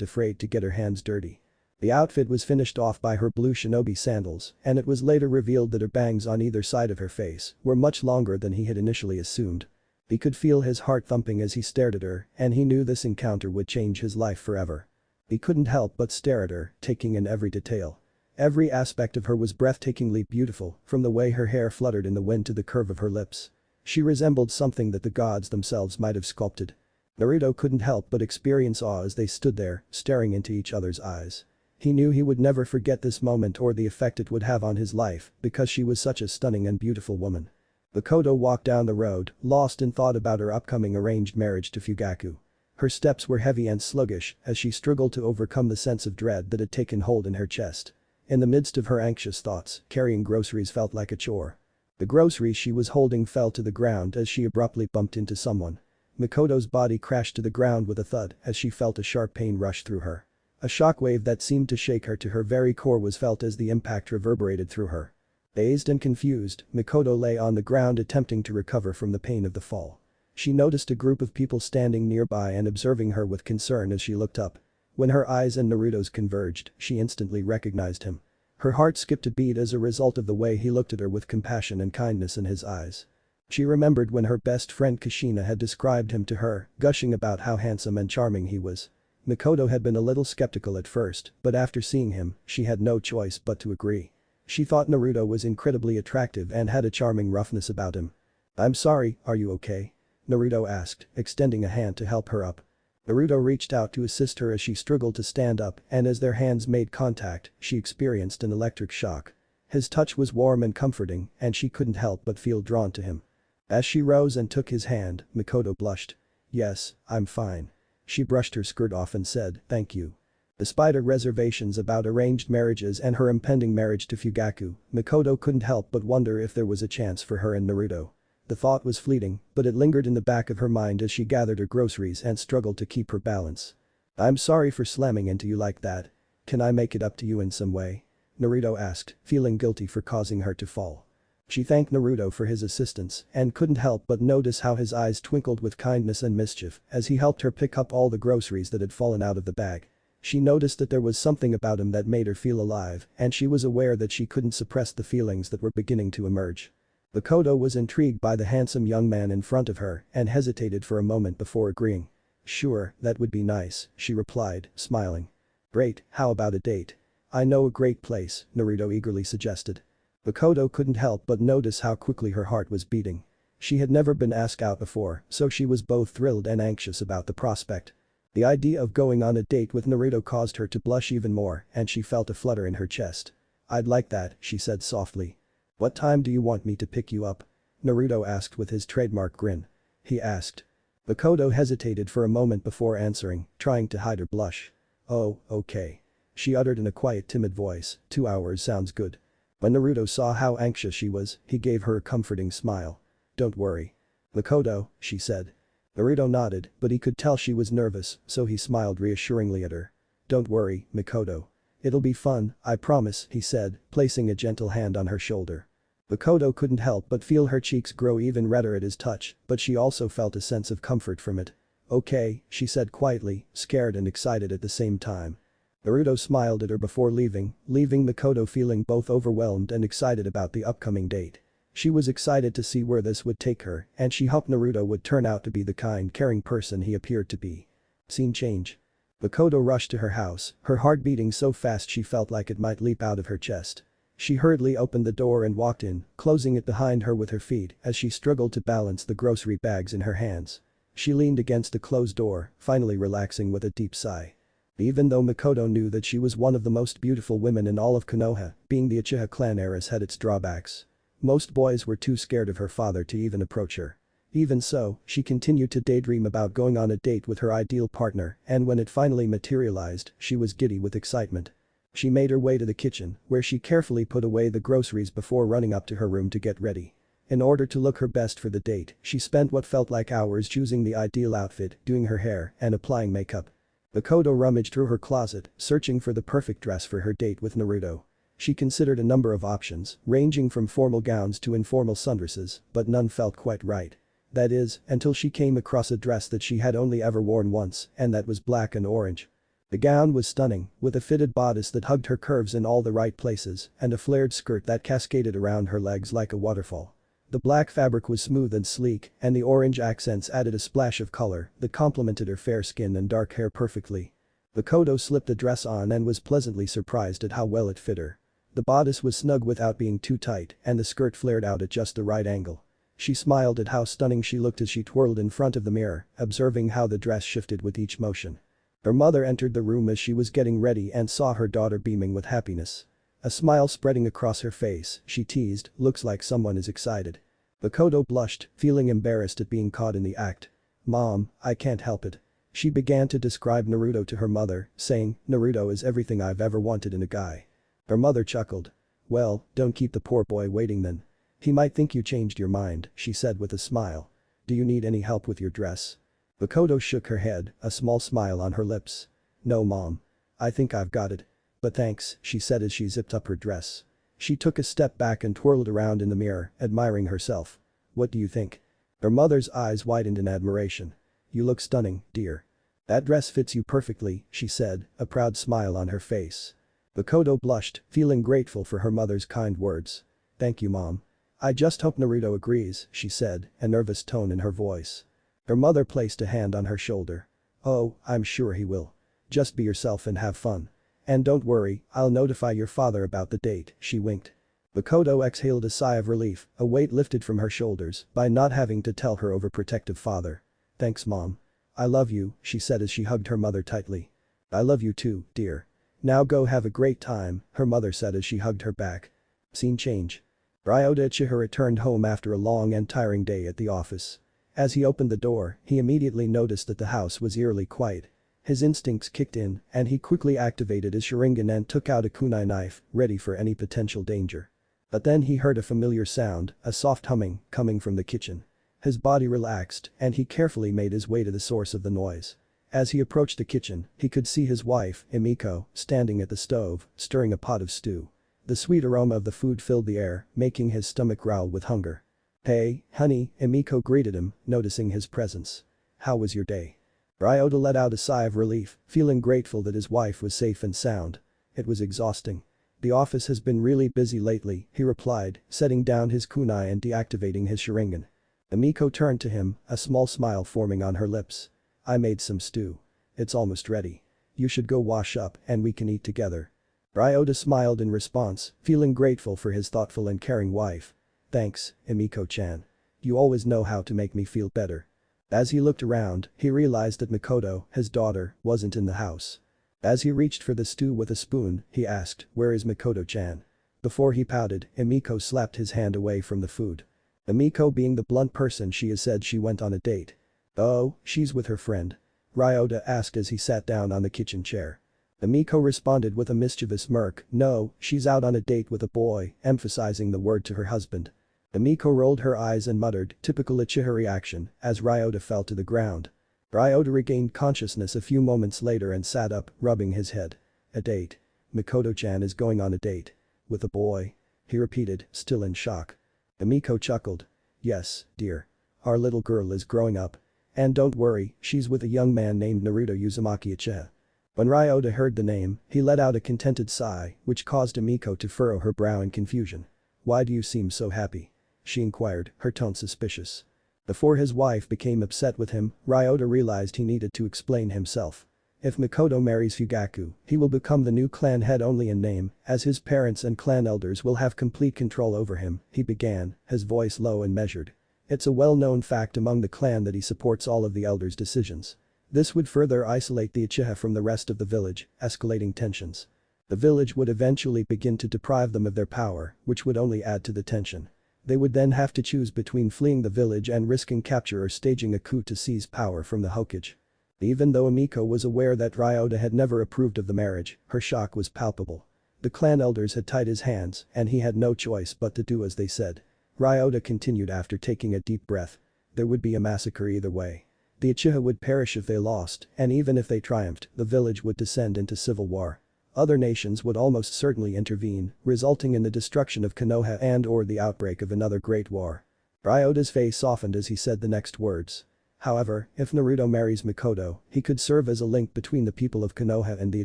afraid to get her hands dirty. The outfit was finished off by her blue shinobi sandals, and it was later revealed that her bangs on either side of her face were much longer than he had initially assumed. He could feel his heart thumping as he stared at her, and he knew this encounter would change his life forever. He couldn't help but stare at her, taking in every detail. Every aspect of her was breathtakingly beautiful, from the way her hair fluttered in the wind to the curve of her lips. She resembled something that the gods themselves might have sculpted. Naruto couldn't help but experience awe as they stood there, staring into each other's eyes. He knew he would never forget this moment or the effect it would have on his life because she was such a stunning and beautiful woman. Mikoto walked down the road, lost in thought about her upcoming arranged marriage to Fugaku. Her steps were heavy and sluggish as she struggled to overcome the sense of dread that had taken hold in her chest. In the midst of her anxious thoughts, carrying groceries felt like a chore. The groceries she was holding fell to the ground as she abruptly bumped into someone. Mikoto's body crashed to the ground with a thud as she felt a sharp pain rush through her. A shockwave that seemed to shake her to her very core was felt as the impact reverberated through her. Dazed and confused, Mikoto lay on the ground attempting to recover from the pain of the fall. She noticed a group of people standing nearby and observing her with concern as she looked up. When her eyes and Naruto's converged, she instantly recognized him. Her heart skipped a beat as a result of the way he looked at her with compassion and kindness in his eyes. She remembered when her best friend Kushina had described him to her, gushing about how handsome and charming he was. Mikoto had been a little skeptical at first, but after seeing him, she had no choice but to agree. She thought Naruto was incredibly attractive and had a charming roughness about him. "I'm sorry, are you okay?" Naruto asked, extending a hand to help her up. Naruto reached out to assist her as she struggled to stand up, and as their hands made contact, she experienced an electric shock. His touch was warm and comforting, and she couldn't help but feel drawn to him. As she rose and took his hand, Mikoto blushed. "Yes, I'm fine." She brushed her skirt off and said, "Thank you." Despite her reservations about arranged marriages and her impending marriage to Fugaku, Mikoto couldn't help but wonder if there was a chance for her and Naruto. The thought was fleeting, but it lingered in the back of her mind as she gathered her groceries and struggled to keep her balance. "I'm sorry for slamming into you like that. Can I make it up to you in some way?" Naruto asked, feeling guilty for causing her to fall. She thanked Naruto for his assistance and couldn't help but notice how his eyes twinkled with kindness and mischief as he helped her pick up all the groceries that had fallen out of the bag. She noticed that there was something about him that made her feel alive, and she was aware that she couldn't suppress the feelings that were beginning to emerge. Mikoto was intrigued by the handsome young man in front of her and hesitated for a moment before agreeing. "Sure, that would be nice," she replied, smiling. "Great, how about a date?" "I know a great place," Naruto eagerly suggested. Mikoto couldn't help but notice how quickly her heart was beating. She had never been asked out before, so she was both thrilled and anxious about the prospect. The idea of going on a date with Naruto caused her to blush even more and she felt a flutter in her chest. "I'd like that," she said softly. "What time do you want me to pick you up?" Naruto asked with his trademark grin. He asked. Mikoto hesitated for a moment before answering, trying to hide her blush. "Oh, okay." She uttered in a quiet timid voice, 2 hours sounds good. When Naruto saw how anxious she was, he gave her a comforting smile. "Don't worry." "Mikoto," she said. Naruto nodded, but he could tell she was nervous, so he smiled reassuringly at her. "Don't worry, Mikoto. It'll be fun, I promise," he said, placing a gentle hand on her shoulder. Mikoto couldn't help but feel her cheeks grow even redder at his touch, but she also felt a sense of comfort from it. "Okay," she said quietly, scared and excited at the same time. Naruto smiled at her before leaving Mikoto feeling both overwhelmed and excited about the upcoming date. She was excited to see where this would take her, and she hoped Naruto would turn out to be the kind, caring person he appeared to be. Scene change. Mikoto rushed to her house, her heart beating so fast she felt like it might leap out of her chest. She hurriedly opened the door and walked in, closing it behind her with her feet as she struggled to balance the grocery bags in her hands. She leaned against the closed door, finally relaxing with a deep sigh. Even though Mikoto knew that she was one of the most beautiful women in all of Konoha, being the Uchiha clan heiress had its drawbacks. Most boys were too scared of her father to even approach her. Even so, she continued to daydream about going on a date with her ideal partner, and when it finally materialized, she was giddy with excitement. She made her way to the kitchen, where she carefully put away the groceries before running up to her room to get ready. In order to look her best for the date, she spent what felt like hours choosing the ideal outfit, doing her hair, and applying makeup. Mikoto rummaged through her closet, searching for the perfect dress for her date with Naruto. She considered a number of options, ranging from formal gowns to informal sundresses, but none felt quite right. That is, until she came across a dress that she had only ever worn once, and that was black and orange. The gown was stunning, with a fitted bodice that hugged her curves in all the right places and a flared skirt that cascaded around her legs like a waterfall. The black fabric was smooth and sleek, and the orange accents added a splash of color that complemented her fair skin and dark hair perfectly. Mikoto slipped the dress on and was pleasantly surprised at how well it fit her. The bodice was snug without being too tight, and the skirt flared out at just the right angle. She smiled at how stunning she looked as she twirled in front of the mirror, observing how the dress shifted with each motion. Her mother entered the room as she was getting ready and saw her daughter beaming with happiness. A smile spreading across her face, she teased, "Looks like someone is excited." Mikoto blushed, feeling embarrassed at being caught in the act. "Mom, I can't help it." She began to describe Naruto to her mother, saying, "Naruto is everything I've ever wanted in a guy." Her mother chuckled. "Well, don't keep the poor boy waiting then. He might think you changed your mind," she said with a smile. "Do you need any help with your dress?" Mikoto shook her head, a small smile on her lips. "No, Mom. I think I've got it. But thanks," she said as she zipped up her dress. She took a step back and twirled around in the mirror, admiring herself. "What do you think?" Her mother's eyes widened in admiration. "You look stunning, dear. That dress fits you perfectly," she said, a proud smile on her face. Mikoto blushed, feeling grateful for her mother's kind words. "Thank you, Mom. I just hope Naruto agrees," she said, a nervous tone in her voice. Her mother placed a hand on her shoulder. "Oh, I'm sure he will. Just be yourself and have fun. And don't worry, I'll notify your father about the date," she winked. Mikoto exhaled a sigh of relief, a weight lifted from her shoulders by not having to tell her overprotective father. "Thanks, Mom. I love you," she said as she hugged her mother tightly. "I love you too, dear. Now go have a great time," her mother said as she hugged her back. Scene change. Ryota Uchiha returned home after a long and tiring day at the office. As he opened the door, he immediately noticed that the house was eerily quiet. His instincts kicked in, and he quickly activated his Sharingan and took out a kunai knife, ready for any potential danger. But then he heard a familiar sound, a soft humming, coming from the kitchen. His body relaxed, and he carefully made his way to the source of the noise. As he approached the kitchen, he could see his wife, Emiko, standing at the stove, stirring a pot of stew. The sweet aroma of the food filled the air, making his stomach growl with hunger. "Hey, honey," Emiko greeted him, noticing his presence. "How was your day?" Ryota let out a sigh of relief, feeling grateful that his wife was safe and sound. "It was exhausting. The office has been really busy lately," he replied, setting down his kunai and deactivating his Sharingan. Emiko turned to him, a small smile forming on her lips. "I made some stew. It's almost ready. You should go wash up and we can eat together." Ryota smiled in response, feeling grateful for his thoughtful and caring wife. Thanks, Emiko-chan. You always know how to make me feel better. As he looked around, he realized that Mikoto, his daughter, wasn't in the house. As he reached for the stew with a spoon, he asked, "Where is Mikoto-chan?" Before he pouted, Emiko slapped his hand away from the food. Emiko, being the blunt person she is, said she went on a date. "Oh, she's with her friend?" Ryota asked as he sat down on the kitchen chair. Emiko responded with a mischievous smirk, "No, she's out on a date with a boy," emphasizing the word to her husband. Emiko rolled her eyes and muttered, typical Uchiha reaction, as Ryota fell to the ground. Ryota regained consciousness a few moments later and sat up, rubbing his head. "A date? Mikoto-chan is going on a date? With a boy?" he repeated, still in shock. Emiko chuckled. "Yes, dear. Our little girl is growing up. And don't worry, she's with a young man named Naruto Uzumaki Uchiha." When Ryota heard the name, he let out a contented sigh, which caused Emiko to furrow her brow in confusion. "Why do you seem so happy?" she inquired, her tone suspicious. Before his wife became upset with him, Ryota realized he needed to explain himself. If Mikoto marries Fugaku, he will become the new clan head only in name, as his parents and clan elders will have complete control over him, he began, his voice low and measured. It's a well-known fact among the clan that he supports all of the elders' decisions. This would further isolate the Uchiha from the rest of the village, escalating tensions. The village would eventually begin to deprive them of their power, which would only add to the tension. They would then have to choose between fleeing the village and risking capture or staging a coup to seize power from the Hokage. Even though Emiko was aware that Ryota had never approved of the marriage, her shock was palpable. The clan elders had tied his hands, and he had no choice but to do as they said. Ryota continued after taking a deep breath. There would be a massacre either way. The Uchiha would perish if they lost, and even if they triumphed, the village would descend into civil war. Other nations would almost certainly intervene, resulting in the destruction of Konoha and/or the outbreak of another great war. Ryota's face softened as he said the next words. However, if Naruto marries Mikoto, he could serve as a link between the people of Konoha and the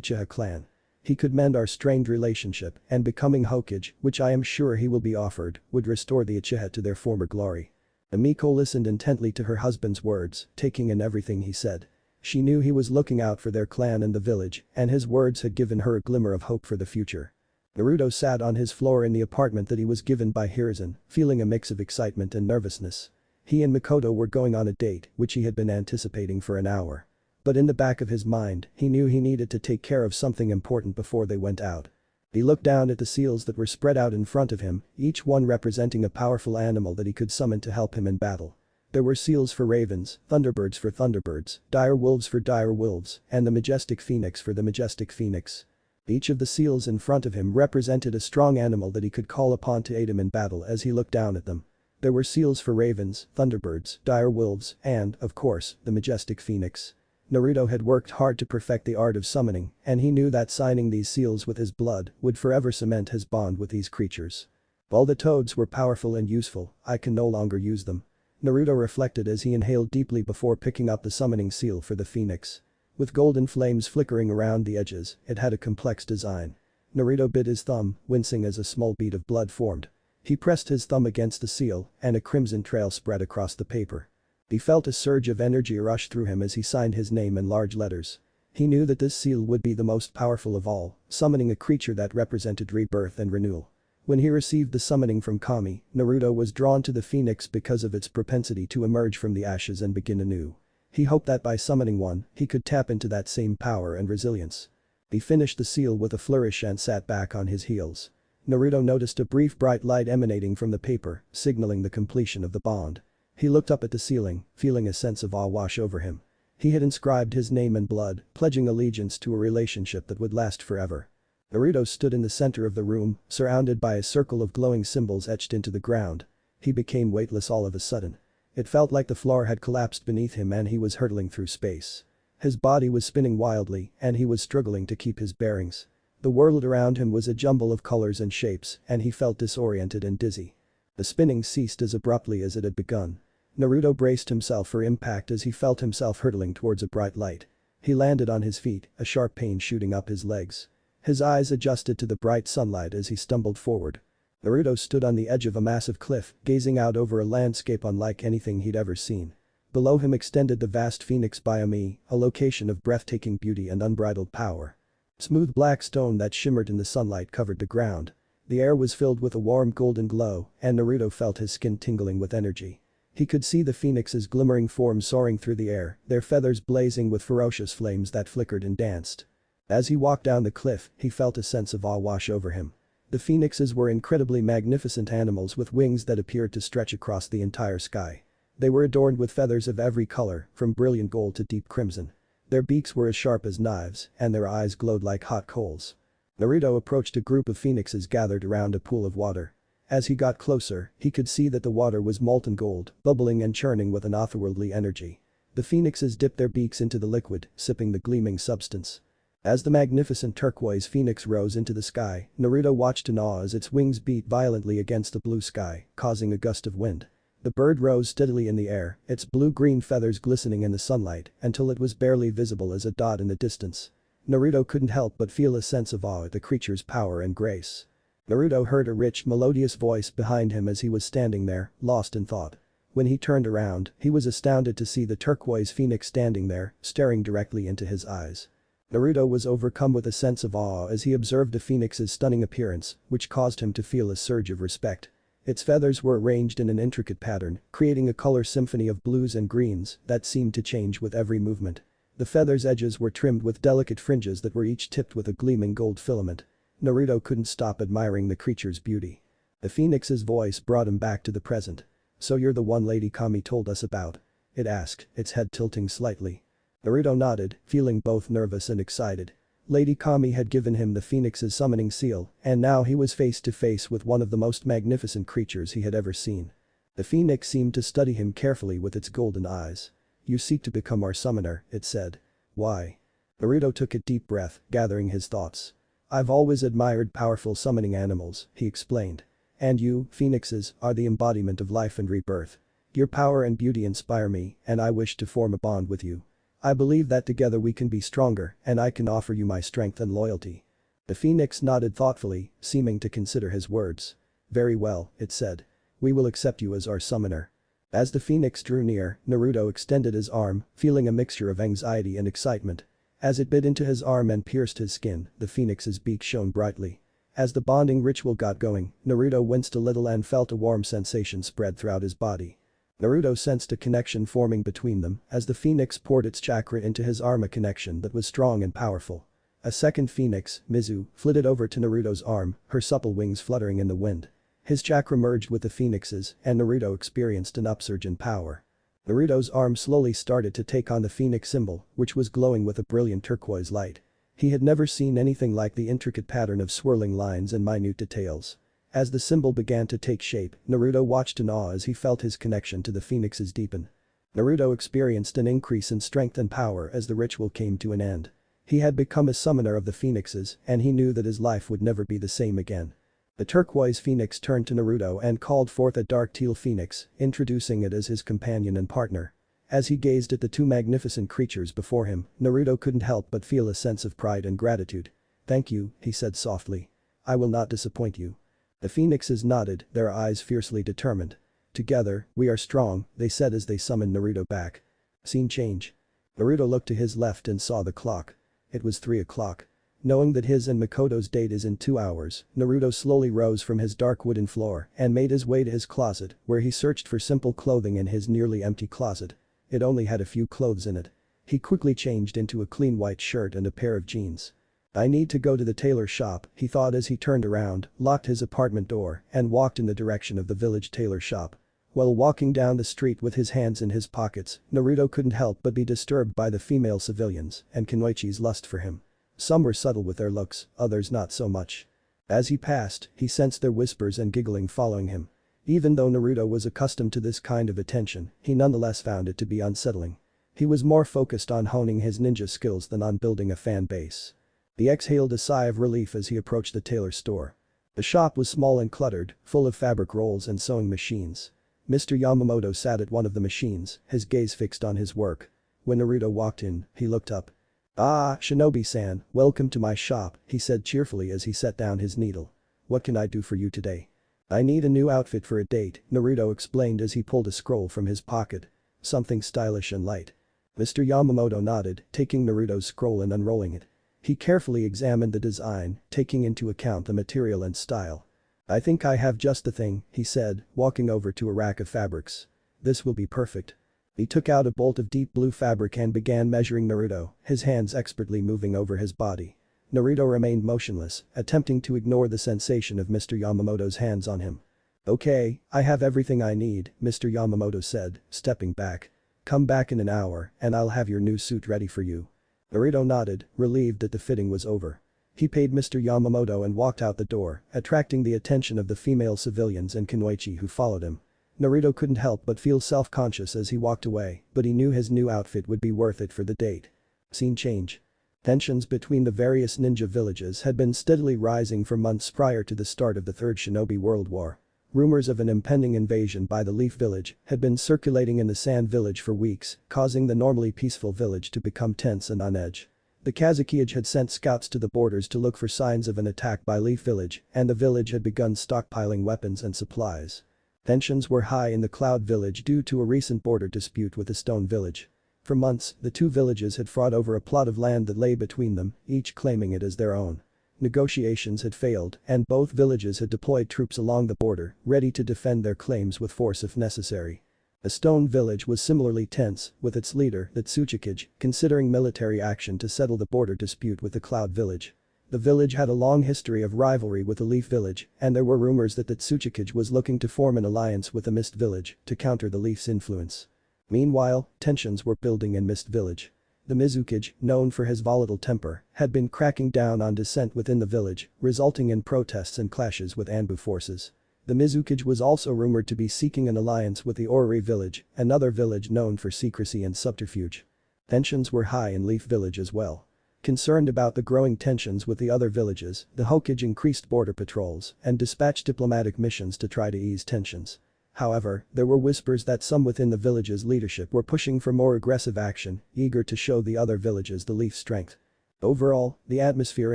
Uchiha clan. He could mend our strained relationship, and becoming Hokage, which I am sure he will be offered, would restore the Uchiha to their former glory. Emiko listened intently to her husband's words, taking in everything he said. She knew he was looking out for their clan and the village, and his words had given her a glimmer of hope for the future. Naruto sat on his floor in the apartment that he was given by Hiruzen, feeling a mix of excitement and nervousness. He and Mikoto were going on a date, which he had been anticipating for an hour. But in the back of his mind, he knew he needed to take care of something important before they went out. He looked down at the seals that were spread out in front of him, each one representing a powerful animal that he could summon to help him in battle. There were seals for ravens, thunderbirds for thunderbirds, dire wolves for dire wolves, and the majestic phoenix for the majestic phoenix. Each of the seals in front of him represented a strong animal that he could call upon to aid him in battle as he looked down at them. There were seals for ravens, thunderbirds, dire wolves, and, of course, the majestic phoenix. Naruto had worked hard to perfect the art of summoning, and he knew that signing these seals with his blood would forever cement his bond with these creatures. While the toads were powerful and useful, I can no longer use them. Naruto reflected as he inhaled deeply before picking up the summoning seal for the phoenix. With golden flames flickering around the edges, it had a complex design. Naruto bit his thumb, wincing as a small bead of blood formed. He pressed his thumb against the seal, and a crimson trail spread across the paper. He felt a surge of energy rush through him as he signed his name in large letters. He knew that this seal would be the most powerful of all, summoning a creature that represented rebirth and renewal. When he received the summoning from Kami, Naruto was drawn to the phoenix because of its propensity to emerge from the ashes and begin anew. He hoped that by summoning one, he could tap into that same power and resilience. He finished the seal with a flourish and sat back on his heels. Naruto noticed a brief bright light emanating from the paper, signaling the completion of the bond. He looked up at the ceiling, feeling a sense of awe wash over him. He had inscribed his name in blood, pledging allegiance to a relationship that would last forever. Naruto stood in the center of the room, surrounded by a circle of glowing symbols etched into the ground. He became weightless all of a sudden. It felt like the floor had collapsed beneath him and he was hurtling through space. His body was spinning wildly, and he was struggling to keep his bearings. The world around him was a jumble of colors and shapes, and he felt disoriented and dizzy. The spinning ceased as abruptly as it had begun. Naruto braced himself for impact as he felt himself hurtling towards a bright light. He landed on his feet, a sharp pain shooting up his legs. His eyes adjusted to the bright sunlight as he stumbled forward. Naruto stood on the edge of a massive cliff, gazing out over a landscape unlike anything he'd ever seen. Below him extended the vast Phoenix Biome, a location of breathtaking beauty and unbridled power. Smooth black stone that shimmered in the sunlight covered the ground. The air was filled with a warm golden glow, and Naruto felt his skin tingling with energy. He could see the phoenix's glimmering forms soaring through the air, their feathers blazing with ferocious flames that flickered and danced. As he walked down the cliff, he felt a sense of awe wash over him. The phoenixes were incredibly magnificent animals with wings that appeared to stretch across the entire sky. They were adorned with feathers of every color, from brilliant gold to deep crimson. Their beaks were as sharp as knives, and their eyes glowed like hot coals. Naruto approached a group of phoenixes gathered around a pool of water. As he got closer, he could see that the water was molten gold, bubbling and churning with an otherworldly energy. The phoenixes dipped their beaks into the liquid, sipping the gleaming substance. As the magnificent turquoise phoenix rose into the sky, Naruto watched in awe as its wings beat violently against the blue sky, causing a gust of wind. The bird rose steadily in the air, its blue-green feathers glistening in the sunlight, until it was barely visible as a dot in the distance. Naruto couldn't help but feel a sense of awe at the creature's power and grace. Naruto heard a rich, melodious voice behind him as he was standing there, lost in thought. When he turned around, he was astounded to see the turquoise phoenix standing there, staring directly into his eyes. Naruto was overcome with a sense of awe as he observed the phoenix's stunning appearance, which caused him to feel a surge of respect. Its feathers were arranged in an intricate pattern, creating a color symphony of blues and greens that seemed to change with every movement. The feathers' edges were trimmed with delicate fringes that were each tipped with a gleaming gold filament. Naruto couldn't stop admiring the creature's beauty. The phoenix's voice brought him back to the present. "So you're the one Lady Kami told us about?" it asked, its head tilting slightly. Naruto nodded, feeling both nervous and excited. Lady Kami had given him the phoenix's summoning seal, and now he was face to face with one of the most magnificent creatures he had ever seen. The phoenix seemed to study him carefully with its golden eyes. "You seek to become our summoner," it said. "Why?" Naruto took a deep breath, gathering his thoughts. "I've always admired powerful summoning animals," he explained. "And you, phoenixes, are the embodiment of life and rebirth. Your power and beauty inspire me, and I wish to form a bond with you. I believe that together we can be stronger, and I can offer you my strength and loyalty." The phoenix nodded thoughtfully, seeming to consider his words. "Very well," it said. "We will accept you as our summoner." As the phoenix drew near, Naruto extended his arm, feeling a mixture of anxiety and excitement. As it bit into his arm and pierced his skin, the phoenix's beak shone brightly. As the bonding ritual got going, Naruto winced a little and felt a warm sensation spread throughout his body. Naruto sensed a connection forming between them as the phoenix poured its chakra into his arm, a connection that was strong and powerful. A second phoenix, Mizu, flitted over to Naruto's arm, her supple wings fluttering in the wind. His chakra merged with the phoenix's, and Naruto experienced an upsurge in power. Naruto's arm slowly started to take on the phoenix symbol, which was glowing with a brilliant turquoise light. He had never seen anything like the intricate pattern of swirling lines and minute details. As the symbol began to take shape, Naruto watched in awe as he felt his connection to the phoenixes deepen. Naruto experienced an increase in strength and power as the ritual came to an end. He had become a summoner of the phoenixes, and he knew that his life would never be the same again. The turquoise phoenix turned to Naruto and called forth a dark teal phoenix, introducing it as his companion and partner. As he gazed at the two magnificent creatures before him, Naruto couldn't help but feel a sense of pride and gratitude. "Thank you," he said softly. "I will not disappoint you." The phoenixes nodded, their eyes fiercely determined. "Together, we are strong," they said as they summoned Naruto back. Scene change. Naruto looked to his left and saw the clock. It was 3 o'clock. Knowing that his and Mikoto's date is in 2 hours, Naruto slowly rose from his dark wooden floor and made his way to his closet, where he searched for simple clothing in his nearly empty closet. It only had a few clothes in it. He quickly changed into a clean white shirt and a pair of jeans. "I need to go to the tailor shop," he thought as he turned around, locked his apartment door, and walked in the direction of the village tailor shop. While walking down the street with his hands in his pockets, Naruto couldn't help but be disturbed by the female civilians and Kunoichi's lust for him. Some were subtle with their looks, others not so much. As he passed, he sensed their whispers and giggling following him. Even though Naruto was accustomed to this kind of attention, he nonetheless found it to be unsettling. He was more focused on honing his ninja skills than on building a fan base. He exhaled a sigh of relief as he approached the tailor's store. The shop was small and cluttered, full of fabric rolls and sewing machines. Mr. Yamamoto sat at one of the machines, his gaze fixed on his work. When Naruto walked in, he looked up. "Ah, Shinobi-san, welcome to my shop," he said cheerfully as he set down his needle. "What can I do for you today?" "I need a new outfit for a date," Naruto explained as he pulled a scroll from his pocket. "Something stylish and light." Mr. Yamamoto nodded, taking Naruto's scroll and unrolling it. He carefully examined the design, taking into account the material and style. "I think I have just the thing," he said, walking over to a rack of fabrics. "This will be perfect." He took out a bolt of deep blue fabric and began measuring Naruto, his hands expertly moving over his body. Naruto remained motionless, attempting to ignore the sensation of Mr. Yamamoto's hands on him. "Okay, I have everything I need," Mr. Yamamoto said, stepping back. "Come back in an hour and I'll have your new suit ready for you." Naruto nodded, relieved that the fitting was over. He paid Mr. Yamamoto and walked out the door, attracting the attention of the female civilians and Kunoichi who followed him. Naruto couldn't help but feel self-conscious as he walked away, but he knew his new outfit would be worth it for the date. Scene change. Tensions between the various ninja villages had been steadily rising for months prior to the start of the Third Shinobi World War. Rumors of an impending invasion by the Leaf Village had been circulating in the Sand Village for weeks, causing the normally peaceful village to become tense and on edge. The Kazukiage had sent scouts to the borders to look for signs of an attack by Leaf Village, and the village had begun stockpiling weapons and supplies. Tensions were high in the Cloud Village due to a recent border dispute with the Stone Village. For months, the two villages had fought over a plot of land that lay between them, each claiming it as their own. Negotiations had failed, and both villages had deployed troops along the border, ready to defend their claims with force if necessary. The Stone Village was similarly tense, with its leader, the Otsutsuki, considering military action to settle the border dispute with the Cloud Village. The village had a long history of rivalry with the Leaf Village, and there were rumors that the Otsutsuki was looking to form an alliance with the Mist Village to counter the Leaf's influence. Meanwhile, tensions were building in Mist Village. The Mizukage, known for his volatile temper, had been cracking down on dissent within the village, resulting in protests and clashes with Anbu forces. The Mizukage was also rumored to be seeking an alliance with the Oriri village, another village known for secrecy and subterfuge. Tensions were high in Leaf Village as well. Concerned about the growing tensions with the other villages, the Hokage increased border patrols and dispatched diplomatic missions to try to ease tensions. However, there were whispers that some within the village's leadership were pushing for more aggressive action, eager to show the other villages the Leaf's strength. Overall, the atmosphere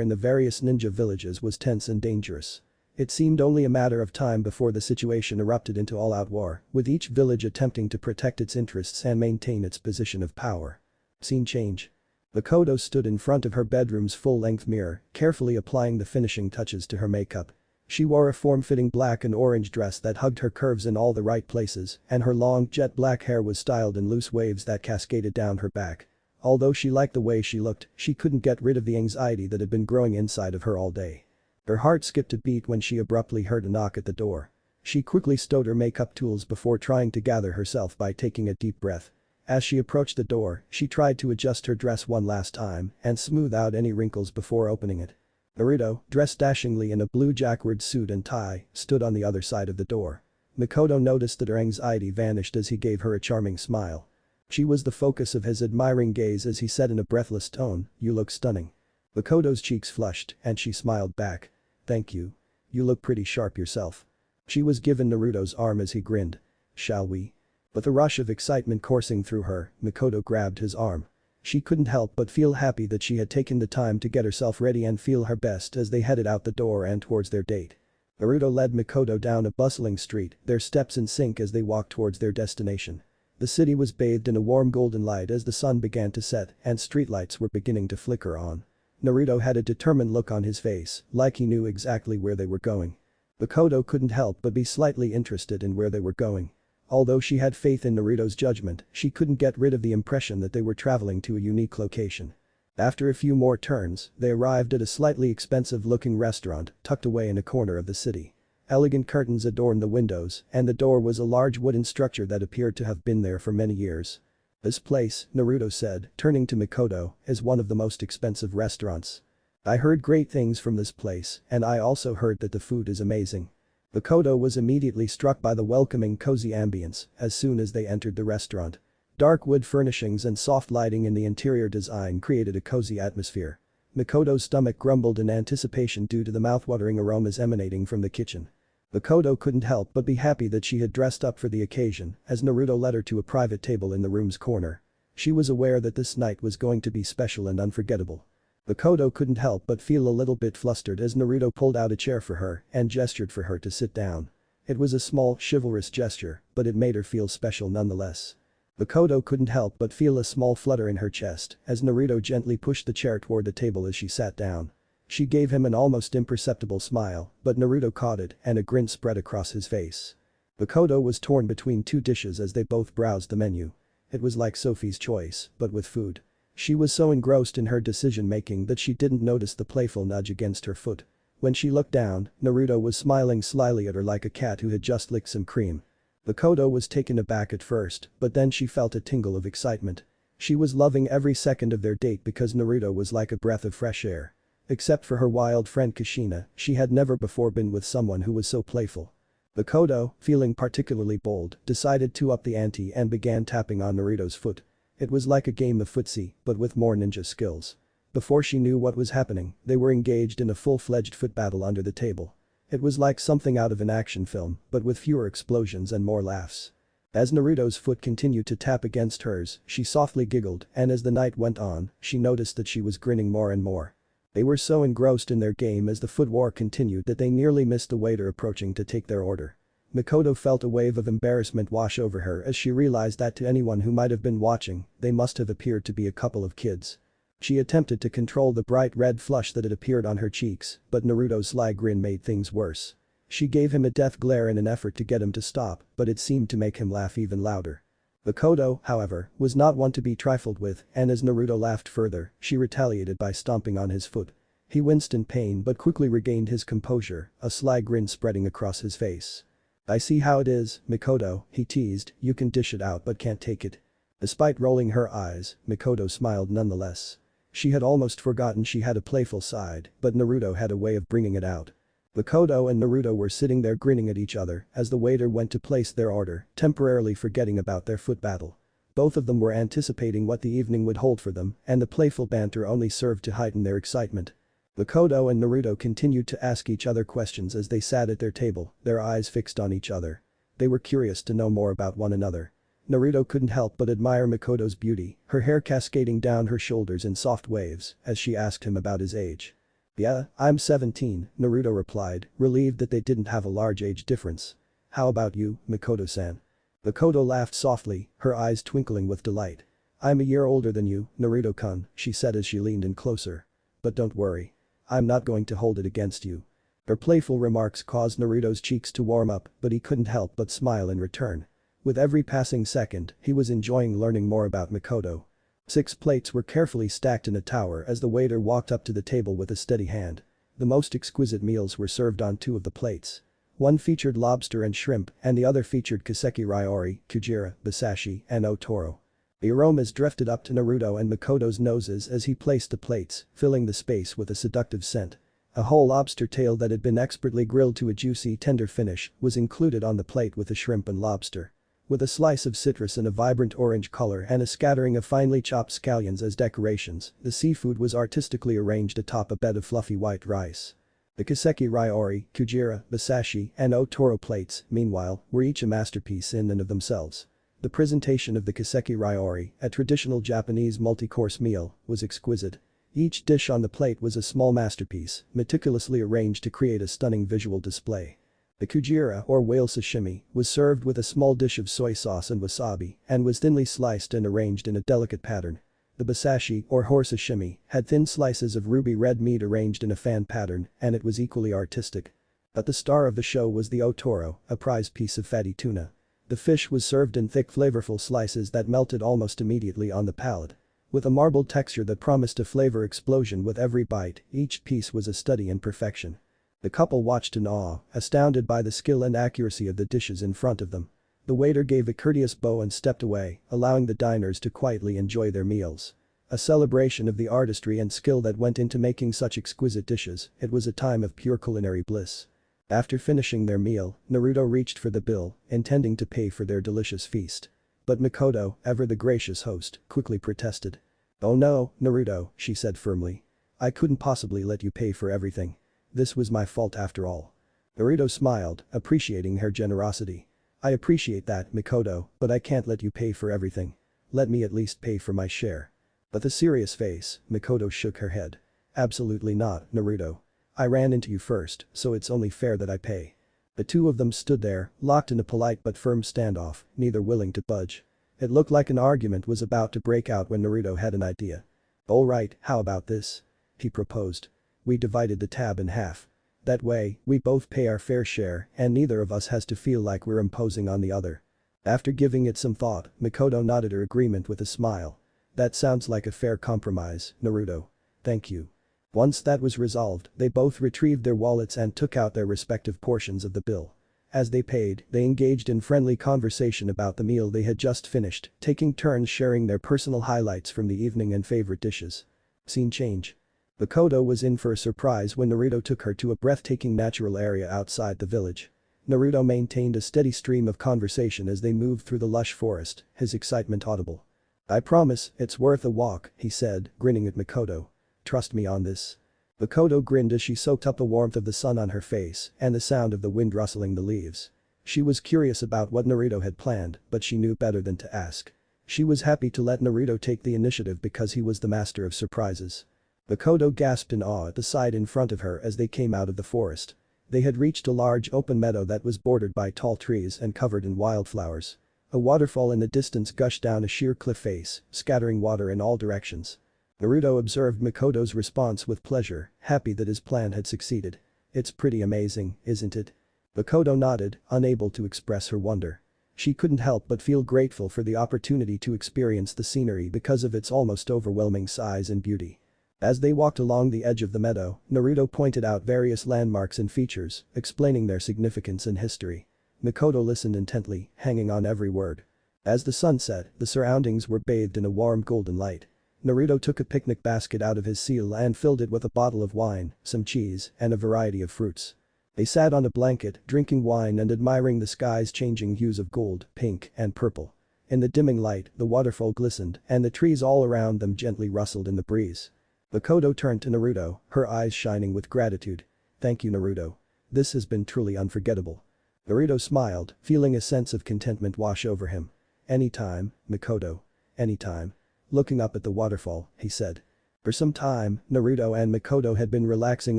in the various ninja villages was tense and dangerous. It seemed only a matter of time before the situation erupted into all-out war, with each village attempting to protect its interests and maintain its position of power. Scene change. Mikoto stood in front of her bedroom's full-length mirror, carefully applying the finishing touches to her makeup. She wore a form-fitting black and orange dress that hugged her curves in all the right places, and her long, jet black hair was styled in loose waves that cascaded down her back. Although she liked the way she looked, she couldn't get rid of the anxiety that had been growing inside of her all day. Her heart skipped a beat when she abruptly heard a knock at the door. She quickly stowed her makeup tools before trying to gather herself by taking a deep breath. As she approached the door, she tried to adjust her dress one last time and smooth out any wrinkles before opening it. Naruto, dressed dashingly in a blue jacquard suit and tie, stood on the other side of the door. Mikoto noticed that her anxiety vanished as he gave her a charming smile. She was the focus of his admiring gaze as he said in a breathless tone, "You look stunning." Mikoto's cheeks flushed and she smiled back. "Thank you. You look pretty sharp yourself." She was given Naruto's arm as he grinned. "Shall we?" With a rush of excitement coursing through her, Mikoto grabbed his arm. She couldn't help but feel happy that she had taken the time to get herself ready and feel her best as they headed out the door and towards their date. Naruto led Mikoto down a bustling street, their steps in sync as they walked towards their destination. The city was bathed in a warm golden light as the sun began to set and streetlights were beginning to flicker on. Naruto had a determined look on his face, like he knew exactly where they were going. Mikoto couldn't help but be slightly interested in where they were going. Although she had faith in Naruto's judgment, she couldn't get rid of the impression that they were traveling to a unique location. After a few more turns, they arrived at a slightly expensive-looking restaurant tucked away in a corner of the city. Elegant curtains adorned the windows, and the door was a large wooden structure that appeared to have been there for many years. "This place," Naruto said, turning to Mikoto, "is one of the most expensive restaurants. I heard great things from this place, and I also heard that the food is amazing." Mikoto was immediately struck by the welcoming cozy ambience as soon as they entered the restaurant. Dark wood furnishings and soft lighting in the interior design created a cozy atmosphere. Mikoto's stomach grumbled in anticipation due to the mouthwatering aromas emanating from the kitchen. Mikoto couldn't help but be happy that she had dressed up for the occasion as Naruto led her to a private table in the room's corner. She was aware that this night was going to be special and unforgettable. Mikoto couldn't help but feel a little bit flustered as Naruto pulled out a chair for her and gestured for her to sit down. It was a small, chivalrous gesture, but it made her feel special nonetheless. Mikoto couldn't help but feel a small flutter in her chest as Naruto gently pushed the chair toward the table as she sat down. She gave him an almost imperceptible smile, but Naruto caught it and a grin spread across his face. Mikoto was torn between two dishes as they both browsed the menu. It was like Sophie's Choice, but with food. She was so engrossed in her decision-making that she didn't notice the playful nudge against her foot. When she looked down, Naruto was smiling slyly at her like a cat who had just licked some cream. Mikoto was taken aback at first, but then she felt a tingle of excitement. She was loving every second of their date because Naruto was like a breath of fresh air. Except for her wild friend Kushina, she had never before been with someone who was so playful. Mikoto, feeling particularly bold, decided to up the ante and began tapping on Naruto's foot. It was like a game of footsie, but with more ninja skills. Before she knew what was happening, they were engaged in a full-fledged foot battle under the table. It was like something out of an action film, but with fewer explosions and more laughs. As Naruto's foot continued to tap against hers, she softly giggled, and as the night went on, she noticed that she was grinning more and more. They were so engrossed in their game as the foot war continued that they nearly missed the waiter approaching to take their order. Mikoto felt a wave of embarrassment wash over her as she realized that to anyone who might have been watching, they must have appeared to be a couple of kids. She attempted to control the bright red flush that had appeared on her cheeks, but Naruto's sly grin made things worse. She gave him a death glare in an effort to get him to stop, but it seemed to make him laugh even louder. Mikoto, however, was not one to be trifled with, and as Naruto laughed further, she retaliated by stomping on his foot. He winced in pain but quickly regained his composure, a sly grin spreading across his face. "I see how it is, Mikoto," he teased, "you can dish it out but can't take it." Despite rolling her eyes, Mikoto smiled nonetheless. She had almost forgotten she had a playful side, but Naruto had a way of bringing it out. Mikoto and Naruto were sitting there grinning at each other as the waiter went to place their order, temporarily forgetting about their foot battle. Both of them were anticipating what the evening would hold for them, and the playful banter only served to heighten their excitement. Mikoto and Naruto continued to ask each other questions as they sat at their table, their eyes fixed on each other. They were curious to know more about one another. Naruto couldn't help but admire Mikoto's beauty, her hair cascading down her shoulders in soft waves, as she asked him about his age. "Yeah, I'm 17, Naruto replied, relieved that they didn't have a large age difference. "How about you, Mikoto-san?" Mikoto laughed softly, her eyes twinkling with delight. "I'm a year older than you, Naruto-kun," she said as she leaned in closer. "But don't worry. I'm not going to hold it against you." Her playful remarks caused Naruto's cheeks to warm up, but he couldn't help but smile in return. With every passing second, he was enjoying learning more about Mikoto. 6 plates were carefully stacked in a tower as the waiter walked up to the table with a steady hand. The most exquisite meals were served on 2 of the plates. One featured lobster and shrimp, and the other featured kaseki ryori, kujira, basashi, and otoro. The aromas drifted up to Naruto and Mikoto's noses as he placed the plates, filling the space with a seductive scent. A whole lobster tail that had been expertly grilled to a juicy, tender finish was included on the plate with the shrimp and lobster. With a slice of citrus in a vibrant orange color and a scattering of finely chopped scallions as decorations, the seafood was artistically arranged atop a bed of fluffy white rice. The kaseki ryori, kujira, basashi, and otoro plates, meanwhile, were each a masterpiece in and of themselves. The presentation of the kaseki ryori, a traditional Japanese multi-course meal, was exquisite. Each dish on the plate was a small masterpiece, meticulously arranged to create a stunning visual display. The kujira, or whale sashimi, was served with a small dish of soy sauce and wasabi, and was thinly sliced and arranged in a delicate pattern. The basashi, or horse sashimi, had thin slices of ruby red meat arranged in a fan pattern, and it was equally artistic. But the star of the show was the otoro, a prize piece of fatty tuna. The fish was served in thick flavorful slices that melted almost immediately on the palate. With a marbled texture that promised a flavor explosion with every bite, each piece was a study in perfection. The couple watched in awe, astounded by the skill and accuracy of the dishes in front of them. The waiter gave a courteous bow and stepped away, allowing the diners to quietly enjoy their meals. A celebration of the artistry and skill that went into making such exquisite dishes, it was a time of pure culinary bliss. After finishing their meal, Naruto reached for the bill, intending to pay for their delicious feast. But Mikoto, ever the gracious host, quickly protested. "Oh no, Naruto," she said firmly. "I couldn't possibly let you pay for everything. This was my fault after all." Naruto smiled, appreciating her generosity. "I appreciate that, Mikoto, but I can't let you pay for everything. Let me at least pay for my share." With a serious face, Mikoto shook her head. "Absolutely not, Naruto. I ran into you first, so it's only fair that I pay." The two of them stood there, locked in a polite but firm standoff, neither willing to budge. It looked like an argument was about to break out when Naruto had an idea. "Alright, how about this?" he proposed. "We divided the tab in half. That way, we both pay our fair share and neither of us has to feel like we're imposing on the other." After giving it some thought, Mikoto nodded her agreement with a smile. "That sounds like a fair compromise, Naruto. Thank you." Once that was resolved, they both retrieved their wallets and took out their respective portions of the bill. As they paid, they engaged in friendly conversation about the meal they had just finished, taking turns sharing their personal highlights from the evening and favorite dishes. Scene change. Mikoto was in for a surprise when Naruto took her to a breathtaking natural area outside the village. Naruto maintained a steady stream of conversation as they moved through the lush forest, his excitement audible. "I promise, it's worth a walk," he said, grinning at Mikoto. "Trust me on this." Mikoto grinned as she soaked up the warmth of the sun on her face and the sound of the wind rustling the leaves. She was curious about what Naruto had planned, but she knew better than to ask. She was happy to let Naruto take the initiative because he was the master of surprises. Mikoto gasped in awe at the sight in front of her as they came out of the forest. They had reached a large open meadow that was bordered by tall trees and covered in wildflowers. A waterfall in the distance gushed down a sheer cliff face, scattering water in all directions. Naruto observed Mikoto's response with pleasure, happy that his plan had succeeded. "It's pretty amazing, isn't it?" Mikoto nodded, unable to express her wonder. She couldn't help but feel grateful for the opportunity to experience the scenery because of its almost overwhelming size and beauty. As they walked along the edge of the meadow, Naruto pointed out various landmarks and features, explaining their significance and history. Mikoto listened intently, hanging on every word. As the sun set, the surroundings were bathed in a warm golden light. Naruto took a picnic basket out of his seal and filled it with a bottle of wine, some cheese, and a variety of fruits. They sat on a blanket, drinking wine and admiring the sky's changing hues of gold, pink, and purple. In the dimming light, the waterfall glistened and the trees all around them gently rustled in the breeze. Mikoto turned to Naruto, her eyes shining with gratitude. "Thank you, Naruto. This has been truly unforgettable." Naruto smiled, feeling a sense of contentment wash over him. "Anytime, Mikoto. Anytime." Looking up at the waterfall, he said. For some time, Naruto and Mikoto had been relaxing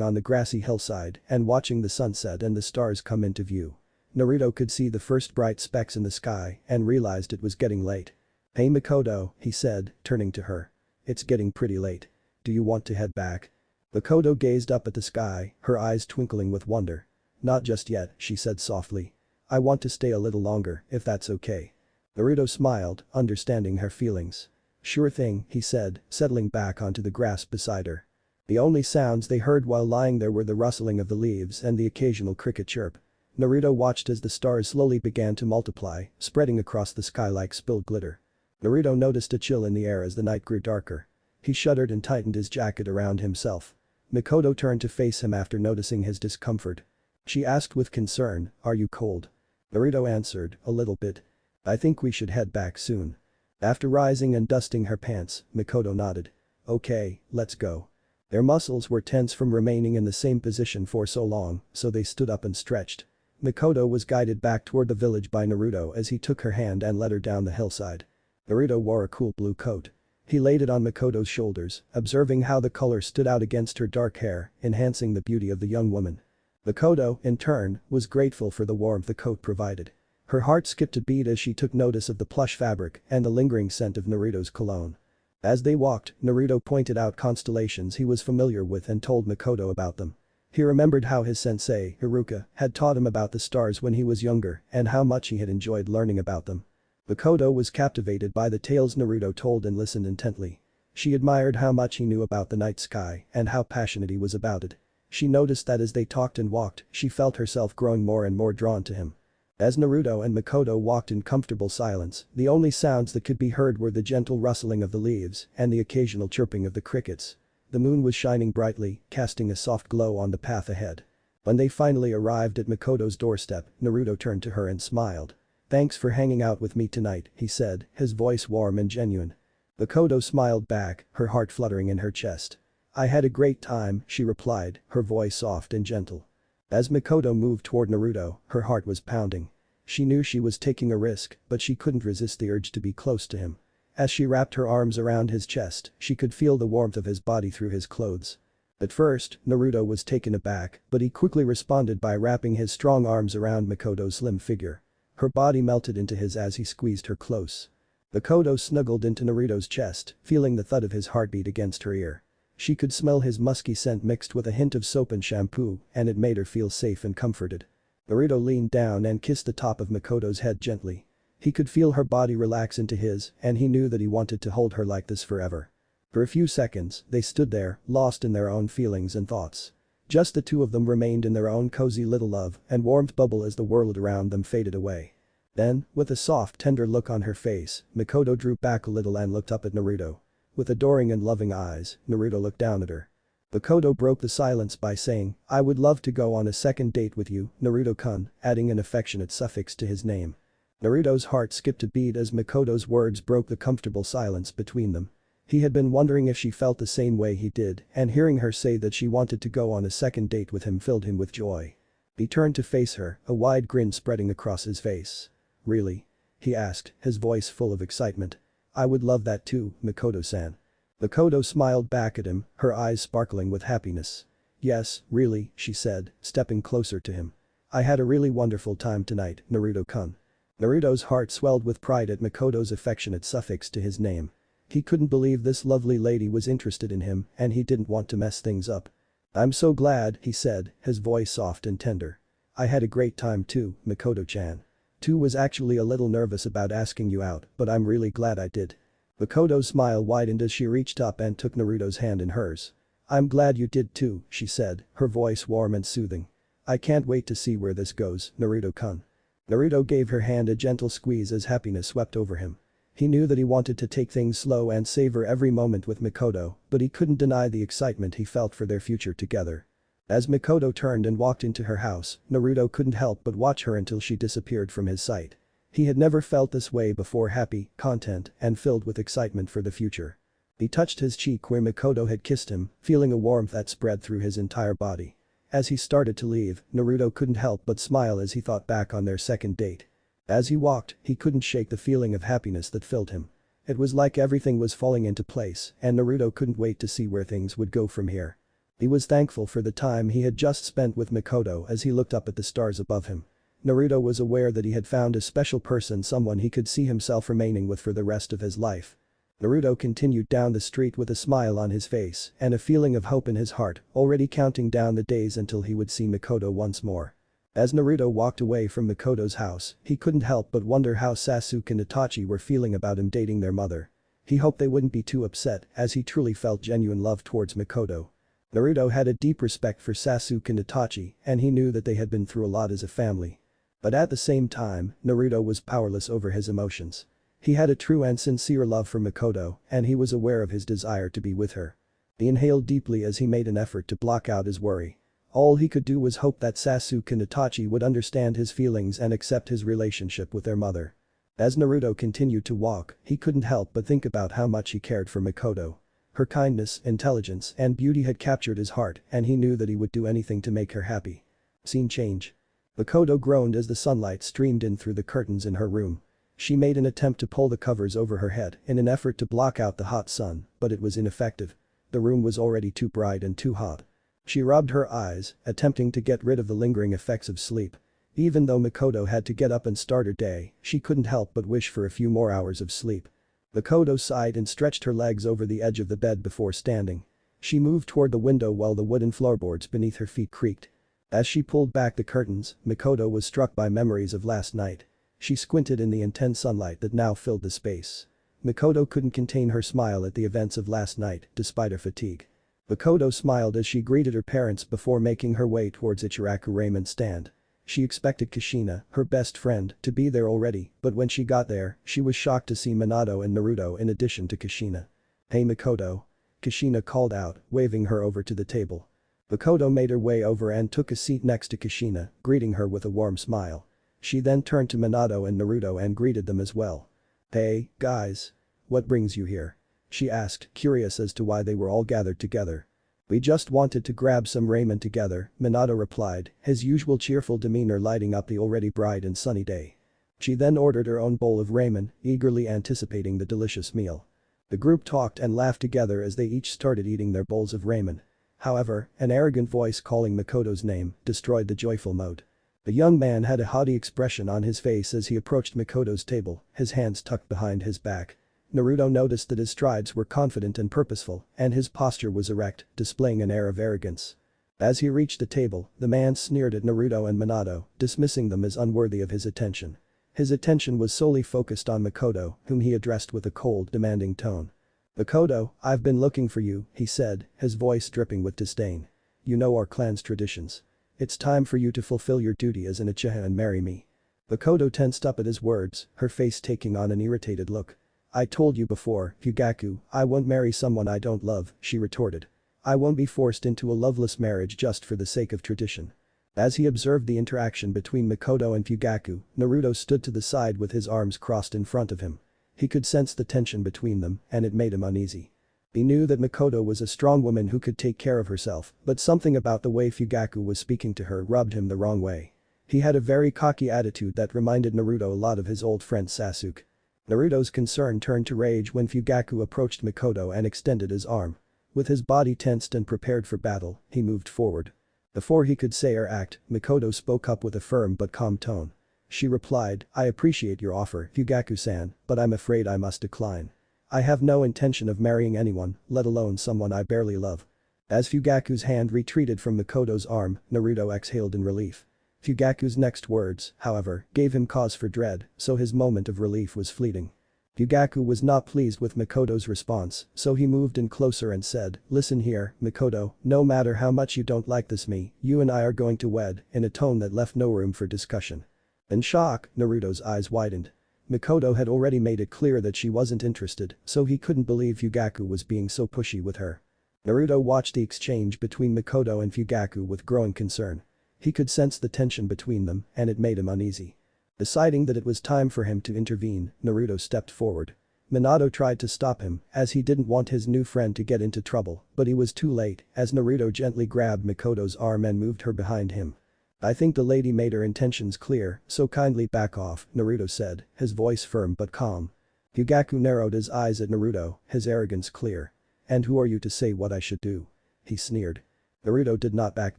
on the grassy hillside and watching the sunset and the stars come into view. Naruto could see the first bright specks in the sky and realized it was getting late. "Hey Mikoto," he said, turning to her. "It's getting pretty late. Do you want to head back?" Mikoto gazed up at the sky, her eyes twinkling with wonder. "Not just yet," she said softly. "I want to stay a little longer, if that's okay." Naruto smiled, understanding her feelings. "Sure thing," he said, settling back onto the grass beside her. The only sounds they heard while lying there were the rustling of the leaves and the occasional cricket chirp. Naruto watched as the stars slowly began to multiply, spreading across the sky like spilled glitter. Naruto noticed a chill in the air as the night grew darker. He shuddered and tightened his jacket around himself. Mikoto turned to face him after noticing his discomfort. She asked with concern, "Are you cold?" Naruto answered, "A little bit. I think we should head back soon." After rising and dusting her pants, Mikoto nodded. "Okay, let's go." Their muscles were tense from remaining in the same position for so long, so they stood up and stretched. Mikoto was guided back toward the village by Naruto as he took her hand and led her down the hillside. Naruto wore a cool blue coat. He laid it on Mikoto's shoulders, observing how the color stood out against her dark hair, enhancing the beauty of the young woman. Mikoto, in turn, was grateful for the warmth the coat provided. Her heart skipped a beat as she took notice of the plush fabric and the lingering scent of Naruto's cologne. As they walked, Naruto pointed out constellations he was familiar with and told Mikoto about them. He remembered how his sensei, Haruka, had taught him about the stars when he was younger and how much he had enjoyed learning about them. Mikoto was captivated by the tales Naruto told and listened intently. She admired how much he knew about the night sky and how passionate he was about it. She noticed that as they talked and walked, she felt herself growing more and more drawn to him. As Naruto and Mikoto walked in comfortable silence, the only sounds that could be heard were the gentle rustling of the leaves and the occasional chirping of the crickets. The moon was shining brightly, casting a soft glow on the path ahead. When they finally arrived at Mikoto's doorstep, Naruto turned to her and smiled. "Thanks for hanging out with me tonight," he said, his voice warm and genuine. Mikoto smiled back, her heart fluttering in her chest. "I had a great time," she replied, her voice soft and gentle. As Mikoto moved toward Naruto, her heart was pounding. She knew she was taking a risk, but she couldn't resist the urge to be close to him. As she wrapped her arms around his chest, she could feel the warmth of his body through his clothes. At first, Naruto was taken aback, but he quickly responded by wrapping his strong arms around Mikoto's slim figure. Her body melted into his as he squeezed her close. Mikoto snuggled into Naruto's chest, feeling the thud of his heartbeat against her ear. She could smell his musky scent mixed with a hint of soap and shampoo, and it made her feel safe and comforted. Naruto leaned down and kissed the top of Mikoto's head gently. He could feel her body relax into his, and he knew that he wanted to hold her like this forever. For a few seconds, they stood there, lost in their own feelings and thoughts. Just the two of them remained in their own cozy little love and warmth bubble as the world around them faded away. Then, with a soft, tender look on her face, Mikoto drew back a little and looked up at Naruto. With adoring and loving eyes, Naruto looked down at her. Mikoto broke the silence by saying, "I would love to go on a second date with you, Naruto-kun," adding an affectionate suffix to his name. Naruto's heart skipped a beat as Mikoto's words broke the comfortable silence between them. He had been wondering if she felt the same way he did, and hearing her say that she wanted to go on a second date with him filled him with joy. He turned to face her, a wide grin spreading across his face. "Really?" he asked, his voice full of excitement. "I would love that too, Mikoto-san." Mikoto smiled back at him, her eyes sparkling with happiness. "Yes, really," she said, stepping closer to him. "I had a really wonderful time tonight, Naruto-kun." Naruto's heart swelled with pride at Mikoto's affectionate suffix to his name. He couldn't believe this lovely lady was interested in him and he didn't want to mess things up. "I'm so glad," he said, his voice soft and tender. "I had a great time too, Mikoto-chan. Too was actually a little nervous about asking you out, but I'm really glad I did." Mikoto's smile widened as she reached up and took Naruto's hand in hers. "I'm glad you did too," she said, her voice warm and soothing. "I can't wait to see where this goes, Naruto-kun." Naruto gave her hand a gentle squeeze as happiness swept over him. He knew that he wanted to take things slow and savor every moment with Mikoto, but he couldn't deny the excitement he felt for their future together. As Mikoto turned and walked into her house, Naruto couldn't help but watch her until she disappeared from his sight. He had never felt this way before, happy, content, and filled with excitement for the future. He touched his cheek where Mikoto had kissed him, feeling a warmth that spread through his entire body. As he started to leave, Naruto couldn't help but smile as he thought back on their second date. As he walked, he couldn't shake the feeling of happiness that filled him. It was like everything was falling into place, and Naruto couldn't wait to see where things would go from here. He was thankful for the time he had just spent with Mikoto as he looked up at the stars above him. Naruto was aware that he had found a special person, someone he could see himself remaining with for the rest of his life. Naruto continued down the street with a smile on his face and a feeling of hope in his heart, already counting down the days until he would see Mikoto once more. As Naruto walked away from Mikoto's house, he couldn't help but wonder how Sasuke and Itachi were feeling about him dating their mother. He hoped they wouldn't be too upset as he truly felt genuine love towards Mikoto. Naruto had a deep respect for Sasuke and Itachi, and he knew that they had been through a lot as a family. But at the same time, Naruto was powerless over his emotions. He had a true and sincere love for Mikoto, and he was aware of his desire to be with her. He inhaled deeply as he made an effort to block out his worry. All he could do was hope that Sasuke and Itachi would understand his feelings and accept his relationship with their mother. As Naruto continued to walk, he couldn't help but think about how much he cared for Mikoto. Her kindness, intelligence, and beauty had captured his heart, and he knew that he would do anything to make her happy. Scene change. Mikoto groaned as the sunlight streamed in through the curtains in her room. She made an attempt to pull the covers over her head in an effort to block out the hot sun, but it was ineffective. The room was already too bright and too hot. She rubbed her eyes, attempting to get rid of the lingering effects of sleep. Even though Mikoto had to get up and start her day, she couldn't help but wish for a few more hours of sleep. Mikoto sighed and stretched her legs over the edge of the bed before standing. She moved toward the window while the wooden floorboards beneath her feet creaked. As she pulled back the curtains, Mikoto was struck by memories of last night. She squinted in the intense sunlight that now filled the space. Mikoto couldn't contain her smile at the events of last night, despite her fatigue. Mikoto smiled as she greeted her parents before making her way towards Ichiraku ramen stand. She expected Kushina, her best friend, to be there already, but when she got there, she was shocked to see Minato and Naruto in addition to Kushina. "Hey Mikoto." Kushina called out, waving her over to the table. Mikoto made her way over and took a seat next to Kushina, greeting her with a warm smile. She then turned to Minato and Naruto and greeted them as well. "Hey, guys. What brings you here?" she asked, curious as to why they were all gathered together. "We just wanted to grab some ramen together," Minato replied, his usual cheerful demeanor lighting up the already bright and sunny day. She then ordered her own bowl of ramen, eagerly anticipating the delicious meal. The group talked and laughed together as they each started eating their bowls of ramen. However, an arrogant voice calling Mikoto's name destroyed the joyful mood. The young man had a haughty expression on his face as he approached Mikoto's table, his hands tucked behind his back. Naruto noticed that his strides were confident and purposeful, and his posture was erect, displaying an air of arrogance. As he reached the table, the man sneered at Naruto and Minato, dismissing them as unworthy of his attention. His attention was solely focused on Mikoto, whom he addressed with a cold, demanding tone. "Mikoto, I've been looking for you," he said, his voice dripping with disdain. "You know our clan's traditions. It's time for you to fulfill your duty as an Uchiha and marry me." Mikoto tensed up at his words, her face taking on an irritated look. "I told you before, Fugaku, I won't marry someone I don't love," she retorted. "I won't be forced into a loveless marriage just for the sake of tradition." As he observed the interaction between Mikoto and Fugaku, Naruto stood to the side with his arms crossed in front of him. He could sense the tension between them, and it made him uneasy. He knew that Mikoto was a strong woman who could take care of herself, but something about the way Fugaku was speaking to her rubbed him the wrong way. He had a very cocky attitude that reminded Naruto a lot of his old friend Sasuke. Naruto's concern turned to rage when Fugaku approached Mikoto and extended his arm. With his body tensed and prepared for battle, he moved forward. Before he could say or act, Mikoto spoke up with a firm but calm tone. She replied, "I appreciate your offer, Fugaku-san, but I'm afraid I must decline. I have no intention of marrying anyone, let alone someone I barely love." As Fugaku's hand retreated from Mikoto's arm, Naruto exhaled in relief. Fugaku's next words, however, gave him cause for dread, so his moment of relief was fleeting. Fugaku was not pleased with Mikoto's response, so he moved in closer and said, "Listen here, Mikoto, no matter how much you don't like this me, you and I are going to wed," in a tone that left no room for discussion. In shock, Naruto's eyes widened. Mikoto had already made it clear that she wasn't interested, so he couldn't believe Fugaku was being so pushy with her. Naruto watched the exchange between Mikoto and Fugaku with growing concern. He could sense the tension between them, and it made him uneasy. Deciding that it was time for him to intervene, Naruto stepped forward. Minato tried to stop him, as he didn't want his new friend to get into trouble, but he was too late, as Naruto gently grabbed Mikoto's arm and moved her behind him. "I think the lady made her intentions clear, so kindly back off," Naruto said, his voice firm but calm. Fugaku narrowed his eyes at Naruto, his arrogance clear. "And who are you to say what I should do?" he sneered. Naruto did not back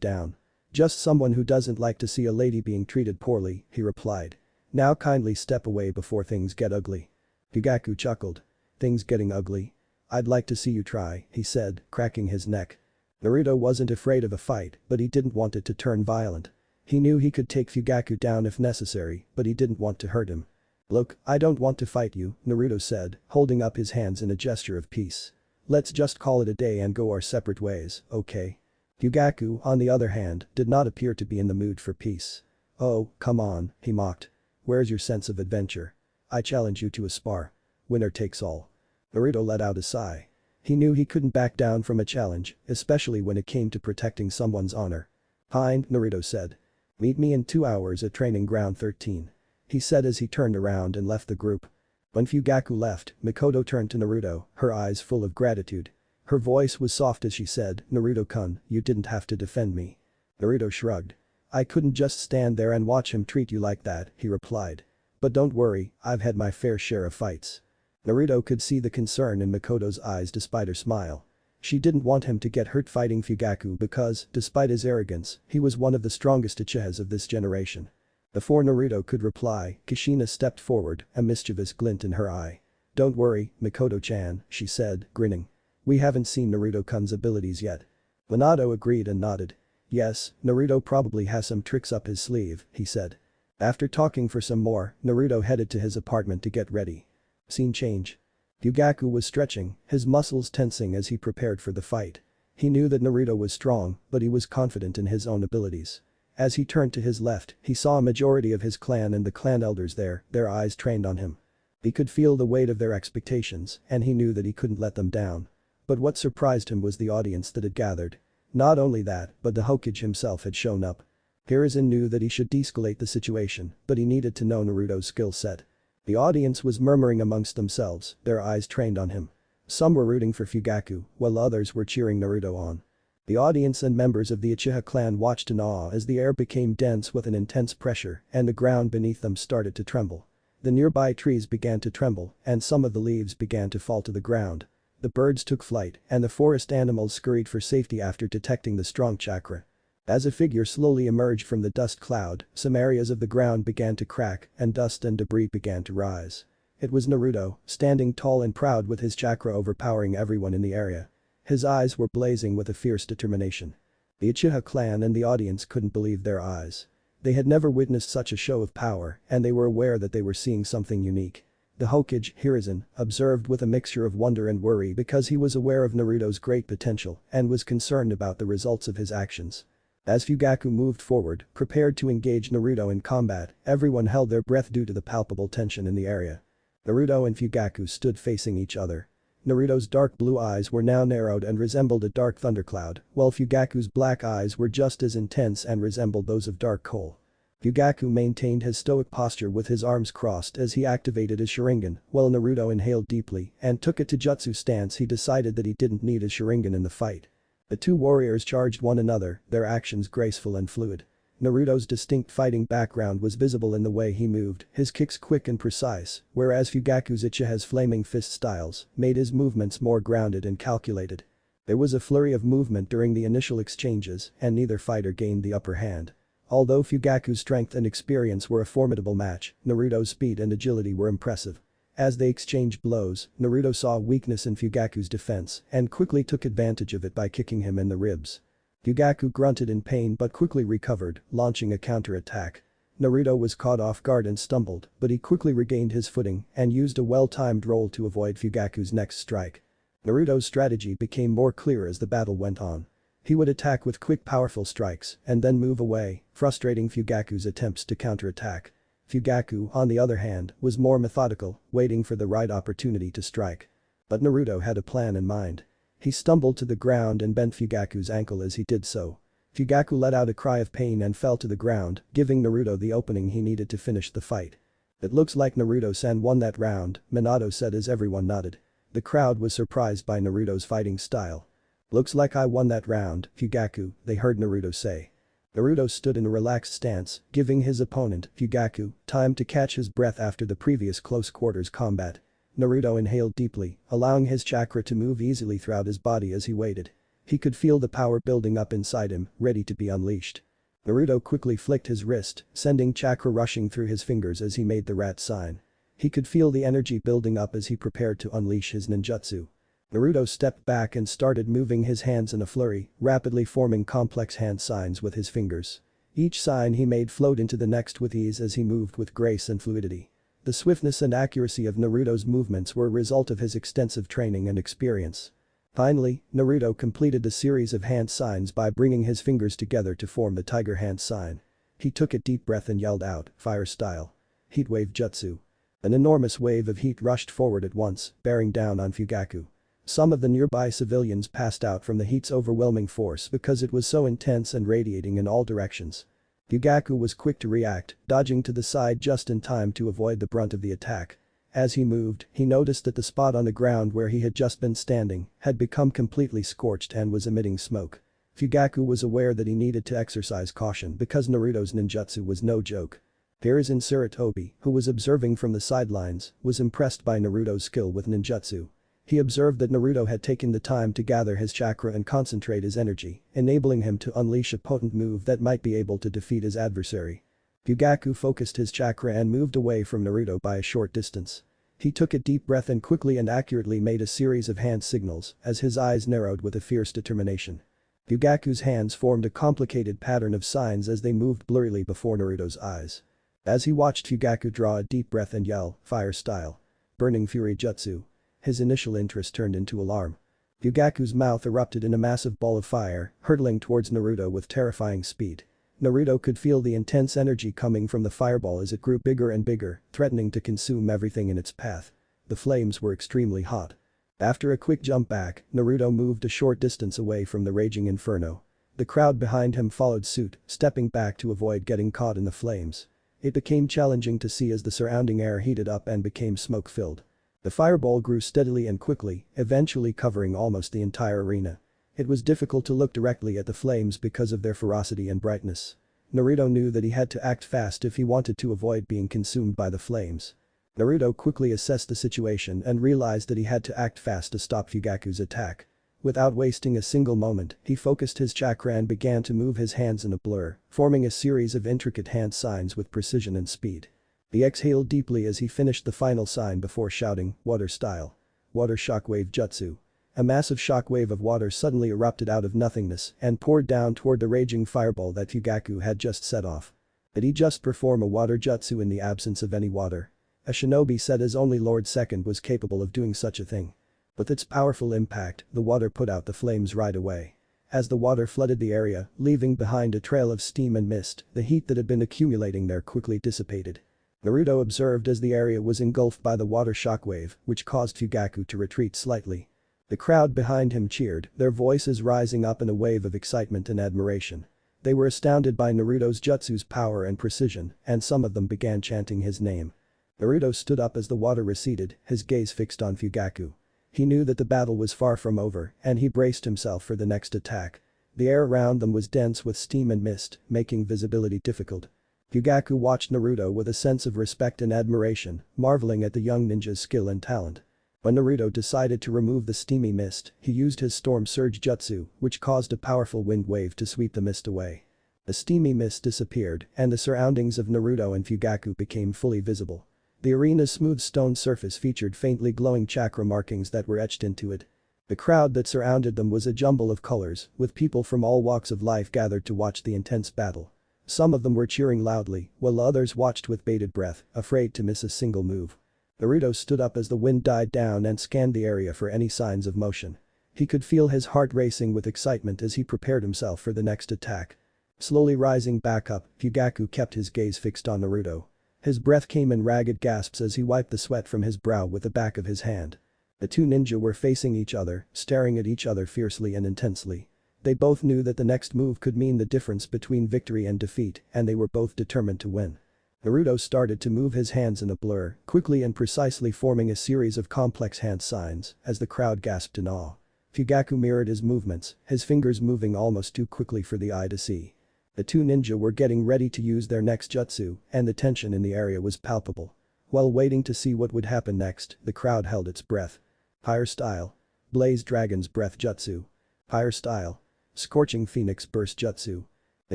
down. "Just someone who doesn't like to see a lady being treated poorly," he replied. "Now kindly step away before things get ugly." Fugaku chuckled. "Things getting ugly? I'd like to see you try," he said, cracking his neck. Naruto wasn't afraid of a fight, but he didn't want it to turn violent. He knew he could take Fugaku down if necessary, but he didn't want to hurt him. "Look, I don't want to fight you," Naruto said, holding up his hands in a gesture of peace. "Let's just call it a day and go our separate ways, okay?" Fugaku, on the other hand, did not appear to be in the mood for peace. "Oh, come on," he mocked. "Where's your sense of adventure? I challenge you to a spar. Winner takes all." Naruto let out a sigh. He knew he couldn't back down from a challenge, especially when it came to protecting someone's honor. "Fine," Naruto said. "Meet me in 2 hours at training ground 13. He said as he turned around and left the group. When Fugaku left, Mikoto turned to Naruto, her eyes full of gratitude. Her voice was soft as she said, "Naruto-kun, you didn't have to defend me." Naruto shrugged. "I couldn't just stand there and watch him treat you like that," he replied. "But don't worry, I've had my fair share of fights." Naruto could see the concern in Mikoto's eyes despite her smile. She didn't want him to get hurt fighting Fugaku because, despite his arrogance, he was one of the strongest Uchihas of this generation. Before Naruto could reply, Kushina stepped forward, a mischievous glint in her eye. "Don't worry, Mikoto-chan," she said, grinning. "We haven't seen Naruto-kun's abilities yet." Minato agreed and nodded. "Yes, Naruto probably has some tricks up his sleeve," he said. After talking for some more, Naruto headed to his apartment to get ready. Scene change. Fugaku was stretching, his muscles tensing as he prepared for the fight. He knew that Naruto was strong, but he was confident in his own abilities. As he turned to his left, he saw a majority of his clan and the clan elders there, their eyes trained on him. He could feel the weight of their expectations, and he knew that he couldn't let them down. But what surprised him was the audience that had gathered. Not only that, but the Hokage himself had shown up. Hiruzen knew that he should de-escalate the situation, but he needed to know Naruto's skill set. The audience was murmuring amongst themselves, their eyes trained on him. Some were rooting for Fugaku, while others were cheering Naruto on. The audience and members of the Uchiha clan watched in awe as the air became dense with an intense pressure and the ground beneath them started to tremble. The nearby trees began to tremble and some of the leaves began to fall to the ground. The birds took flight and the forest animals scurried for safety after detecting the strong chakra. As a figure slowly emerged from the dust cloud, some areas of the ground began to crack and dust and debris began to rise. It was Naruto, standing tall and proud with his chakra overpowering everyone in the area. His eyes were blazing with a fierce determination. The Uchiha clan and the audience couldn't believe their eyes. They had never witnessed such a show of power and they were aware that they were seeing something unique. The Hokage, Hiruzen, observed with a mixture of wonder and worry because he was aware of Naruto's great potential and was concerned about the results of his actions. As Fugaku moved forward, prepared to engage Naruto in combat, everyone held their breath due to the palpable tension in the area. Naruto and Fugaku stood facing each other. Naruto's dark blue eyes were now narrowed and resembled a dark thundercloud, while Fugaku's black eyes were just as intense and resembled those of dark coal. Fugaku maintained his stoic posture with his arms crossed as he activated his Sharingan, while Naruto inhaled deeply and took a Taijutsu stance. He decided that he didn't need his Sharingan in the fight. The two warriors charged one another, their actions graceful and fluid. Naruto's distinct fighting background was visible in the way he moved, his kicks quick and precise, whereas Fugaku's Uchiha's flaming fist styles made his movements more grounded and calculated. There was a flurry of movement during the initial exchanges and neither fighter gained the upper hand. Although Fugaku's strength and experience were a formidable match, Naruto's speed and agility were impressive. As they exchanged blows, Naruto saw weakness in Fugaku's defense and quickly took advantage of it by kicking him in the ribs. Fugaku grunted in pain but quickly recovered, launching a counter-attack. Naruto was caught off guard and stumbled, but he quickly regained his footing and used a well-timed roll to avoid Fugaku's next strike. Naruto's strategy became more clear as the battle went on. He would attack with quick powerful strikes and then move away, frustrating Fugaku's attempts to counterattack. Fugaku, on the other hand, was more methodical, waiting for the right opportunity to strike. But Naruto had a plan in mind. He stumbled to the ground and bent Fugaku's ankle as he did so. Fugaku let out a cry of pain and fell to the ground, giving Naruto the opening he needed to finish the fight. "It looks like Naruto-san won that round," Minato said as everyone nodded. The crowd was surprised by Naruto's fighting style. "Looks like I won that round, Fugaku," they heard Naruto say. Naruto stood in a relaxed stance, giving his opponent, Fugaku, time to catch his breath after the previous close-quarters combat. Naruto inhaled deeply, allowing his chakra to move easily throughout his body as he waited. He could feel the power building up inside him, ready to be unleashed. Naruto quickly flicked his wrist, sending chakra rushing through his fingers as he made the rat sign. He could feel the energy building up as he prepared to unleash his ninjutsu. Naruto stepped back and started moving his hands in a flurry, rapidly forming complex hand signs with his fingers. Each sign he made flowed into the next with ease as he moved with grace and fluidity. The swiftness and accuracy of Naruto's movements were a result of his extensive training and experience. Finally, Naruto completed a series of hand signs by bringing his fingers together to form the tiger hand sign. He took a deep breath and yelled out, "Fire style. Heatwave jutsu." An enormous wave of heat rushed forward at once, bearing down on Fugaku. Some of the nearby civilians passed out from the heat's overwhelming force because it was so intense and radiating in all directions. Fugaku was quick to react, dodging to the side just in time to avoid the brunt of the attack. As he moved, he noticed that the spot on the ground where he had just been standing had become completely scorched and was emitting smoke. Fugaku was aware that he needed to exercise caution because Naruto's ninjutsu was no joke. Hiruzen Sarutobi, who was observing from the sidelines, was impressed by Naruto's skill with ninjutsu. He observed that Naruto had taken the time to gather his chakra and concentrate his energy, enabling him to unleash a potent move that might be able to defeat his adversary. Fugaku focused his chakra and moved away from Naruto by a short distance. He took a deep breath and quickly and accurately made a series of hand signals as his eyes narrowed with a fierce determination. Fugaku's hands formed a complicated pattern of signs as they moved blurrily before Naruto's eyes. As he watched Fugaku draw a deep breath and yell, "Fire style. Burning Fury Jutsu." His initial interest turned into alarm. Fugaku's mouth erupted in a massive ball of fire, hurtling towards Naruto with terrifying speed. Naruto could feel the intense energy coming from the fireball as it grew bigger and bigger, threatening to consume everything in its path. The flames were extremely hot. After a quick jump back, Naruto moved a short distance away from the raging inferno. The crowd behind him followed suit, stepping back to avoid getting caught in the flames. It became challenging to see as the surrounding air heated up and became smoke-filled. The fireball grew steadily and quickly, eventually covering almost the entire arena. It was difficult to look directly at the flames because of their ferocity and brightness. Naruto knew that he had to act fast if he wanted to avoid being consumed by the flames. Naruto quickly assessed the situation and realized that he had to act fast to stop Fugaku's attack. Without wasting a single moment, he focused his chakra and began to move his hands in a blur, forming a series of intricate hand signs with precision and speed. He exhaled deeply as he finished the final sign before shouting, "Water style. Water shockwave jutsu." A massive shockwave of water suddenly erupted out of nothingness and poured down toward the raging fireball that Fugaku had just set off. Did he just perform a water jutsu in the absence of any water? A shinobi said as only Lord Second was capable of doing such a thing. With its powerful impact, the water put out the flames right away. As the water flooded the area, leaving behind a trail of steam and mist, the heat that had been accumulating there quickly dissipated. Naruto observed as the area was engulfed by the water shockwave, which caused Fugaku to retreat slightly. The crowd behind him cheered, their voices rising up in a wave of excitement and admiration. They were astounded by Naruto's jutsu's power and precision, and some of them began chanting his name. Naruto stood up as the water receded, his gaze fixed on Fugaku. He knew that the battle was far from over, and he braced himself for the next attack. The air around them was dense with steam and mist, making visibility difficult. Fugaku watched Naruto with a sense of respect and admiration, marveling at the young ninja's skill and talent. When Naruto decided to remove the steamy mist, he used his Storm Surge jutsu, which caused a powerful wind wave to sweep the mist away. The steamy mist disappeared, and the surroundings of Naruto and Fugaku became fully visible. The arena's smooth stone surface featured faintly glowing chakra markings that were etched into it. The crowd that surrounded them was a jumble of colors, with people from all walks of life gathered to watch the intense battle. Some of them were cheering loudly, while others watched with bated breath, afraid to miss a single move. Naruto stood up as the wind died down and scanned the area for any signs of motion. He could feel his heart racing with excitement as he prepared himself for the next attack. Slowly rising back up, Fugaku kept his gaze fixed on Naruto. His breath came in ragged gasps as he wiped the sweat from his brow with the back of his hand. The two ninja were facing each other, staring at each other fiercely and intensely. They both knew that the next move could mean the difference between victory and defeat, and they were both determined to win. Naruto started to move his hands in a blur, quickly and precisely forming a series of complex hand signs, as the crowd gasped in awe. Fugaku mirrored his movements, his fingers moving almost too quickly for the eye to see. The two ninja were getting ready to use their next jutsu, and the tension in the area was palpable. While waiting to see what would happen next, the crowd held its breath. Fire style. Blaze Dragon's Breath Jutsu. Fire style. Scorching Phoenix Burst Jutsu. The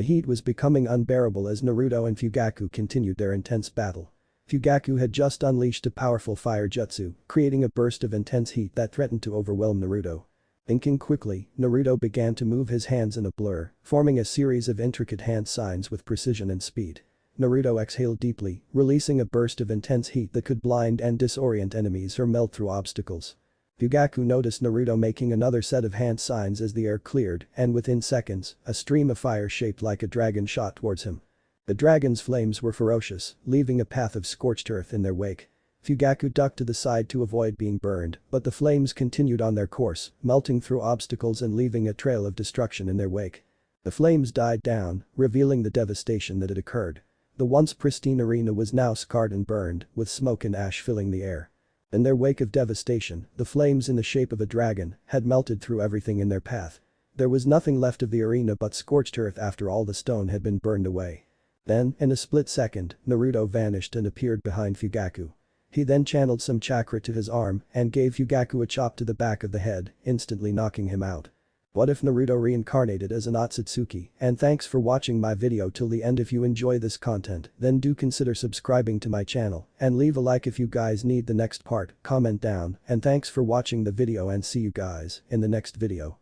heat was becoming unbearable as Naruto and Fugaku continued their intense battle. Fugaku had just unleashed a powerful fire jutsu, creating a burst of intense heat that threatened to overwhelm Naruto. Thinking quickly, Naruto began to move his hands in a blur, forming a series of intricate hand signs with precision and speed. Naruto exhaled deeply, releasing a burst of intense heat that could blind and disorient enemies or melt through obstacles. Fugaku noticed Naruto making another set of hand signs as the air cleared, and within seconds, a stream of fire shaped like a dragon shot towards him. The dragon's flames were ferocious, leaving a path of scorched earth in their wake. Fugaku ducked to the side to avoid being burned, but the flames continued on their course, melting through obstacles and leaving a trail of destruction in their wake. The flames died down, revealing the devastation that had occurred. The once pristine arena was now scarred and burned, with smoke and ash filling the air. In their wake of devastation, the flames in the shape of a dragon had melted through everything in their path. There was nothing left of the arena but scorched earth after all the stone had been burned away. Then, in a split second, Naruto vanished and appeared behind Fugaku. He then channeled some chakra to his arm and gave Fugaku a chop to the back of the head, instantly knocking him out. What if Naruto reincarnated as an Otsutsuki? And thanks for watching my video till the end. If you enjoy this content, then do consider subscribing to my channel and leave a like if you guys need the next part, comment down, and thanks for watching the video and see you guys in the next video.